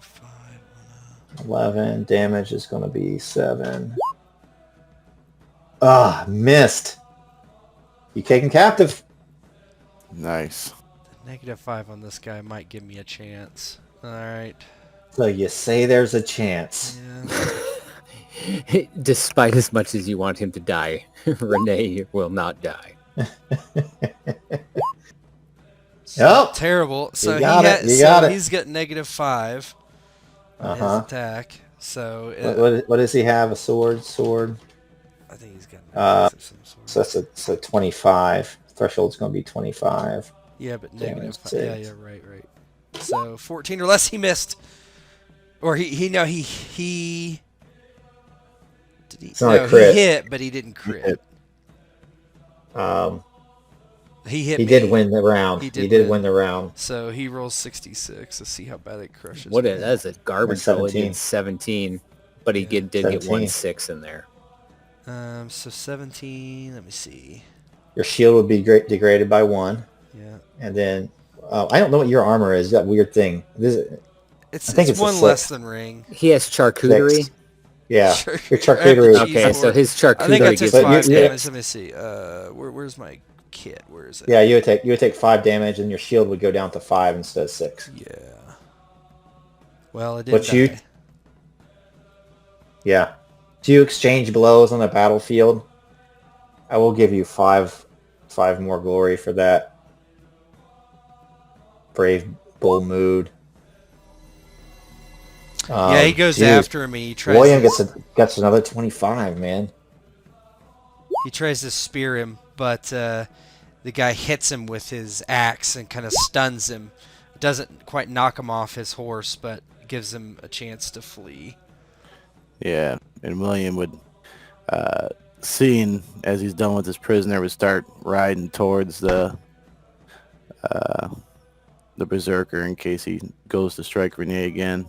-5. 11 damage is going to be 7. Missed. You taken captive. Nice. The -5 on this guy might give me a chance. All right. So you say there's a chance. Yeah. Despite as much as you want him to die, Renier will not die. Yep. Terrible. So You got it. he's got -5 on his attack. So What does he have? A sword? I think he's got Uh, of some sort. So that's a 25. Threshold's going to be 25. Yeah, but damage -5. saved. Yeah, right. So 14 or less, he missed. Or he did he? It's not a No, crit. he hit, but he didn't crit. He hit. He me. did win the round. He He did did win. win the round. So he rolls 66. Let's see how bad it crushes. That's a garbage That's roll. He 17. did 17, but he did get 17. 1 6 in there. So 17. Let me see. Your shield would be degraded by 1. Yeah. And then I don't know what your armor is. That weird thing. It's I think it's a one 6. less than ring. He has charcuterie. 6. Yeah. Your I have charcuterie. the Okay, so board. his I think I charcuterie took gives But 5 you- damage. Let me see. Where's my kit? Where is it? Yeah, you would take 5 damage, and your shield would go down to 5 instead of 6. Yeah. Well, it did. But you- Yeah. Do you exchange blows on the battlefield? I will give you 5 more glory for that. Brave bull mood. Yeah, he goes dude, after me. He tries. William gets another 25, man. He tries to spear him, but the guy hits him with his axe and kind of stuns him. Doesn't quite knock him off his horse, but gives him a chance to flee. Yeah, and William would, seeing as he's done with his prisoner, would start riding towards the Berserker in case he goes to strike Renier again.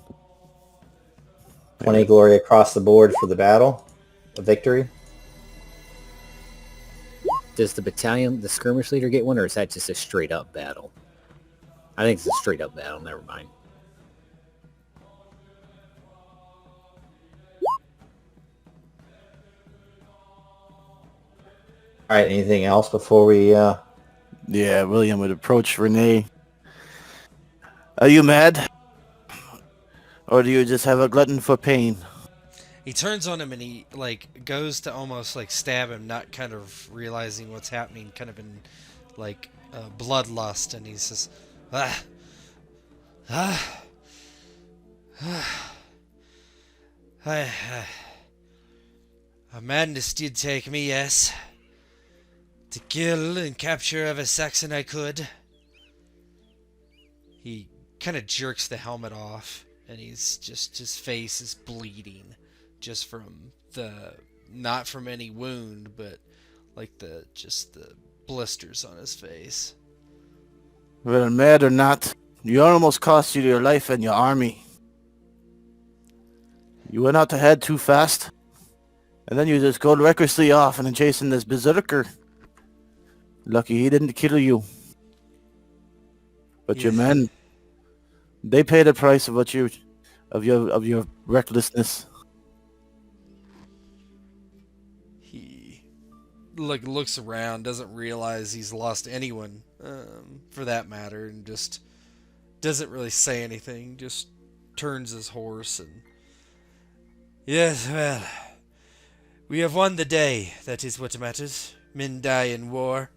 20 glory across the board for the battle. A victory. Does the skirmish leader get one, or is that just a straight up battle? I think it's a straight up battle. Never mind. All right, anything else before we... Yeah, William would approach Renier. Are you mad? Or do you just have a glutton for pain? He turns on him and he like goes to almost like stab him, not kind of realizing what's happening, kind of in like bloodlust, and he says, a madness did take me, yes. To kill and capture every Saxon I could. He kind of jerks the helmet off, and his face is bleeding, just from not from any wound, but like the blisters on his face. Well, mad or not, you almost cost you your life and your army. You went out ahead too fast, and then you just go recklessly off and chasing this berserker. Lucky he didn't kill you. But your men, they pay the price of your recklessness. He looks around, doesn't realize he's lost anyone, for that matter, and just doesn't really say anything. Just turns his horse and... Yes, well, we have won the day. That is what matters. Men die in war.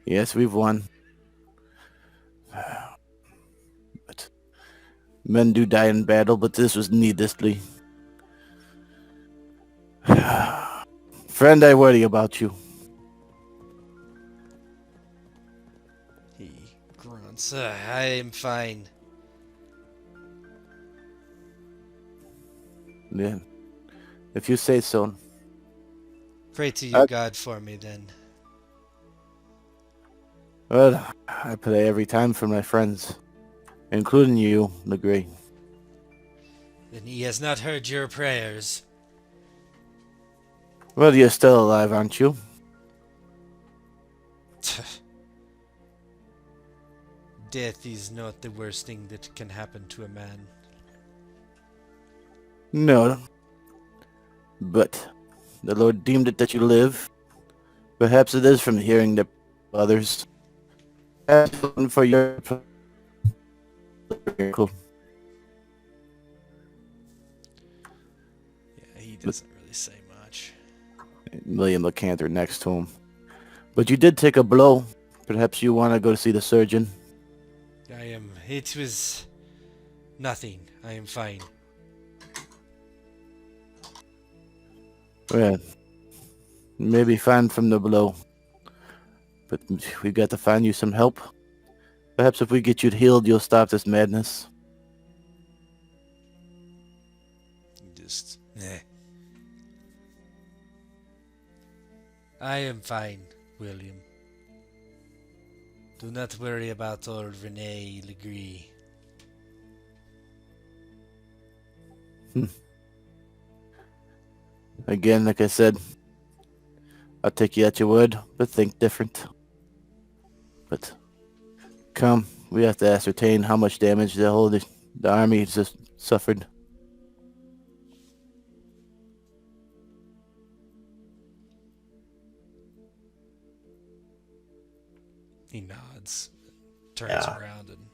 Yes, we've won. But men do die in battle, but this was needlessly. Friend, I worry about you. He grunts. I am fine. Yeah. If you say so. Pray to your God for me, then. Well, I pray every time for my friends, including you, Legree. Then he has not heard your prayers. Well, you're still alive, aren't you? Death is not the worst thing that can happen to a man. No. But the Lord deemed it that you live. Perhaps it is from hearing the others. For your miracle. Yeah, he doesn't really say much. William LeCanter next to him. But you did take a blow. Perhaps you want to go see the surgeon. It was nothing. I am fine. Well, maybe fine from the blow. But we've got to find you some help. Perhaps if we get you healed, you'll stop this madness. Just, I am fine, William. Do not worry about old Renier Legree. Again, like I said, I'll take you at your word, but think different. But come, we have to ascertain how much damage the army has just suffered. He nods, turns around, and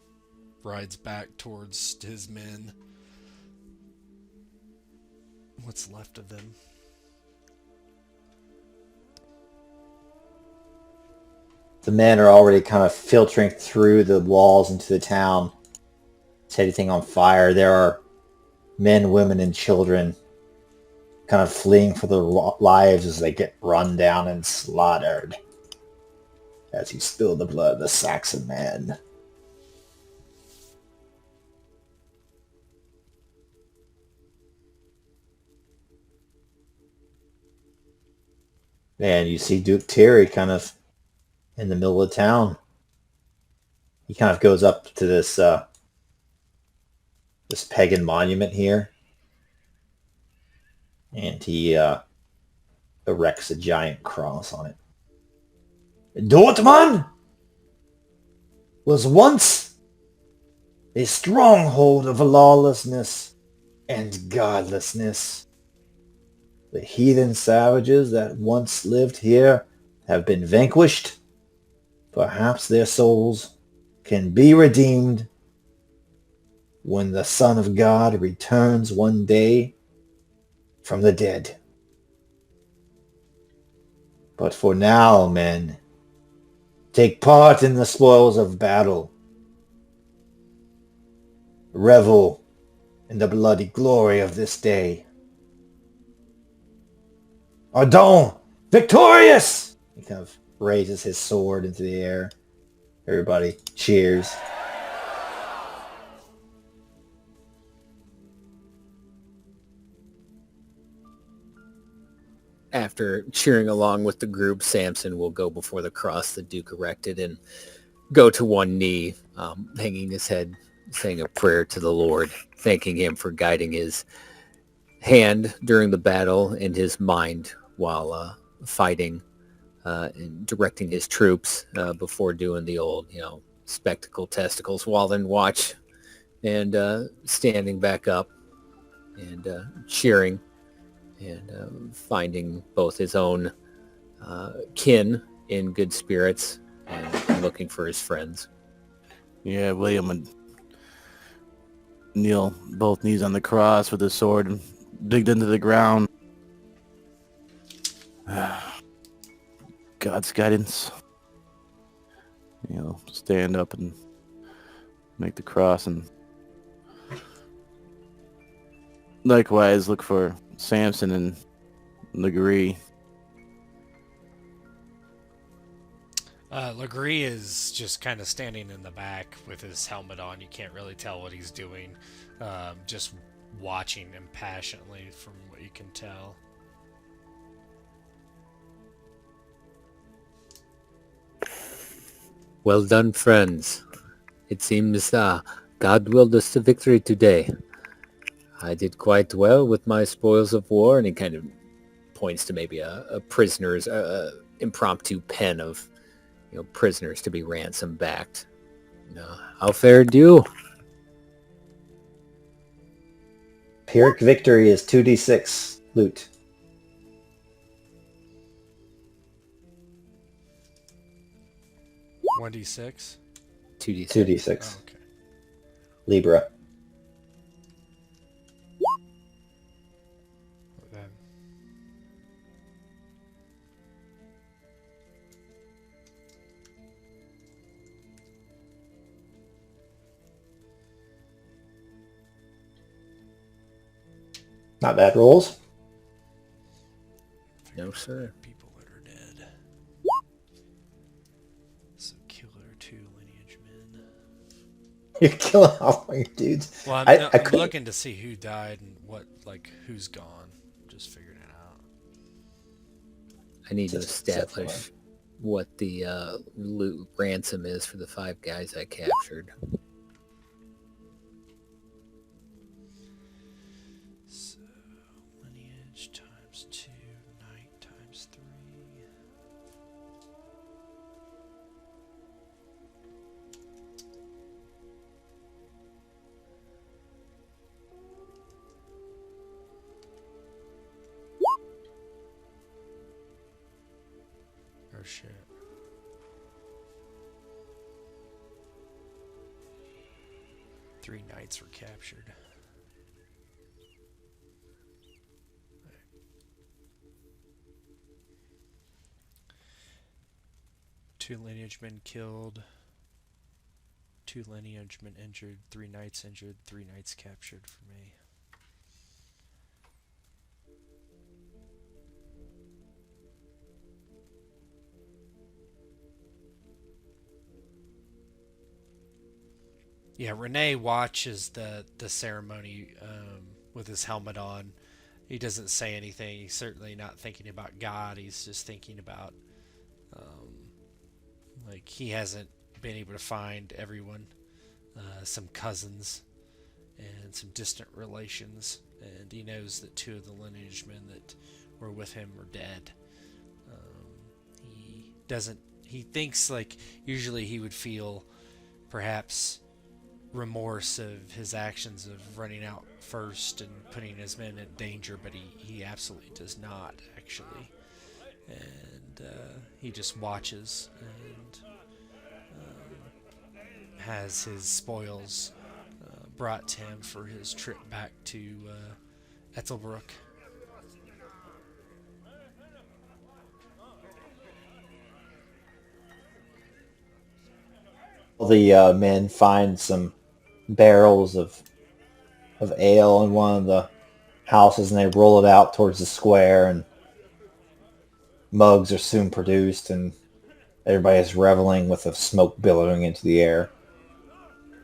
rides back towards his men. What's left of them? The men are already kind of filtering through the walls into the town, setting on fire. There are men, women, and children kind of fleeing for their lives as they get run down and slaughtered as you spill the blood of the Saxon man. And you see Duke Thierry kind of in the middle of town. He kind of goes up to this this pagan monument here, and he erects a giant cross on it. Dortmund was once a stronghold of lawlessness and godlessness. The heathen savages that once lived here have been vanquished. Perhaps their souls can be redeemed when the Son of God returns one day from the dead. But for now, men, take part in the spoils of battle. Revel in the bloody glory of this day. Ardennes, victorious! He kind of raises his sword into the air. Everybody cheers. After cheering along with the group, Samson will go before the cross the Duke erected and go to one knee, hanging his head, saying a prayer to the Lord, thanking him for guiding his hand during the battle and his mind while fighting and directing his troops before doing the old, spectacle testicles, while then watch and standing back up and cheering and finding both his own kin in good spirits and looking for his friends. Yeah, William would kneel both knees on the cross with his sword and digged into the ground. God's guidance. Stand up and make the cross, and likewise look for Samson and Legree. Legree is just kind of standing in the back with his helmet on. You can't really tell what he's doing. Just watching him passionately from what you can tell. Well done, friends. It seems God willed us to victory today. I did quite well with my spoils of war, and he kind of points to maybe a prisoner's impromptu pen of prisoners to be ransom backed. How fared you? Pyrrhic victory is 2d6 loot. One d6. 2d6. 2d6. Oh, okay. Libra. Then Not bad rolls. No, sir. people that are dead. So killer 2 lineage men. You're killing all your dudes. Well, I I'm couldn't- looking to see who died and who's gone. Just figuring it out. I need to Just establish what the loot ransom is for the 5 guys I captured. So lineage times 2, night times 3. Oh shit. Three knights were captured. Two lineage men killed. 2 lineage men injured. 3 knights injured. 3 knights captured for me. Yeah, Renier watches the ceremony with his helmet on. He doesn't say anything. He's certainly not thinking about God. He's just thinking about, he hasn't been able to find everyone, some cousins and some distant relations, and he knows that 2 of the lineage men that were with him are dead. He thinks usually he would feel perhaps remorse of his actions of running out first and putting his men in danger, but he absolutely does not, actually. And he just watches and has his spoils brought to him for his trip back to Ethelbrook. The men find some barrels of ale in one of the houses, and they roll it out towards the square, and mugs are soon produced, and Everybody is reveling with the smoke billowing into the air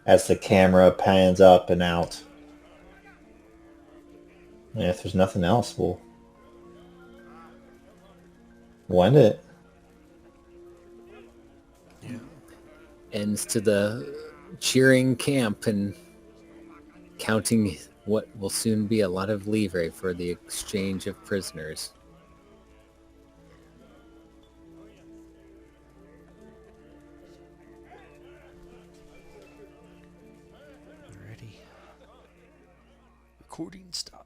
as the camera pans up and out. And if there's nothing else, we'll end it. Ends to the cheering camp and counting what will soon be a lot of livre for the exchange of prisoners. Ready. Recording stop.